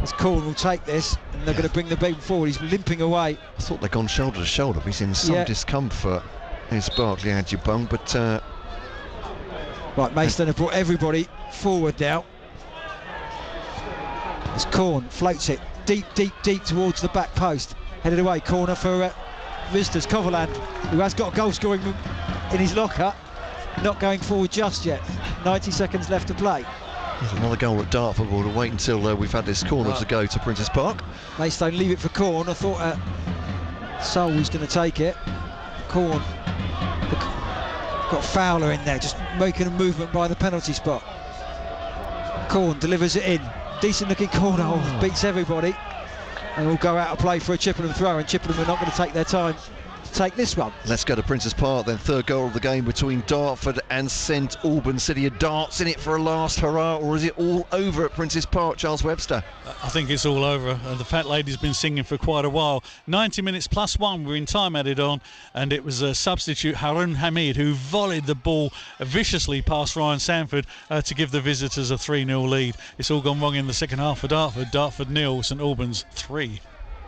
S1: As Corn will take this, and they're going to bring the ball forward. He's limping away.
S2: I thought they'd gone shoulder to shoulder. He's in some discomfort. It's Barclay Ajimpong, but
S1: right, Maidstone have brought everybody forward now. As Corn floats it deep towards the back post. Headed away, corner for visitors. Coverland, who has got a goal scoring in his locker, not going forward just yet. 90 seconds left to play.
S2: There's another goal at Dartford. We'll wait until we've had this corner to go to Princess Park.
S1: Maidstone leave it for Corn. I thought Sol was going to take it. Corn got Fowler in there, just making a movement by the penalty spot. Corn delivers it in. Decent looking corner, beats everybody. And will go out of play for a Chippenham throw, and Chippenham are not going to take their time take this one.
S2: Let's go to Prince's Park then. Third goal of the game between Dartford and St Albans City. Are Darts in it for a last hurrah, or is it all over at Prince's Park, Charles Webster?
S4: I think it's all over. The Fat Lady's been singing for quite a while. 90 minutes plus one, we're in time added on, and it was a substitute, Harun Hamid, who volleyed the ball viciously past Ryan Sanford to give the visitors a 3-0 lead. It's all gone wrong in the second half for Dartford. Dartford 0, St Albans 3.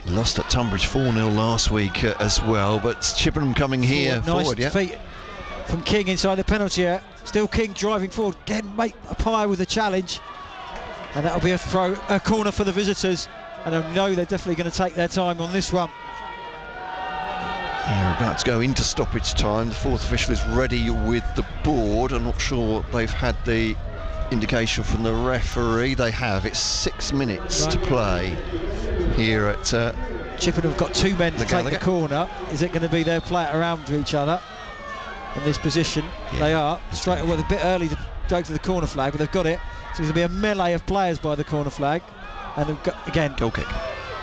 S2: Lost at Tunbridge 4-0 last week as well, but Chippenham coming here forward.
S1: Nice feet from King inside the penalty area. Still King driving forward. Again, make a pie with a challenge. And that'll be a corner for the visitors. And I know they're definitely going to take their time on this one.
S2: They're about to go into stoppage time. The fourth official is ready with the board. I'm not sure they've had the indication from the referee. They have. It's 6 minutes to play here at
S1: Chippenham have got 2 men to take the corner. Is it going to be their play around to each other in this position?
S2: Yeah.
S1: They are. Straight away, a bit early to go to the corner flag, but they've got it. So there's going to be a melee of players by the corner flag. And they've got, again,
S2: goal kick.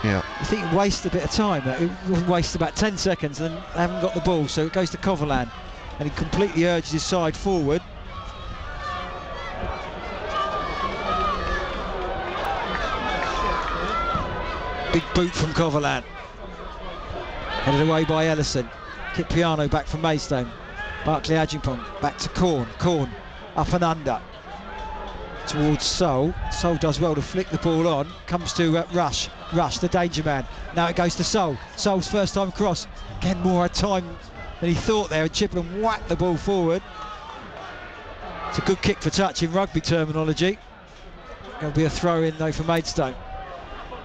S2: Yeah.
S1: I think it wastes a bit of time. It wastes about 10 seconds and they haven't got the ball. So it goes to Coverland. And he completely urges his side forward. Big boot from Coverland. Headed away by Ellison. Kipiano back from Maidstone. Barclay Adjingpong back to Corn. Corn up and under. Towards Sol. Sol does well to flick the ball on. Comes to Rush. Rush, the danger man. Now it goes to Sol. Sol's first time cross. Again, more time than he thought there. And Chippenham whacked the ball forward. It's a good kick for touch in rugby terminology. There'll be a throw in though for Maidstone,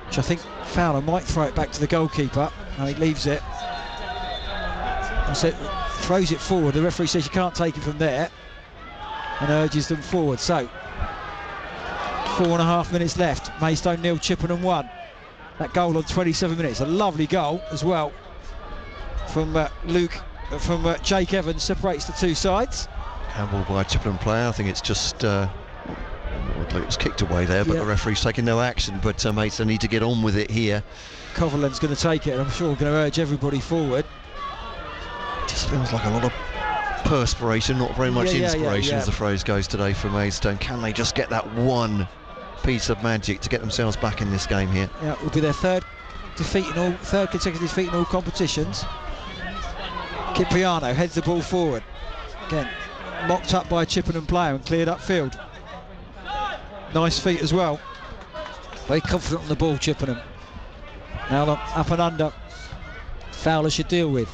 S1: which I think Fowler might throw it back to the goalkeeper. No, he leaves it. So throws it forward. The referee says you can't take it from there and urges them forward. So 4.5 minutes left. Maidstone 0, Chippenham 1. That goal on 27 minutes. A lovely goal as well from Jake Evans. Separates the two sides.
S2: Handball by a Chippenham player. I think it's just it was kicked away there, but the referee's taking no action. But Maidstone need to get on with it here.
S1: Coverland's going to take it, and I'm sure we're going to urge everybody forward.
S2: Just feels like a lot of perspiration, not very much inspiration, as the phrase goes today for Maidstone. Can they just get that one piece of magic to get themselves back in this game here?
S1: Yeah, it will be their third consecutive defeat in all competitions. Kipiano heads the ball forward. Again, mocked up by a Chippenham player and cleared upfield. Nice feet as well. Very confident on the ball, Chippenham. Now up and under. Fowler should deal with.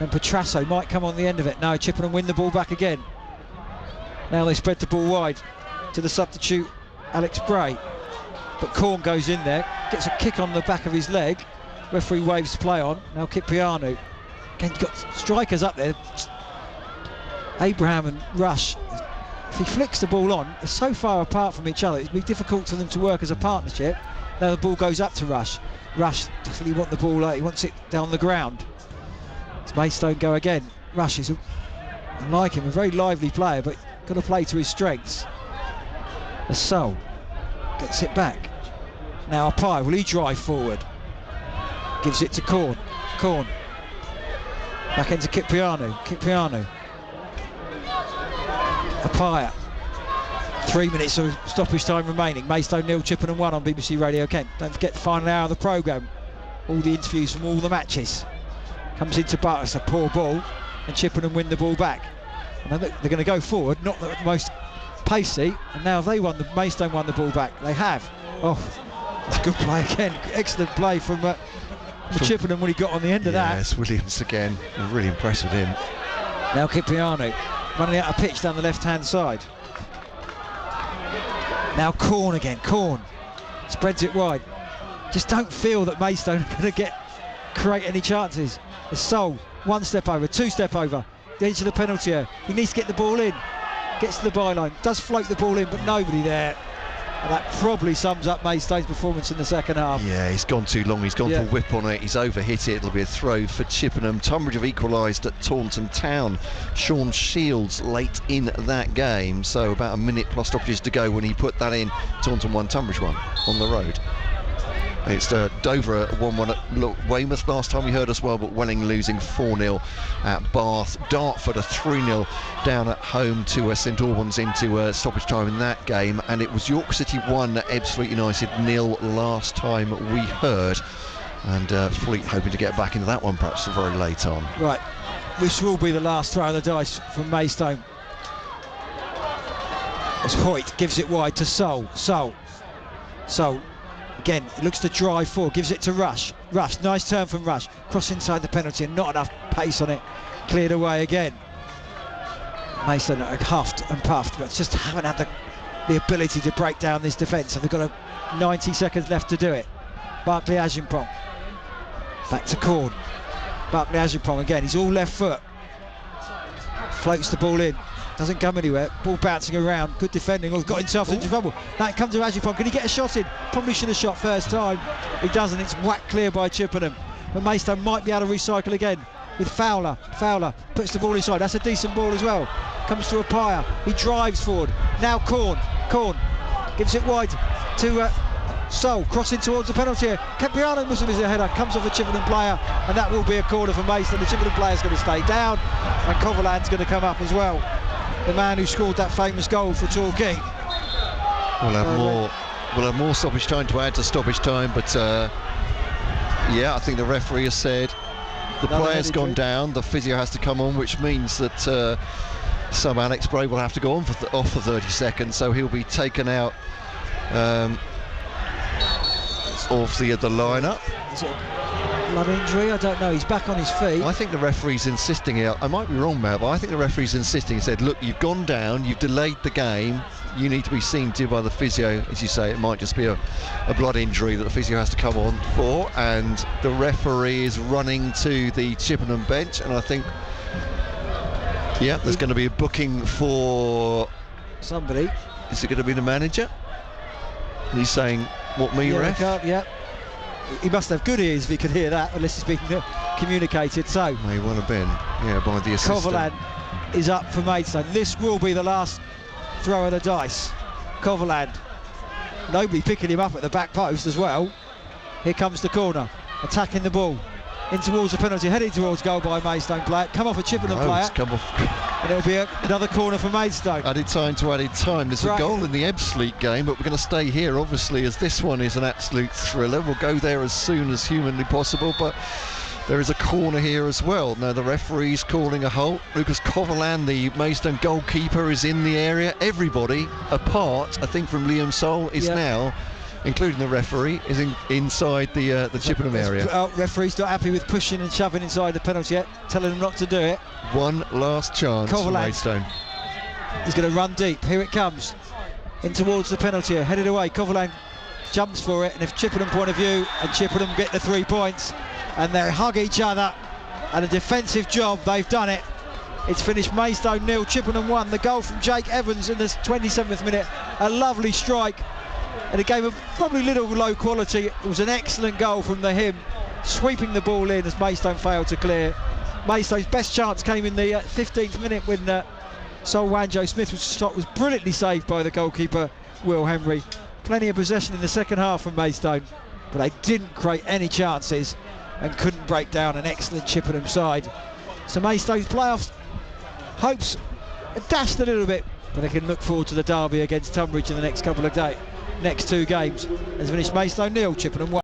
S1: And Petrasso might come on the end of it. No, Chippenham win the ball back again. Now they spread the ball wide to the substitute Alex Bray. But Corn goes in there, gets a kick on the back of his leg. Referee waves play on. Now Kipiano. Again, you've got strikers up there. Abraham and Rush. If he flicks the ball on, they're so far apart from each other, it'd be difficult for them to work as a partnership. Now the ball goes up to Rush. Rush definitely want the ball, he wants it down the ground. It's Maidstone go again. Rush is, I like him, a very lively player, but got to play to his strengths. The Sol gets it back. Now Apai, will he drive forward? Gives it to Corn. Corn. Back into Kipiano. Kipiano. Apaya. 3 minutes of stoppage time remaining. Maidstone 0, Chippenham 1 on BBC Radio Kent. Don't forget the final hour of the programme. All the interviews from all the matches. Comes into Bartos, a poor ball, and Chippenham win the ball back. And they're going to go forward, not the most pacey, and now Maidstone won the ball back. They have. Oh, it's a good play again. Excellent play from Chippenham when he got on the end of that.
S2: Yes, Williams again. I'm really impressed with him.
S1: Now Kipiano running out of pitch down the left-hand side. Now Corn again. Corn spreads it wide. Just don't feel that Maidstone are going to create any chances. The Sol, 1 step over, 2 step over, into the penalty area. He needs to get the ball in. Gets to the byline, does float the ball in, but nobody there. And that probably sums up Maidstone's performance in the second half.
S2: Yeah, he's gone too long. He's gone for a whip on it. He's overhit it. It'll be a throw for Chippenham. Tunbridge have equalised at Taunton Town. Sean Shields late in that game. So about a minute plus stoppages to go when he put that in. Taunton 1, Tunbridge 1 on the road. It's Dover 1-1 at Weymouth last time we heard as well, but Welling losing 4-0 at Bath. Dartford a 3-0 down at home to St Albans into stoppage time in that game, and it was York City 1, Ebbsfleet United 0 last time we heard. And Fleet hoping to get back into that one perhaps very late on.
S1: Right, this will be the last throw of the dice from Maidstone. As Hoyt gives it wide to Sol. Again, he looks to drive forward, gives it to Rush. Nice turn from Rush. Cross inside the penalty and not enough pace on it. Cleared away again. Maidstone are huffed and puffed, but just haven't had the ability to break down this defence. And they've got 90 seconds left to do it. Barclay Ajimpong. Back to Corn. Barclay Ajimpong again. He's all left foot. Floats the ball in. Doesn't come anywhere. Ball bouncing around. Good defending. Got himself into trouble. That comes to Ajimpong. Can he get a shot in? Probably should have shot first time. He doesn't. It's whacked clear by Chippenham. But Maidstone might be able to recycle again with Fowler. Fowler puts the ball inside. That's a decent ball as well. Comes to Apaya. He drives forward. Now Corn gives it wide to Sol, crossing towards the penalty area. Capriano Muslim is a header, comes off a Chippenham player, and that will be a corner for Maidstone. The Chippenham player's going to stay down, and Coverland's going to come up as well. The man who scored that famous goal for Torquay.
S2: We'll have more stoppage time to add to stoppage time, but yeah, I think the referee has said the player's gone down, the physio has to come on, which means that some Alex Bray will have to go on off for 30 seconds, so he'll be taken out of the lineup.
S1: Is it a blood injury? I don't know. He's back on his feet.
S2: I think the referee's insisting here. I might be wrong, Matt, but I think the referee's insisting. He said, look, you've gone down, you've delayed the game, you need to be seen to by the physio. As you say, it might just be a blood injury that the physio has to come on for, and the referee is running to the Chippenham bench, and I think, yeah, there's going to be a booking for
S1: somebody.
S2: Is it going to be the manager? He's saying, what, me, ref?
S1: Yeah. He must have good ears if he could hear that, unless it's being communicated. So
S2: may well have been, yeah, by the assistant.
S1: Coverland is up for Maidstone. This will be the last throw of the dice. Coverland, nobody picking him up at the back post as well. Here comes the corner, attacking the ball in towards the penalty, heading towards goal by a Maidstone player. Come off a Chippenham player.
S2: Come off.
S1: And it'll be another corner for Maidstone.
S2: Added time to added time. There's a goal in the Ebbsfleet game, but we're going to stay here, obviously, as this one is an absolute thriller. We'll go there as soon as humanly possible, but there is a corner here as well. Now the referee's calling a halt. Lucas Coverland, the Maidstone goalkeeper, is in the area. Everybody, apart, I think, from Liam Sol, is now, including the referee, is inside the Chippenham area.
S1: Referee's not happy with pushing and shoving inside the penalty yet, telling him not to do it.
S2: One last chance for Maidstone.
S1: He's going to run deep. Here it comes. In towards the penalty area, headed away. Coverland jumps for it, and if Chippenham point of view, and Chippenham get the 3 points, and they hug each other, and a defensive job, they've done it. It's finished Maidstone 0, Chippenham 1. The goal from Jake Evans in the 27th minute, a lovely strike. In a game of probably little low quality, it was an excellent goal from him, sweeping the ball in as Maidstone failed to clear. Maidstone's best chance came in the 15th minute when Sol Wanjo Smith's shot was brilliantly saved by the goalkeeper, Will Henry. Plenty of possession in the second half from Maidstone, but they didn't create any chances and couldn't break down an excellent Chippenham side. So Maidstone's playoffs hopes are dashed a little bit, but they can look forward to the derby against Tunbridge in the next couple of days. Next 2 games has finished Maidstone 0, Chippenham 1.